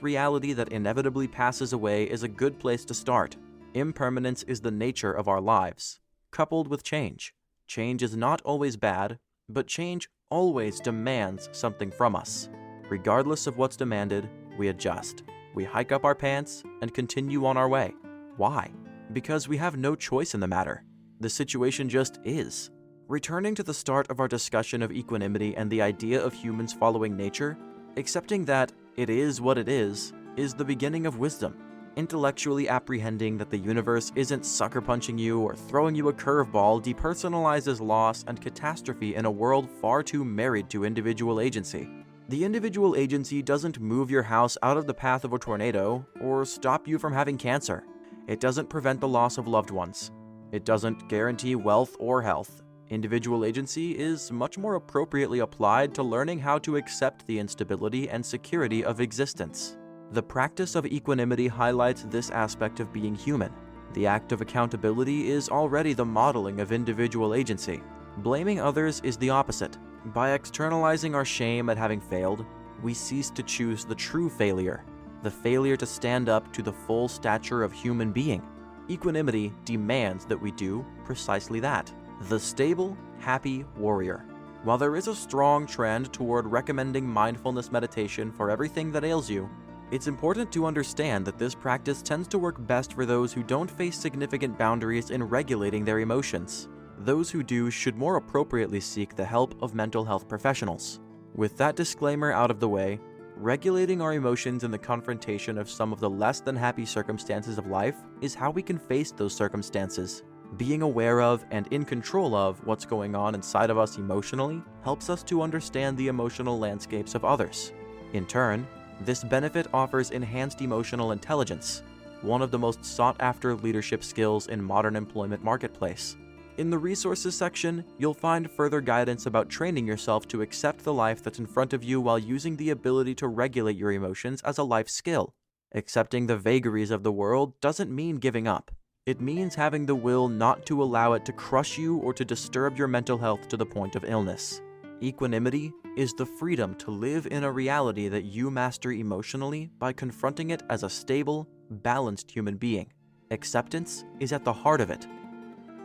reality that inevitably passes away is a good place to start. Impermanence is the nature of our lives, coupled with change. Change is not always bad, but change always demands something from us. Regardless of what's demanded, we adjust. We hike up our pants and continue on our way. Why? Because we have no choice in the matter. The situation just is. Returning to the start of our discussion of equanimity and the idea of humans following nature, accepting that it is what it is the beginning of wisdom. Intellectually apprehending that the universe isn't sucker punching you or throwing you a curveball depersonalizes loss and catastrophe in a world far too married to individual agency. The individual agency doesn't move your house out of the path of a tornado or stop you from having cancer. It doesn't prevent the loss of loved ones. It doesn't guarantee wealth or health. Individual agency is much more appropriately applied to learning how to accept the instability and security of existence. The practice of equanimity highlights this aspect of being human. The act of accountability is already the modeling of individual agency. Blaming others is the opposite. By externalizing our shame at having failed, we cease to choose the true failure, the failure to stand up to the full stature of human being. Equanimity demands that we do precisely that. The stable, happy warrior. While there is a strong trend toward recommending mindfulness meditation for everything that ails you, it's important to understand that this practice tends to work best for those who don't face significant boundaries in regulating their emotions. Those who do should more appropriately seek the help of mental health professionals. With that disclaimer out of the way, regulating our emotions in the confrontation of some of the less than happy circumstances of life is how we can face those circumstances. Being aware of and in control of what's going on inside of us emotionally helps us to understand the emotional landscapes of others. In turn, this benefit offers enhanced emotional intelligence, one of the most sought-after leadership skills in modern employment marketplace. In the resources section, you'll find further guidance about training yourself to accept the life that's in front of you while using the ability to regulate your emotions as a life skill. Accepting the vagaries of the world doesn't mean giving up. It means having the will not to allow it to crush you or to disturb your mental health to the point of illness. Equanimity is the freedom to live in a reality that you master emotionally by confronting it as a stable, balanced human being. Acceptance is at the heart of it.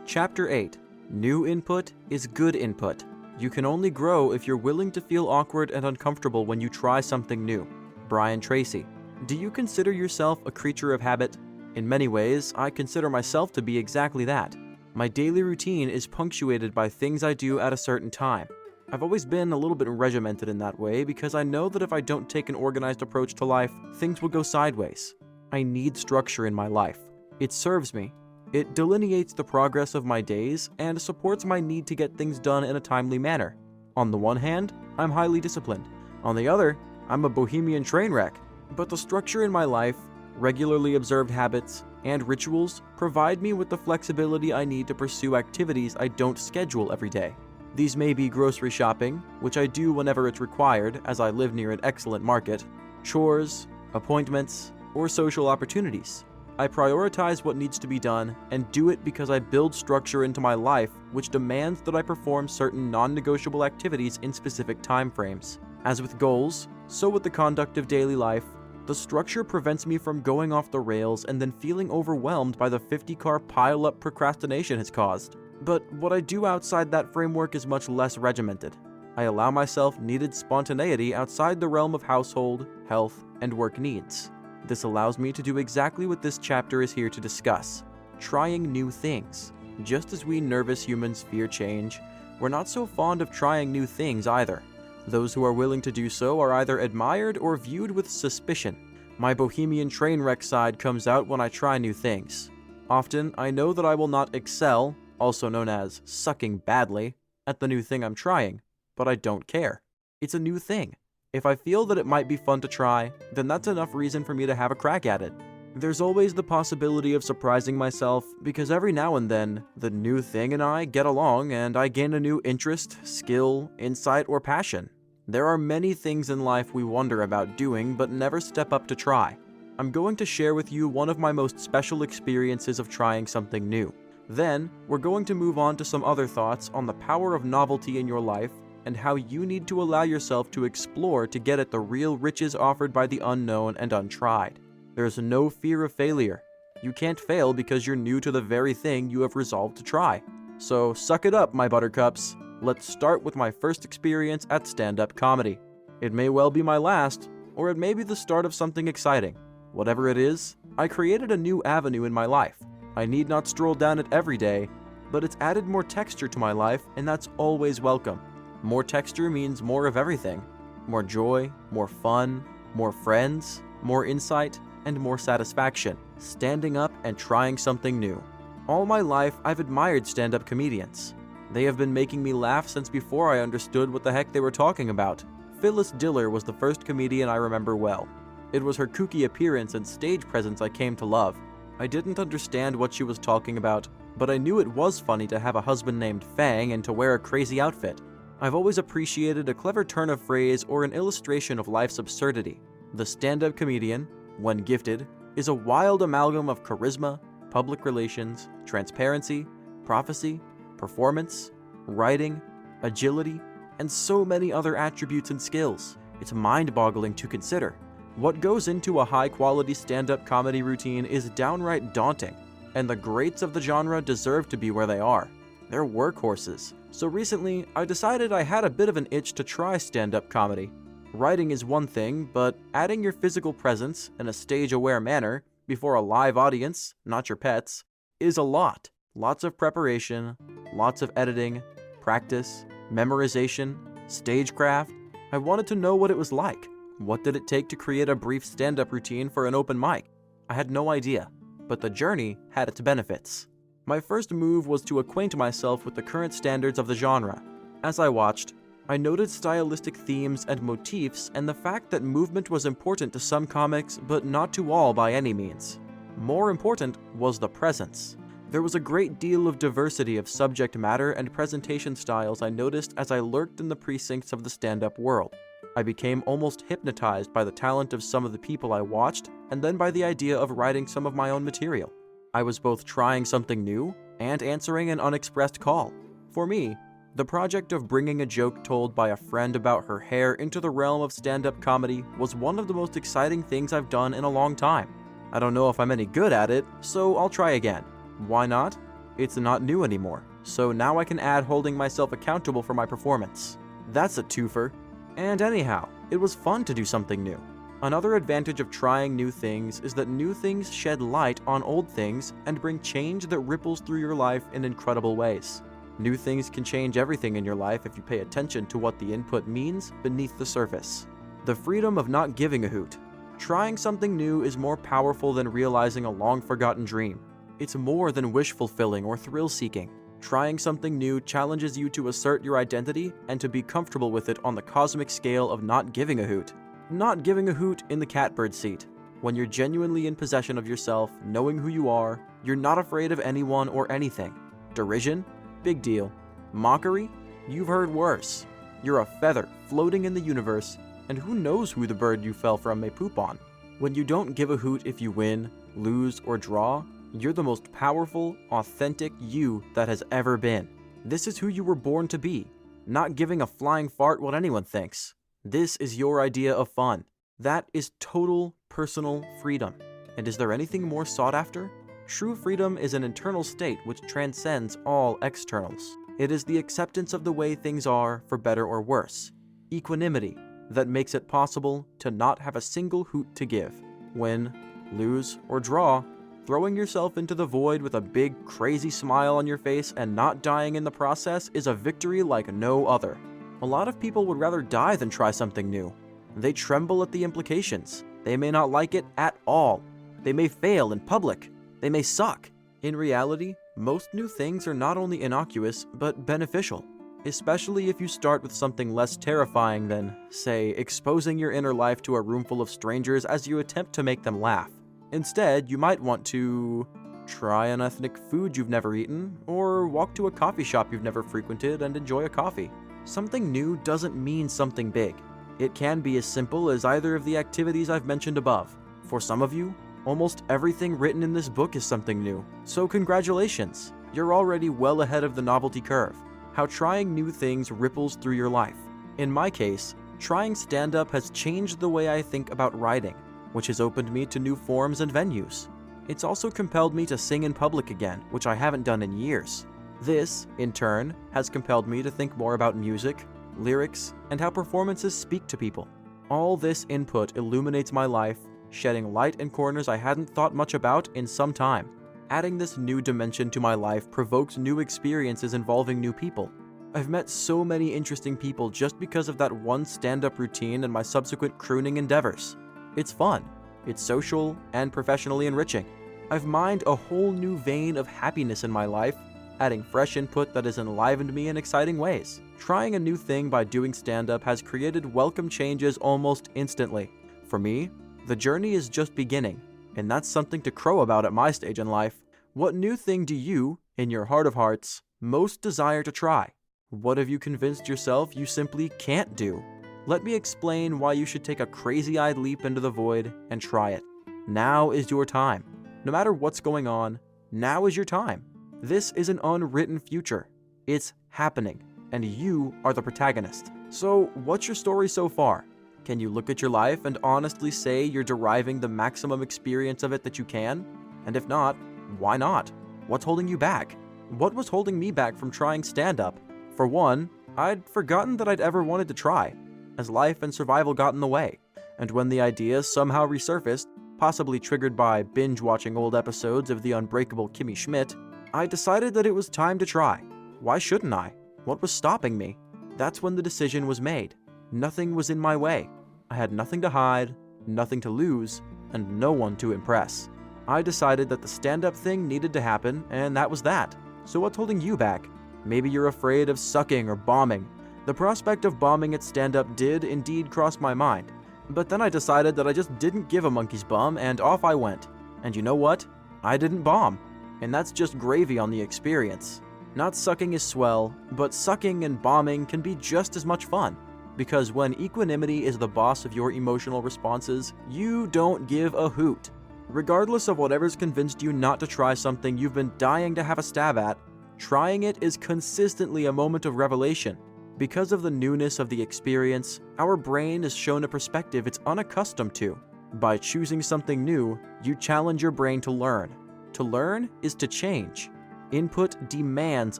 Chapter 8. New input is good input. You can only grow if you're willing to feel awkward and uncomfortable when you try something new. Brian Tracy. Do you consider yourself a creature of habit? In many ways, I consider myself to be exactly that. My daily routine is punctuated by things I do at a certain time. I've always been a little bit regimented in that way because I know that if I don't take an organized approach to life, things will go sideways. I need structure in my life. It serves me. It delineates the progress of my days and supports my need to get things done in a timely manner. On the one hand, I'm highly disciplined. On the other, I'm a bohemian train wreck. But the structure in my life, regularly observed habits, and rituals provide me with the flexibility I need to pursue activities I don't schedule every day. These may be grocery shopping, which I do whenever it's required as I live near an excellent market, chores, appointments, or social opportunities. I prioritize what needs to be done and do it because I build structure into my life which demands that I perform certain non-negotiable activities in specific time frames. As with goals, so with the conduct of daily life, the structure prevents me from going off the rails and then feeling overwhelmed by the 50-car pile-up procrastination has caused. But what I do outside that framework is much less regimented. I allow myself needed spontaneity outside the realm of household, health, and work needs. This allows me to do exactly what this chapter is here to discuss: trying new things. Just as we nervous humans fear change, we're not so fond of trying new things either. Those who are willing to do so are either admired or viewed with suspicion. My bohemian train wreck side comes out when I try new things. Often, I know that I will not excel, also known as sucking badly, at the new thing I'm trying, but I don't care. It's a new thing. If I feel that it might be fun to try, then that's enough reason for me to have a crack at it. There's always the possibility of surprising myself, because every now and then, the new thing and I get along and I gain a new interest, skill, insight, or passion. There are many things in life we wonder about doing but never step up to try. I'm going to share with you one of my most special experiences of trying something new. Then, we're going to move on to some other thoughts on the power of novelty in your life and how you need to allow yourself to explore to get at the real riches offered by the unknown and untried. There's no fear of failure. You can't fail because you're new to the very thing you have resolved to try. So suck it up, my buttercups. Let's start with my first experience at stand-up comedy. It may well be my last, or it may be the start of something exciting. Whatever it is, I created a new avenue in my life. I need not stroll down it every day, but it's added more texture to my life, and that's always welcome. More texture means more of everything. More joy, more fun, more friends, more insight, and more satisfaction. Standing up and trying something new. All my life, I've admired stand-up comedians. They have been making me laugh since before I understood what the heck they were talking about. Phyllis Diller was the first comedian I remember well. It was her kooky appearance and stage presence I came to love. I didn't understand what she was talking about, but I knew it was funny to have a husband named Fang and to wear a crazy outfit. I've always appreciated a clever turn of phrase or an illustration of life's absurdity. The stand-up comedian, when gifted, is a wild amalgam of charisma, public relations, transparency, prophecy, performance, writing, agility, and so many other attributes and skills. It's mind-boggling to consider. What goes into a high-quality stand-up comedy routine is downright daunting, and the greats of the genre deserve to be where they are. They're workhorses. So recently, I decided I had a bit of an itch to try stand-up comedy. Writing is one thing, but adding your physical presence in a stage-aware manner before a live audience, not your pets, is a lot. Lots of preparation, lots of editing, practice, memorization, stagecraft. I wanted to know what it was like. What did it take to create a brief stand-up routine for an open mic? I had no idea, but the journey had its benefits. My first move was to acquaint myself with the current standards of the genre. As I watched, I noted stylistic themes and motifs and the fact that movement was important to some comics, but not to all by any means. More important was the presence. There was a great deal of diversity of subject matter and presentation styles I noticed as I lurked in the precincts of the stand-up world. I became almost hypnotized by the talent of some of the people I watched, and then by the idea of writing some of my own material. I was both trying something new and answering an unexpressed call. For me, the project of bringing a joke told by a friend about her hair into the realm of stand-up comedy was one of the most exciting things I've done in a long time. I don't know if I'm any good at it, so I'll try again. Why not? It's not new anymore, so now I can add holding myself accountable for my performance. That's a twofer. And anyhow, it was fun to do something new. Another advantage of trying new things is that new things shed light on old things and bring change that ripples through your life in incredible ways. New things can change everything in your life if you pay attention to what the input means beneath the surface. The freedom of not giving a hoot. Trying something new is more powerful than realizing a long-forgotten dream. It's more than wish-fulfilling or thrill-seeking. Trying something new challenges you to assert your identity and to be comfortable with it on the cosmic scale of not giving a hoot. Not giving a hoot in the catbird seat. When you're genuinely in possession of yourself, knowing who you are, you're not afraid of anyone or anything. Derision? Big deal. Mockery? You've heard worse. You're a feather floating in the universe, and who knows who the bird you fell from may poop on. When you don't give a hoot if you win, lose, or draw, you're the most powerful, authentic you that has ever been. This is who you were born to be, not giving a flying fart what anyone thinks. This is your idea of fun. That is total personal freedom. And is there anything more sought after? True freedom is an internal state which transcends all externals. It is the acceptance of the way things are, for better or worse. Equanimity that makes it possible to not have a single hoot to give. Win, lose, or draw, throwing yourself into the void with a big, crazy smile on your face and not dying in the process is a victory like no other. A lot of people would rather die than try something new. They tremble at the implications. They may not like it at all. They may fail in public. They may suck. In reality, most new things are not only innocuous, but beneficial, especially if you start with something less terrifying than, say, exposing your inner life to a room full of strangers as you attempt to make them laugh. Instead, you might want to try an ethnic food you've never eaten, or walk to a coffee shop you've never frequented and enjoy a coffee. Something new doesn't mean something big. It can be as simple as either of the activities I've mentioned above. For some of you, almost everything written in this book is something new. So congratulations, you're already well ahead of the novelty curve. How trying new things ripples through your life. In my case, trying stand-up has changed the way I think about writing, which has opened me to new forms and venues. It's also compelled me to sing in public again, which I haven't done in years. This, in turn, has compelled me to think more about music, lyrics, and how performances speak to people. All this input illuminates my life, shedding light in corners I hadn't thought much about in some time. Adding this new dimension to my life provokes new experiences involving new people. I've met so many interesting people just because of that one stand-up routine and my subsequent crooning endeavors. It's fun, it's social, and professionally enriching. I've mined a whole new vein of happiness in my life, adding fresh input that has enlivened me in exciting ways. Trying a new thing by doing stand-up has created welcome changes almost instantly. For me, the journey is just beginning, and that's something to crow about at my stage in life. What new thing do you, in your heart of hearts, most desire to try? What have you convinced yourself you simply can't do? Let me explain why you should take a crazy-eyed leap into the void and try it. Now is your time. No matter what's going on, now is your time. This is an unwritten future. It's happening, and you are the protagonist. So, what's your story so far? Can you look at your life and honestly say you're deriving the maximum experience of it that you can? And if not, why not? What's holding you back? What was holding me back from trying stand-up? For one, I'd forgotten that I'd ever wanted to try, as life and survival got in the way. And when the idea somehow resurfaced, possibly triggered by binge-watching old episodes of The Unbreakable Kimmy Schmidt, I decided that it was time to try. Why shouldn't I? What was stopping me? That's when the decision was made. Nothing was in my way. I had nothing to hide, nothing to lose, and no one to impress. I decided that the stand-up thing needed to happen, and that was that. So what's holding you back? Maybe you're afraid of sucking or bombing. The prospect of bombing at stand-up did indeed cross my mind. But then I decided that I just didn't give a monkey's bum, and off I went. And you know what? I didn't bomb. And that's just gravy on the experience. Not sucking is swell, but sucking and bombing can be just as much fun. Because when equanimity is the boss of your emotional responses, you don't give a hoot. Regardless of whatever's convinced you not to try something you've been dying to have a stab at, trying it is consistently a moment of revelation. Because of the newness of the experience, our brain is shown a perspective it's unaccustomed to. By choosing something new, you challenge your brain to learn. To learn is to change. Input demands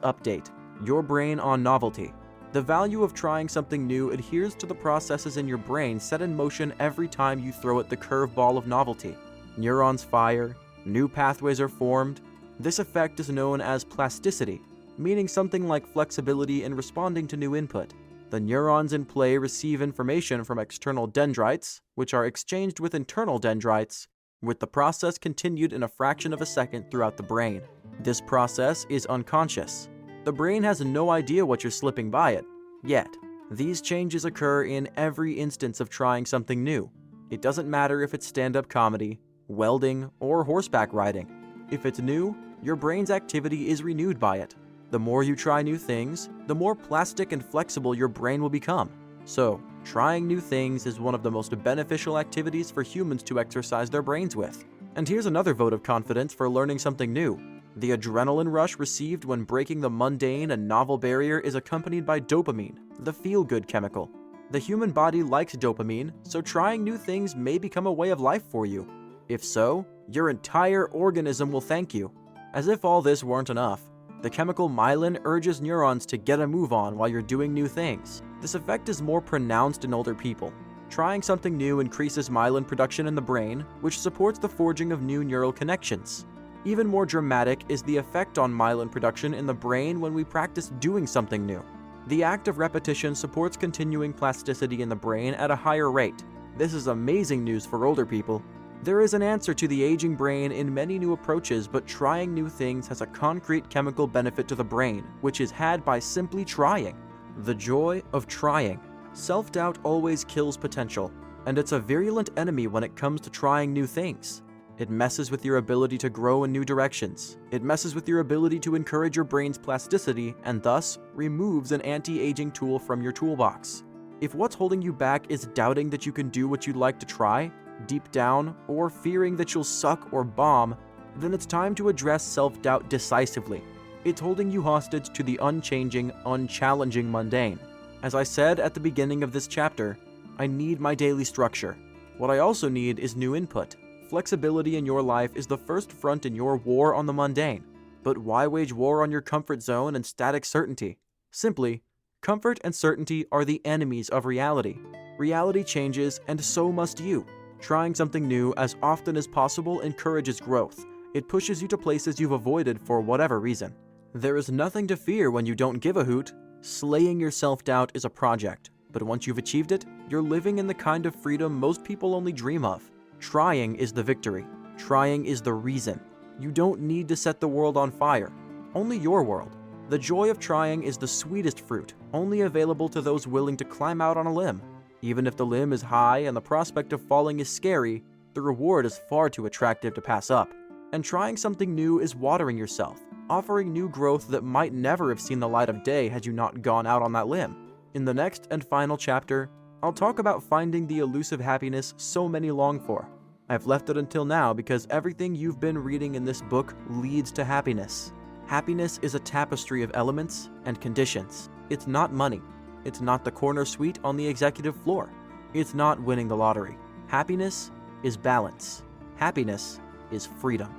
update. Your brain on novelty. The value of trying something new adheres to the processes in your brain set in motion every time you throw at the curveball of novelty. Neurons fire, new pathways are formed. This effect is known as plasticity, meaning something like flexibility in responding to new input. The neurons in play receive information from external dendrites, which are exchanged with internal dendrites, with the process continued in a fraction of a second throughout the brain. This process is unconscious. The brain has no idea what you're slipping by it, yet. These changes occur in every instance of trying something new. It doesn't matter if it's stand-up comedy, welding, or horseback riding. If it's new, your brain's activity is renewed by it. The more you try new things, the more plastic and flexible your brain will become. So, trying new things is one of the most beneficial activities for humans to exercise their brains with. And here's another vote of confidence for learning something new. The adrenaline rush received when breaking the mundane and novel barrier is accompanied by dopamine, the feel-good chemical. The human body likes dopamine, so trying new things may become a way of life for you. If so, your entire organism will thank you. As if all this weren't enough, the chemical myelin urges neurons to get a move on while you're doing new things. This effect is more pronounced in older people. Trying something new increases myelin production in the brain, which supports the forging of new neural connections. Even more dramatic is the effect on myelin production in the brain when we practice doing something new. The act of repetition supports continuing plasticity in the brain at a higher rate. This is amazing news for older people. There is an answer to the aging brain in many new approaches, but trying new things has a concrete chemical benefit to the brain, which is had by simply trying. The joy of trying. Self-doubt always kills potential, and it's a virulent enemy when it comes to trying new things. It messes with your ability to grow in new directions. It messes with your ability to encourage your brain's plasticity and thus removes an anti-aging tool from your toolbox. If what's holding you back is doubting that you can do what you'd like to try, deep down, or fearing that you'll suck or bomb, then it's time to address self-doubt decisively. It's holding you hostage to the unchanging, unchallenging mundane. As I said at the beginning of this chapter, I need my daily structure. What I also need is new input. Flexibility in your life is the first front in your war on the mundane. But why wage war on your comfort zone and static certainty? Simply, comfort and certainty are the enemies of reality. Reality changes, and so must you. Trying something new as often as possible encourages growth. It pushes you to places you've avoided for whatever reason. There is nothing to fear when you don't give a hoot. Slaying your self-doubt is a project, but once you've achieved it, you're living in the kind of freedom most people only dream of. Trying is the victory. Trying is the reason. You don't need to set the world on fire. Only your world. The joy of trying is the sweetest fruit, only available to those willing to climb out on a limb. Even if the limb is high and the prospect of falling is scary, the reward is far too attractive to pass up. And trying something new is watering yourself, offering new growth that might never have seen the light of day had you not gone out on that limb. In the next and final chapter, I'll talk about finding the elusive happiness so many long for. I've left it until now because everything you've been reading in this book leads to happiness. Happiness is a tapestry of elements and conditions. It's not money. It's not the corner suite on the executive floor. It's not winning the lottery. Happiness is balance. Happiness is freedom.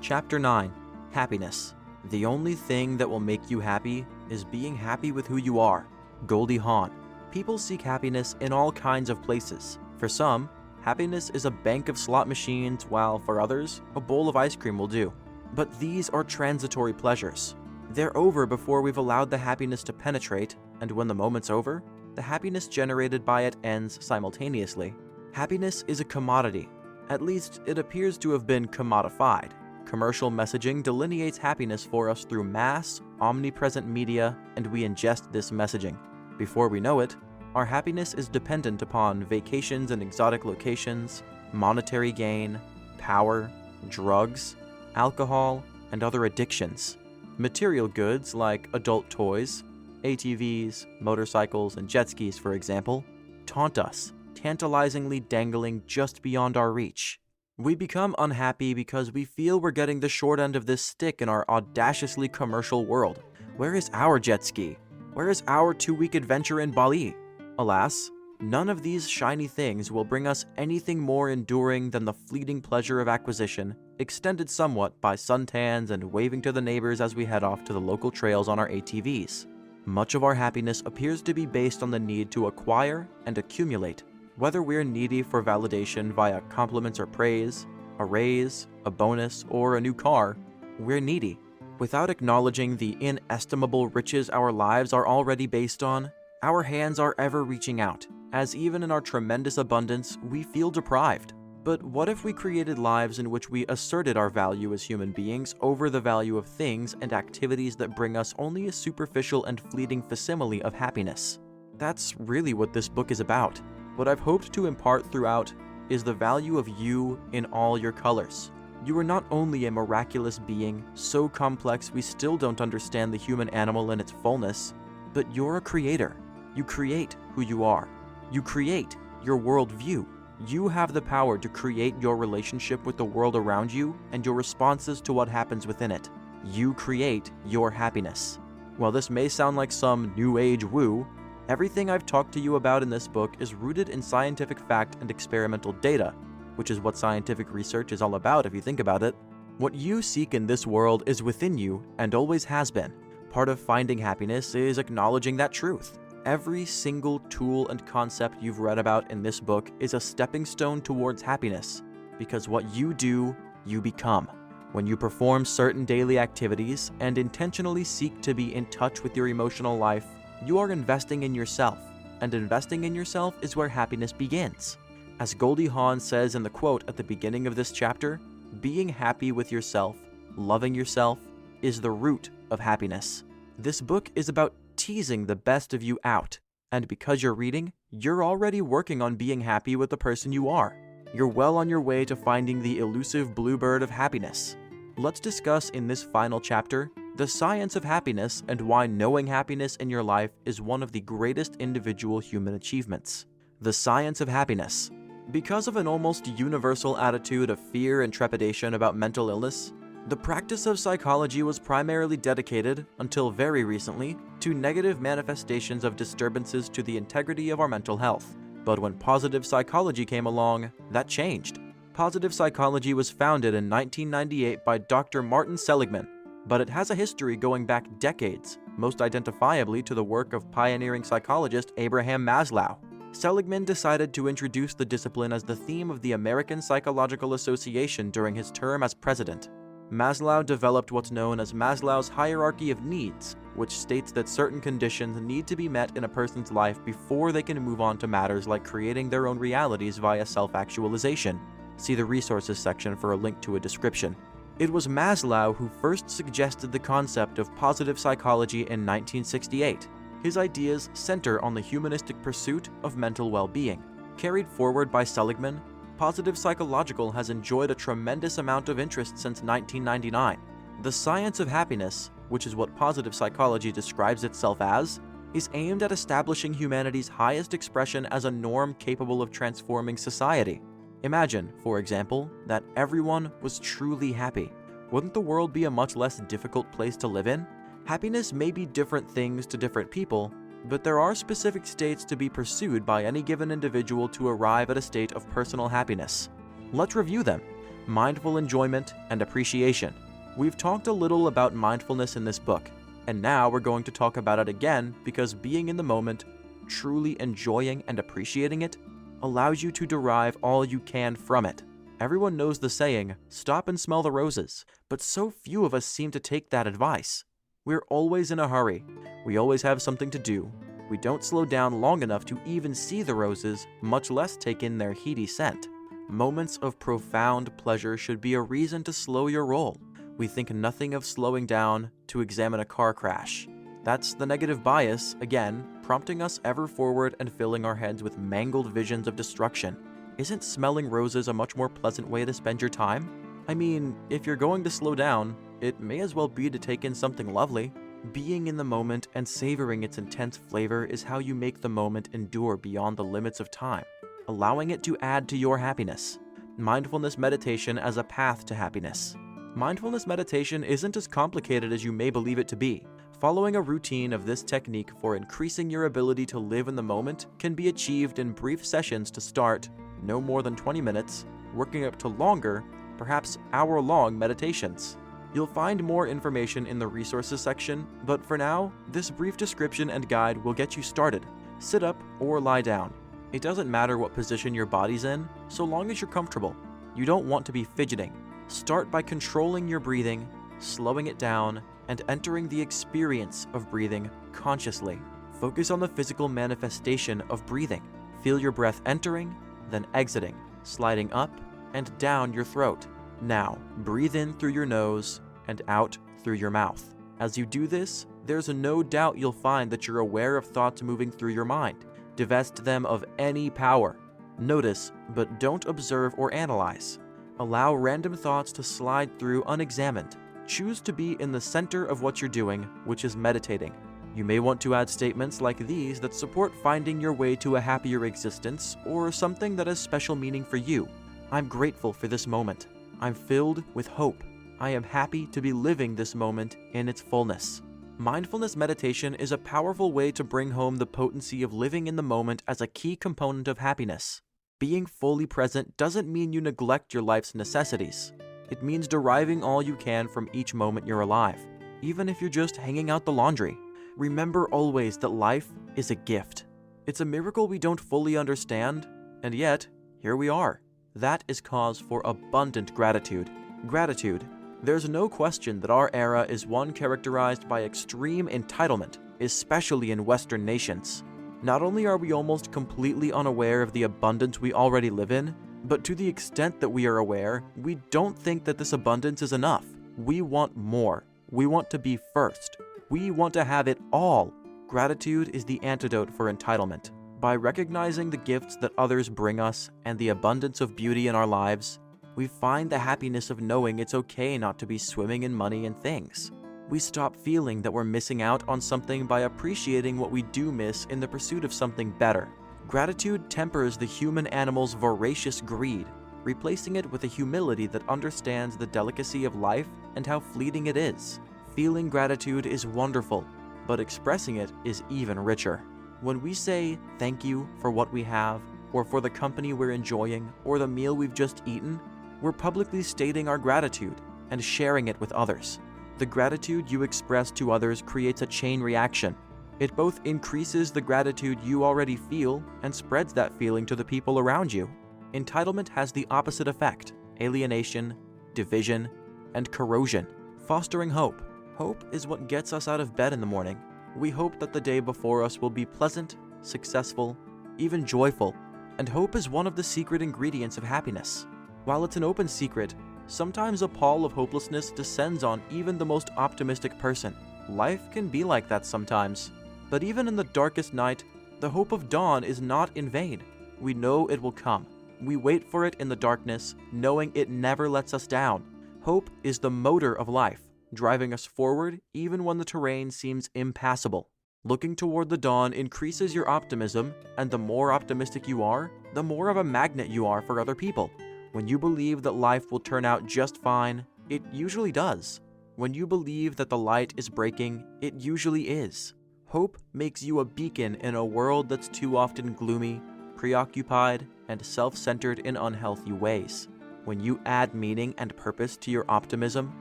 Chapter 9. Happiness. The only thing that will make you happy is being happy with who you are. Goldie Hawn. People seek happiness in all kinds of places. For some, happiness is a bank of slot machines, while for others, a bowl of ice cream will do. But these are transitory pleasures. They're over before we've allowed the happiness to penetrate, and when the moment's over, the happiness generated by it ends simultaneously. Happiness is a commodity. At least, it appears to have been commodified. Commercial messaging delineates happiness for us through mass, omnipresent media, and we ingest this messaging. Before we know it, our happiness is dependent upon vacations in exotic locations, monetary gain, power, drugs, alcohol, and other addictions. Material goods like adult toys, ATVs, motorcycles, and jet skis, for example, taunt us, tantalizingly dangling just beyond our reach. We become unhappy because we feel we're getting the short end of this stick in our audaciously commercial world. Where is our jet ski? Where is our 2-week adventure in Bali? Alas, none of these shiny things will bring us anything more enduring than the fleeting pleasure of acquisition, extended somewhat by suntans and waving to the neighbors as we head off to the local trails on our ATVs. Much of our happiness appears to be based on the need to acquire and accumulate. Whether we're needy for validation via compliments or praise, a raise, a bonus, or a new car, we're needy. Without acknowledging the inestimable riches our lives are already based on, our hands are ever reaching out, as even in our tremendous abundance, we feel deprived. But what if we created lives in which we asserted our value as human beings over the value of things and activities that bring us only a superficial and fleeting facsimile of happiness? That's really what this book is about. What I've hoped to impart throughout is the value of you in all your colors. You are not only a miraculous being, so complex we still don't understand the human animal in its fullness, but you're a creator. You create who you are. You create your worldview. You have the power to create your relationship with the world around you and your responses to what happens within it. You create your happiness. While this may sound like some new age woo, everything I've talked to you about in this book is rooted in scientific fact and experimental data, which is what scientific research is all about if you think about it. What you seek in this world is within you and always has been. Part of finding happiness is acknowledging that truth. Every single tool and concept you've read about in this book is a stepping stone towards happiness, because what you do, you become. When you perform certain daily activities and intentionally seek to be in touch with your emotional life, you are investing in yourself, and investing in yourself is where happiness begins. As Goldie Hawn says in the quote at the beginning of this chapter, being happy with yourself, loving yourself, is the root of happiness. This book is about teasing the best of you out, and because you're reading, you're already working on being happy with the person you are. You're well on your way to finding the elusive bluebird of happiness. Let's discuss in this final chapter the science of happiness and why knowing happiness in your life is one of the greatest individual human achievements. The science of happiness. Because of an almost universal attitude of fear and trepidation about mental illness, the practice of psychology was primarily dedicated, until very recently, to negative manifestations of disturbances to the integrity of our mental health. But when positive psychology came along, that changed. Positive psychology was founded in 1998 by Dr. Martin Seligman, but it has a history going back decades, most identifiably to the work of pioneering psychologist Abraham Maslow. Seligman decided to introduce the discipline as the theme of the American Psychological Association during his term as president. Maslow developed what's known as Maslow's hierarchy of needs, which states that certain conditions need to be met in a person's life before they can move on to matters like creating their own realities via self-actualization. See the resources section for a link to a description. It was Maslow who first suggested the concept of positive psychology in 1968. His ideas center on the humanistic pursuit of mental well-being. Carried forward by Seligman, positive psychological has enjoyed a tremendous amount of interest since 1999. The science of happiness, which is what positive psychology describes itself as, is aimed at establishing humanity's highest expression as a norm capable of transforming society. Imagine, for example, that everyone was truly happy. Wouldn't the world be a much less difficult place to live in? Happiness may be different things to different people, but there are specific states to be pursued by any given individual to arrive at a state of personal happiness. Let's review them. Mindful enjoyment and appreciation. We've talked a little about mindfulness in this book, and now we're going to talk about it again because being in the moment, truly enjoying and appreciating it, allows you to derive all you can from it. Everyone knows the saying, stop and smell the roses, but so few of us seem to take that advice. We're always in a hurry. We always have something to do. We don't slow down long enough to even see the roses, much less take in their heady scent. Moments of profound pleasure should be a reason to slow your roll. We think nothing of slowing down to examine a car crash. That's the negative bias, again, prompting us ever forward and filling our heads with mangled visions of destruction. Isn't smelling roses a much more pleasant way to spend your time? I mean, if you're going to slow down, it may as well be to take in something lovely. Being in the moment and savoring its intense flavor is how you make the moment endure beyond the limits of time, allowing it to add to your happiness. Mindfulness meditation as a path to happiness. Mindfulness meditation isn't as complicated as you may believe it to be. Following a routine of this technique for increasing your ability to live in the moment can be achieved in brief sessions to start, no more than 20 minutes, working up to longer, perhaps hour-long meditations. You'll find more information in the resources section, but for now, this brief description and guide will get you started. Sit up or lie down. It doesn't matter what position your body's in, so long as you're comfortable. You don't want to be fidgeting. Start by controlling your breathing, slowing it down, and entering the experience of breathing consciously. Focus on the physical manifestation of breathing. Feel your breath entering, then exiting, sliding up and down your throat. Now, breathe in through your nose and out through your mouth. As you do this, there's no doubt you'll find that you're aware of thoughts moving through your mind. Divest them of any power. Notice, but don't observe or analyze. Allow random thoughts to slide through unexamined. Choose to be in the center of what you're doing, which is meditating. You may want to add statements like these that support finding your way to a happier existence or something that has special meaning for you. I'm grateful for this moment. I'm filled with hope. I am happy to be living this moment in its fullness. Mindfulness meditation is a powerful way to bring home the potency of living in the moment as a key component of happiness. Being fully present doesn't mean you neglect your life's necessities. It means deriving all you can from each moment you're alive, even if you're just hanging out the laundry. Remember always that life is a gift. It's a miracle we don't fully understand, and yet, here we are. That is cause for abundant gratitude. Gratitude. There's no question that our era is one characterized by extreme entitlement, especially in Western nations. Not only are we almost completely unaware of the abundance we already live in, but to the extent that we are aware, we don't think that this abundance is enough. We want more. We want to be first. We want to have it all. Gratitude is the antidote for entitlement. By recognizing the gifts that others bring us and the abundance of beauty in our lives, we find the happiness of knowing it's okay not to be swimming in money and things. We stop feeling that we're missing out on something by appreciating what we do miss in the pursuit of something better. Gratitude tempers the human animal's voracious greed, replacing it with a humility that understands the delicacy of life and how fleeting it is. Feeling gratitude is wonderful, but expressing it is even richer. When we say thank you for what we have, or for the company we're enjoying, or the meal we've just eaten, we're publicly stating our gratitude and sharing it with others. The gratitude you express to others creates a chain reaction. It both increases the gratitude you already feel and spreads that feeling to the people around you. Entitlement has the opposite effect: alienation, division, and corrosion. Fostering hope. Hope is what gets us out of bed in the morning. We hope that the day before us will be pleasant, successful, even joyful, and hope is one of the secret ingredients of happiness. While it's an open secret, sometimes a pall of hopelessness descends on even the most optimistic person. Life can be like that sometimes. But even in the darkest night, the hope of dawn is not in vain. We know it will come. We wait for it in the darkness, knowing it never lets us down. Hope is the motor of life, driving us forward even when the terrain seems impassable. Looking toward the dawn increases your optimism, and the more optimistic you are, the more of a magnet you are for other people. When you believe that life will turn out just fine, it usually does. When you believe that the light is breaking, it usually is. Hope makes you a beacon in a world that's too often gloomy, preoccupied, and self-centered in unhealthy ways. When you add meaning and purpose to your optimism,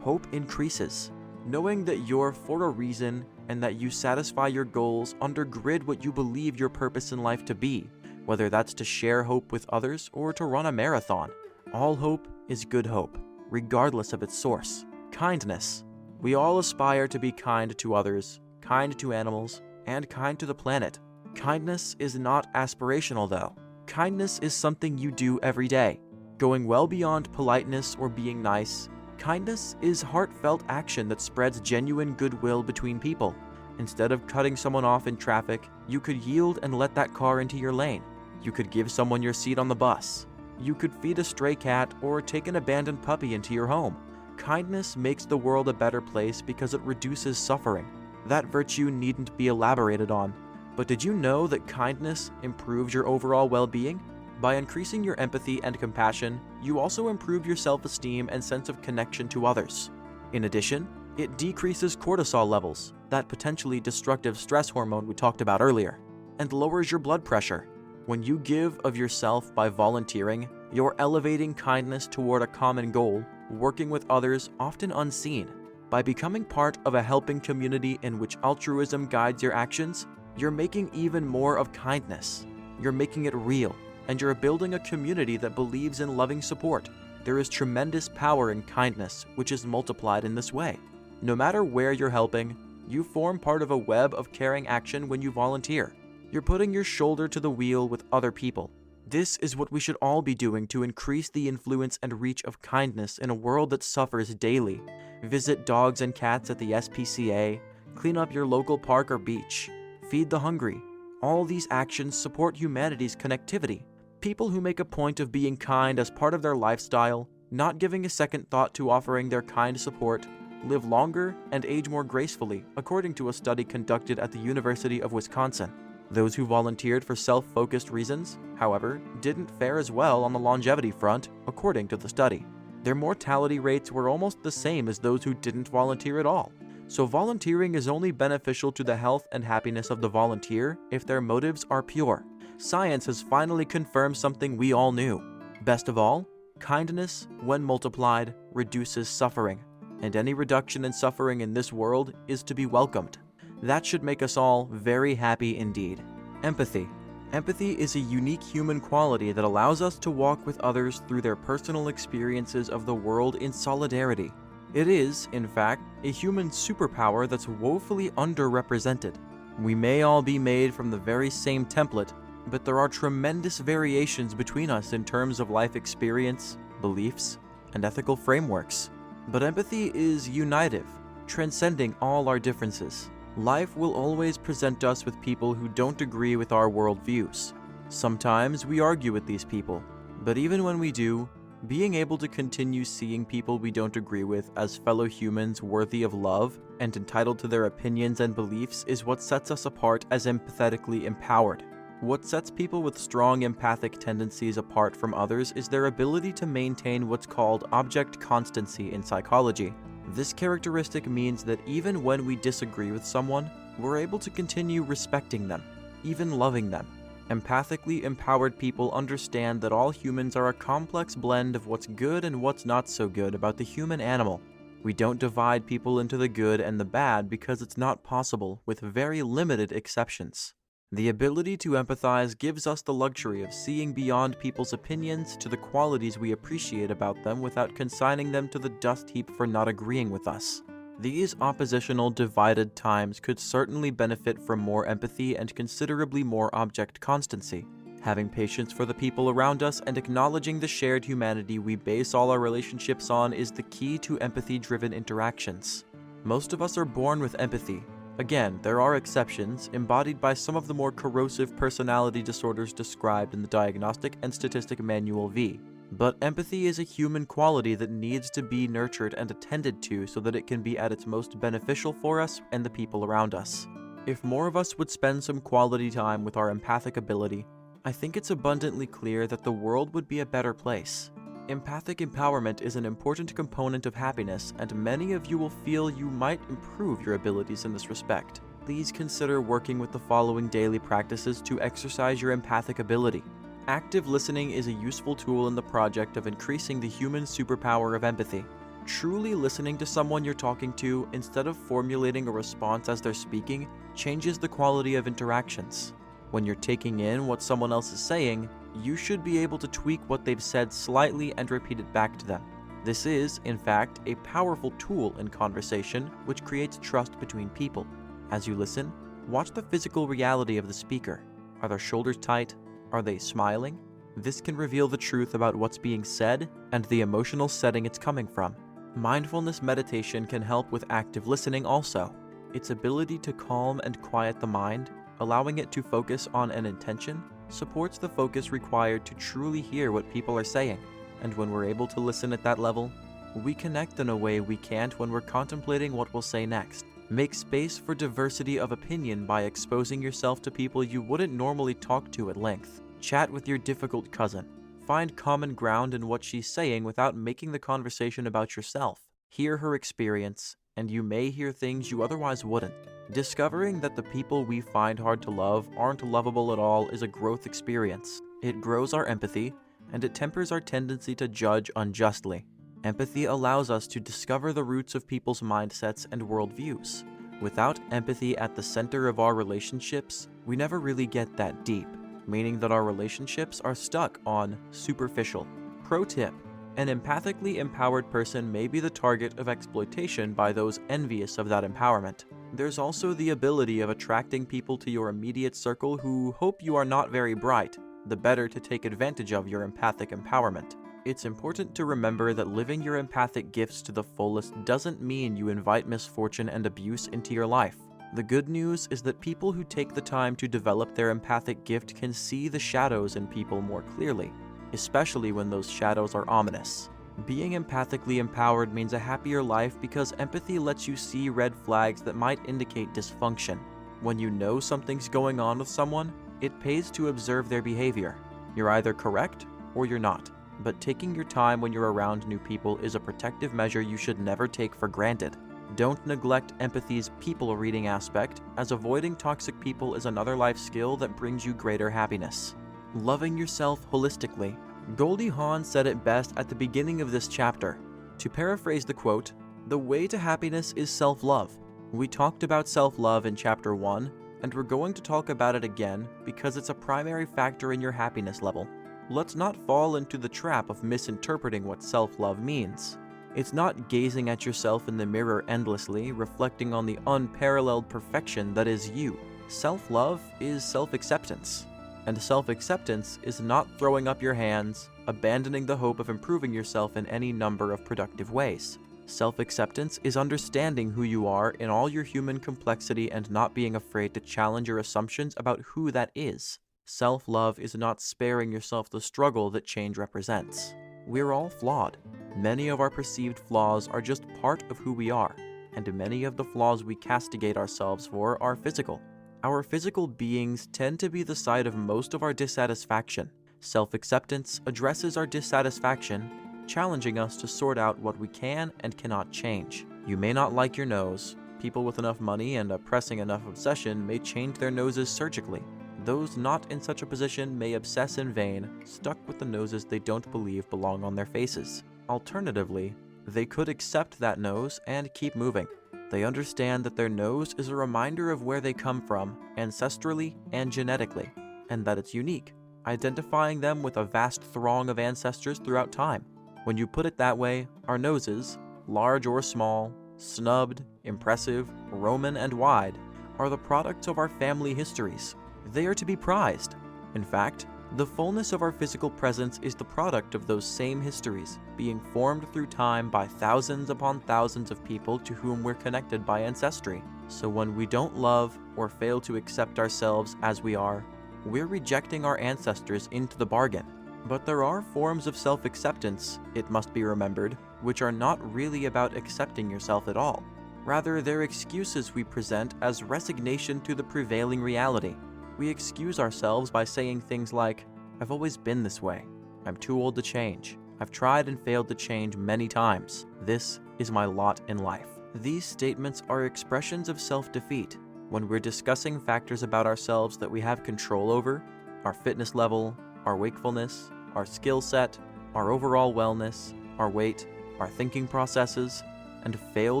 hope increases. Knowing that you're for a reason and that you satisfy your goals undergird what you believe your purpose in life to be, whether that's to share hope with others or to run a marathon. All hope is good hope, regardless of its source. Kindness. We all aspire to be kind to others, kind to animals, and kind to the planet. Kindness is not aspirational, though. Kindness is something you do every day. Going well beyond politeness or being nice, kindness is heartfelt action that spreads genuine goodwill between people. Instead of cutting someone off in traffic, you could yield and let that car into your lane. You could give someone your seat on the bus. You could feed a stray cat or take an abandoned puppy into your home. Kindness makes the world a better place because it reduces suffering. That virtue needn't be elaborated on. But did you know that kindness improves your overall well-being? By increasing your empathy and compassion, you also improve your self-esteem and sense of connection to others. In addition, it decreases cortisol levels, that potentially destructive stress hormone we talked about earlier, and lowers your blood pressure. When you give of yourself by volunteering, you're elevating kindness toward a common goal working with others often unseen. By becoming part of a helping community in which altruism guides your actions, you're making even more of kindness. You're making it real, and you're building a community that believes in loving support. There is tremendous power in kindness, which is multiplied in this way. No matter where you're helping, you form part of a web of caring action when you volunteer. You're putting your shoulder to the wheel with other people. This is what we should all be doing to increase the influence and reach of kindness in a world that suffers daily. Visit dogs and cats at the SPCA, clean up your local park or beach, feed the hungry. All these actions support humanity's connectivity. People who make a point of being kind as part of their lifestyle, not giving a second thought to offering their kind support, live longer and age more gracefully, according to a study conducted at the University of Wisconsin. Those who volunteered for self-focused reasons, however, didn't fare as well on the longevity front, according to the study. Their mortality rates were almost the same as those who didn't volunteer at all. So volunteering is only beneficial to the health and happiness of the volunteer if their motives are pure. Science has finally confirmed something we all knew. Best of all, kindness, when multiplied, reduces suffering. And any reduction in suffering in this world is to be welcomed. That should make us all very happy indeed. Empathy. Empathy is a unique human quality that allows us to walk with others through their personal experiences of the world in solidarity. It is, in fact, a human superpower that's woefully underrepresented. We may all be made from the very same template, but there are tremendous variations between us in terms of life experience, beliefs, and ethical frameworks. But empathy is unitive, transcending all our differences. Life will always present us with people who don't agree with our worldviews. Sometimes we argue with these people, but even when we do, being able to continue seeing people we don't agree with as fellow humans worthy of love and entitled to their opinions and beliefs is what sets us apart as empathetically empowered. What sets people with strong empathic tendencies apart from others is their ability to maintain what's called object constancy in psychology. This characteristic means that even when we disagree with someone, we're able to continue respecting them, even loving them. Empathically empowered people understand that all humans are a complex blend of what's good and what's not so good about the human animal. We don't divide people into the good and the bad because it's not possible, with very limited exceptions. The ability to empathize gives us the luxury of seeing beyond people's opinions to the qualities we appreciate about them without consigning them to the dust heap for not agreeing with us. These oppositional, divided times could certainly benefit from more empathy and considerably more object constancy. Having patience for the people around us and acknowledging the shared humanity we base all our relationships on is the key to empathy-driven interactions. Most of us are born with empathy. Again, there are exceptions, embodied by some of the more corrosive personality disorders described in the Diagnostic and Statistic Manual V. But empathy is a human quality that needs to be nurtured and attended to so that it can be at its most beneficial for us and the people around us. If more of us would spend some quality time with our empathic ability, I think it's abundantly clear that the world would be a better place. Empathic empowerment is an important component of happiness, and many of you will feel you might improve your abilities in this respect. Please consider working with the following daily practices to exercise your empathic ability. Active listening is a useful tool in the project of increasing the human superpower of empathy. Truly listening to someone you're talking to instead of formulating a response as they're speaking changes the quality of interactions. When you're taking in what someone else is saying, you should be able to tweak what they've said slightly and repeat it back to them. This is, in fact, a powerful tool in conversation which creates trust between people. As you listen, watch the physical reality of the speaker. Are their shoulders tight? Are they smiling? This can reveal the truth about what's being said and the emotional setting it's coming from. Mindfulness meditation can help with active listening also. Its ability to calm and quiet the mind, allowing it to focus on an intention, supports the focus required to truly hear what people are saying. And when we're able to listen at that level, we connect in a way we can't when we're contemplating what we'll say next. Make space for diversity of opinion by exposing yourself to people you wouldn't normally talk to at length. Chat with your difficult cousin. Find common ground in what she's saying without making the conversation about yourself. Hear her experience, and you may hear things you otherwise wouldn't. Discovering that the people we find hard to love aren't lovable at all is a growth experience. It grows our empathy, and it tempers our tendency to judge unjustly. Empathy allows us to discover the roots of people's mindsets and worldviews. Without empathy at the center of our relationships, we never really get that deep, meaning that our relationships are stuck on superficial. Pro tip: an empathically empowered person may be the target of exploitation by those envious of that empowerment. There's also the ability of attracting people to your immediate circle who hope you are not very bright, the better to take advantage of your empathic empowerment. It's important to remember that living your empathic gifts to the fullest doesn't mean you invite misfortune and abuse into your life. The good news is that people who take the time to develop their empathic gift can see the shadows in people more clearly, especially when those shadows are ominous. Being empathically empowered means a happier life because empathy lets you see red flags that might indicate dysfunction. When you know something's going on with someone, it pays to observe their behavior. You're either correct or you're not. But taking your time when you're around new people is a protective measure you should never take for granted. Don't neglect empathy's people reading aspect, as avoiding toxic people is another life skill that brings you greater happiness. Loving yourself holistically. Goldie Hawn said it best at the beginning of this chapter. To paraphrase the quote, "The way to happiness is self-love." We talked about self-love in chapter 1, and we're going to talk about it again because it's a primary factor in your happiness level. Let's not fall into the trap of misinterpreting what self-love means. It's not gazing at yourself in the mirror endlessly, reflecting on the unparalleled perfection that is you. Self-love is self-acceptance. And self-acceptance is not throwing up your hands, abandoning the hope of improving yourself in any number of productive ways. Self-acceptance is understanding who you are in all your human complexity and not being afraid to challenge your assumptions about who that is. Self-love is not sparing yourself the struggle that change represents. We're all flawed. Many of our perceived flaws are just part of who we are, and many of the flaws we castigate ourselves for are physical. Our physical beings tend to be the site of most of our dissatisfaction. Self-acceptance addresses our dissatisfaction, challenging us to sort out what we can and cannot change. You may not like your nose. People with enough money and a pressing enough obsession may change their noses surgically. Those not in such a position may obsess in vain, stuck with the noses they don't believe belong on their faces. Alternatively, they could accept that nose and keep moving. They understand that their nose is a reminder of where they come from, ancestrally and genetically, and that it's unique, identifying them with a vast throng of ancestors throughout time. When you put it that way, our noses, large or small, snubbed, impressive, Roman, and wide, are the products of our family histories. They are to be prized. In fact, the fullness of our physical presence is the product of those same histories, being formed through time by thousands upon thousands of people to whom we're connected by ancestry. So when we don't love or fail to accept ourselves as we are, we're rejecting our ancestors into the bargain. But there are forms of self-acceptance, it must be remembered, which are not really about accepting yourself at all. Rather, they're excuses we present as resignation to the prevailing reality. We excuse ourselves by saying things like, "I've always been this way. I'm too old to change. I've tried and failed to change many times. This is my lot in life." These statements are expressions of self-defeat. When we're discussing factors about ourselves that we have control over, our fitness level, our wakefulness, our skill set, our overall wellness, our weight, our thinking processes, and fail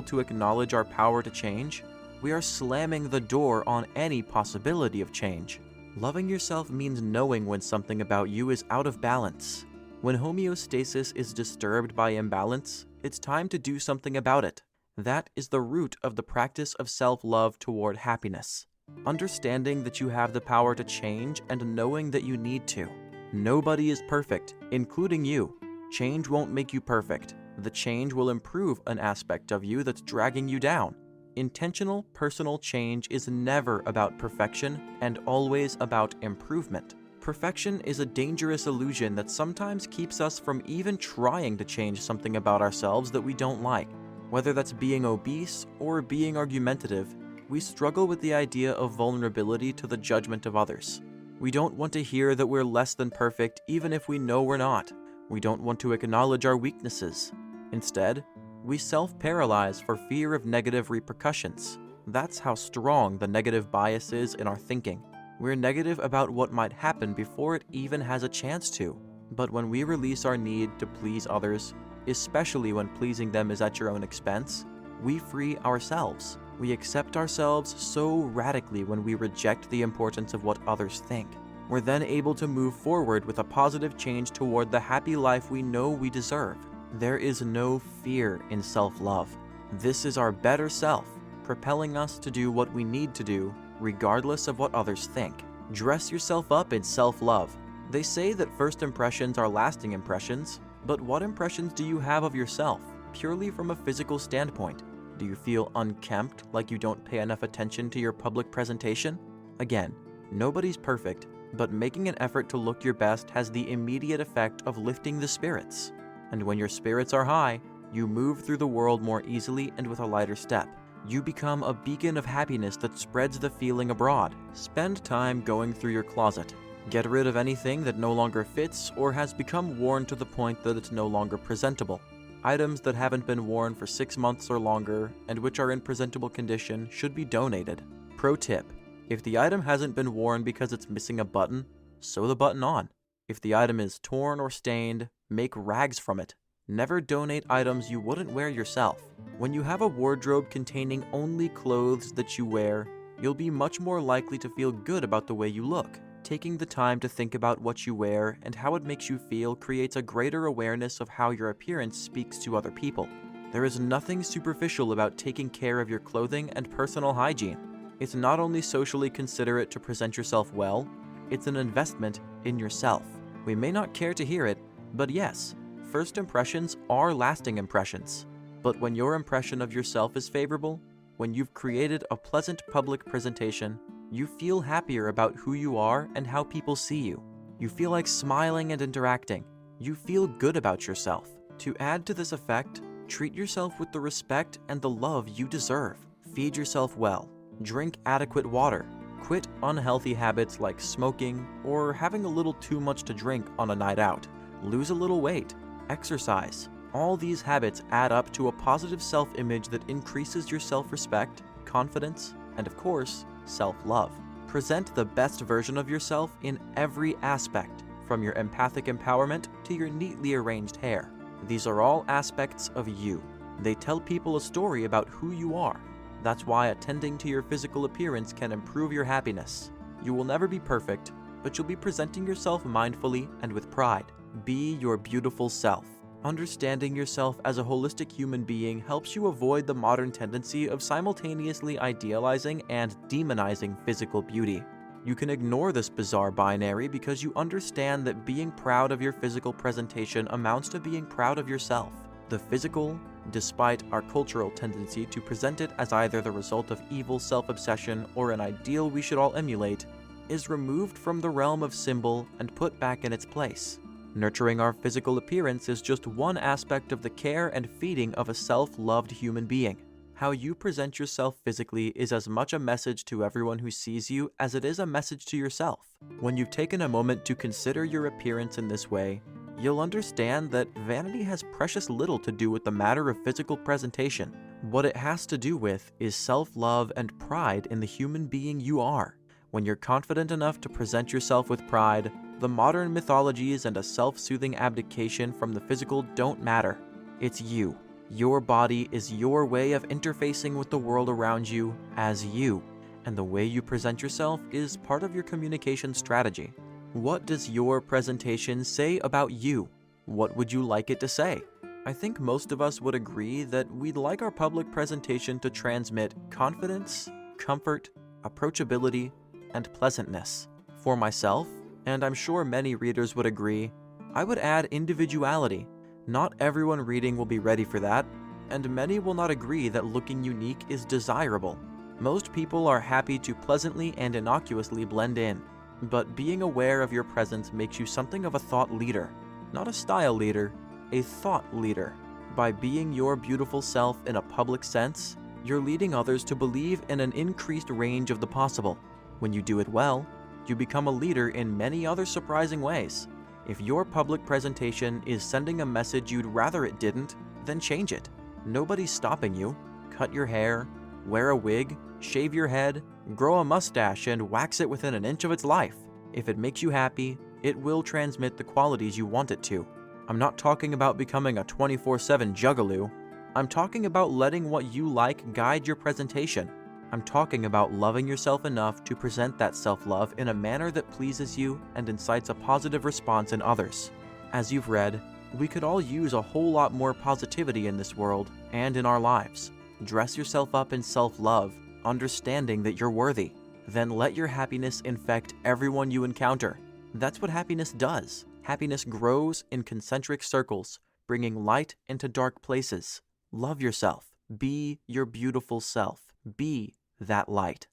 to acknowledge our power to change, we are slamming the door on any possibility of change. Loving yourself means knowing when something about you is out of balance. When homeostasis is disturbed by imbalance, it's time to do something about it. That is the root of the practice of self-love toward happiness. Understanding that you have the power to change and knowing that you need to. Nobody is perfect, including you. Change won't make you perfect. The change will improve an aspect of you that's dragging you down. Intentional personal change is never about perfection and always about improvement. Perfection is a dangerous illusion that sometimes keeps us from even trying to change something about ourselves that we don't like. Whether that's being obese or being argumentative, we struggle with the idea of vulnerability to the judgment of others. We don't want to hear that we're less than perfect even if we know we're not. We don't want to acknowledge our weaknesses. Instead, we self-paralyze for fear of negative repercussions. That's how strong the negative bias is in our thinking. We're negative about what might happen before it even has a chance to. But when we release our need to please others, especially when pleasing them is at your own expense, we free ourselves. We accept ourselves so radically when we reject the importance of what others think. We're then able to move forward with a positive change toward the happy life we know we deserve. There is no fear in self-love. This is our better self, propelling us to do what we need to do, regardless of what others think. Dress yourself up in self-love. They say that first impressions are lasting impressions, but what impressions do you have of yourself, purely from a physical standpoint? Do you feel unkempt, like you don't pay enough attention to your public presentation? Again, nobody's perfect, but making an effort to look your best has the immediate effect of lifting the spirits. And when your spirits are high, you move through the world more easily and with a lighter step. You become a beacon of happiness that spreads the feeling abroad. Spend time going through your closet. Get rid of anything that no longer fits or has become worn to the point that it's no longer presentable. Items that haven't been worn for 6 months or longer and which are in presentable condition should be donated. Pro tip: if the item hasn't been worn because it's missing a button, sew the button on. If the item is torn or stained, make rags from it. Never donate items you wouldn't wear yourself. When you have a wardrobe containing only clothes that you wear, you'll be much more likely to feel good about the way you look. Taking the time to think about what you wear and how it makes you feel creates a greater awareness of how your appearance speaks to other people. There is nothing superficial about taking care of your clothing and personal hygiene. It's not only socially considerate to present yourself well, it's an investment in yourself. We may not care to hear it, but yes, first impressions are lasting impressions. But when your impression of yourself is favorable, when you've created a pleasant public presentation, you feel happier about who you are and how people see you. You feel like smiling and interacting. You feel good about yourself. To add to this effect, treat yourself with the respect and the love you deserve. Feed yourself well. Drink adequate water. Quit unhealthy habits like smoking or having a little too much to drink on a night out. Lose a little weight. Exercise. All these habits add up to a positive self-image that increases your self-respect, confidence, and of course, self-love. Present the best version of yourself in every aspect, from your empathic empowerment to your neatly arranged hair. These are all aspects of you. They tell people a story about who you are. That's why attending to your physical appearance can improve your happiness. You will never be perfect, but you'll be presenting yourself mindfully and with pride. Be your beautiful self. Understanding yourself as a holistic human being helps you avoid the modern tendency of simultaneously idealizing and demonizing physical beauty. You can ignore this bizarre binary because you understand that being proud of your physical presentation amounts to being proud of yourself. The physical, despite our cultural tendency to present it as either the result of evil self-obsession or an ideal we should all emulate, is removed from the realm of symbol and put back in its place. Nurturing our physical appearance is just one aspect of the care and feeding of a self-loved human being. How you present yourself physically is as much a message to everyone who sees you as it is a message to yourself. When you've taken a moment to consider your appearance in this way, you'll understand that vanity has precious little to do with the matter of physical presentation. What it has to do with is self-love and pride in the human being you are. When you're confident enough to present yourself with pride, the modern mythologies and a self-soothing abdication from the physical don't matter. It's you. Your body is your way of interfacing with the world around you as you, and the way you present yourself is part of your communication strategy. What does your presentation say about you? What would you like it to say? I think most of us would agree that we'd like our public presentation to transmit confidence, comfort, approachability, and pleasantness. For myself, and I'm sure many readers would agree, I would add individuality. Not everyone reading will be ready for that, and many will not agree that looking unique is desirable. Most people are happy to pleasantly and innocuously blend in, but being aware of your presence makes you something of a thought leader. Not a style leader, a thought leader. By being your beautiful self in a public sense, you're leading others to believe in an increased range of the possible. When you do it well, you become a leader in many other surprising ways. If your public presentation is sending a message you'd rather it didn't, then change it. Nobody's stopping you. Cut your hair, wear a wig, shave your head, grow a mustache, and wax it within an inch of its life. If it makes you happy, it will transmit the qualities you want it to. I'm not talking about becoming a 24/7 juggaloo. I'm talking about letting what you like guide your presentation. I'm talking about loving yourself enough to present that self-love in a manner that pleases you and incites a positive response in others. As you've read, we could all use a whole lot more positivity in this world and in our lives. Dress yourself up in self-love, understanding that you're worthy. Then let your happiness infect everyone you encounter. That's what happiness does. Happiness grows in concentric circles, bringing light into dark places. Love yourself. Be your beautiful self. Be that light.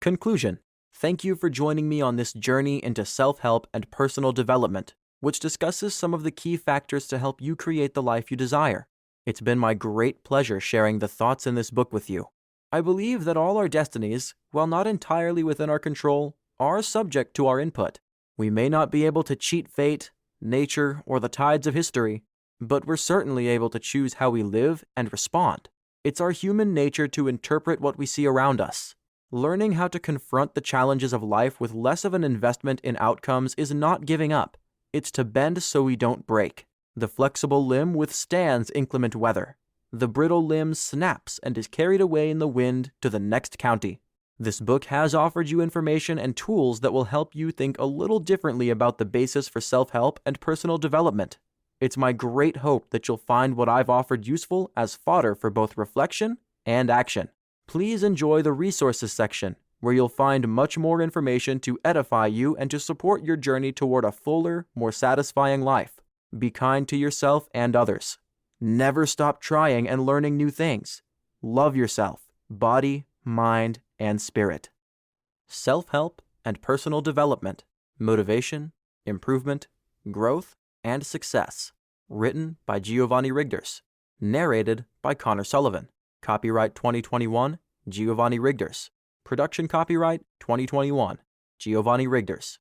Conclusion. Thank you for joining me on this journey into self-help and personal development, which discusses some of the key factors to help you create the life you desire. It's been my great pleasure sharing the thoughts in this book with you. I believe that all our destinies, while not entirely within our control, are subject to our input. We may not be able to cheat fate, nature, or the tides of history, but we're certainly able to choose how we live and respond. It's our human nature to interpret what we see around us. Learning how to confront the challenges of life with less of an investment in outcomes is not giving up. It's to bend so we don't break. The flexible limb withstands inclement weather. The brittle limb snaps and is carried away in the wind to the next county. This book has offered you information and tools that will help you think a little differently about the basis for self-help and personal development. It's my great hope that you'll find what I've offered useful as fodder for both reflection and action. Please enjoy the resources section, where you'll find much more information to edify you and to support your journey toward a fuller, more satisfying life. Be kind to yourself and others. Never stop trying and learning new things. Love yourself, body, mind, and spirit. Self-help and personal development, motivation, improvement, growth, and success. Written by Giovanni Rigders. Narrated by Connor Sullivan. Copyright 2021, Giovanni Rigders. Production copyright 2021, Giovanni Rigders.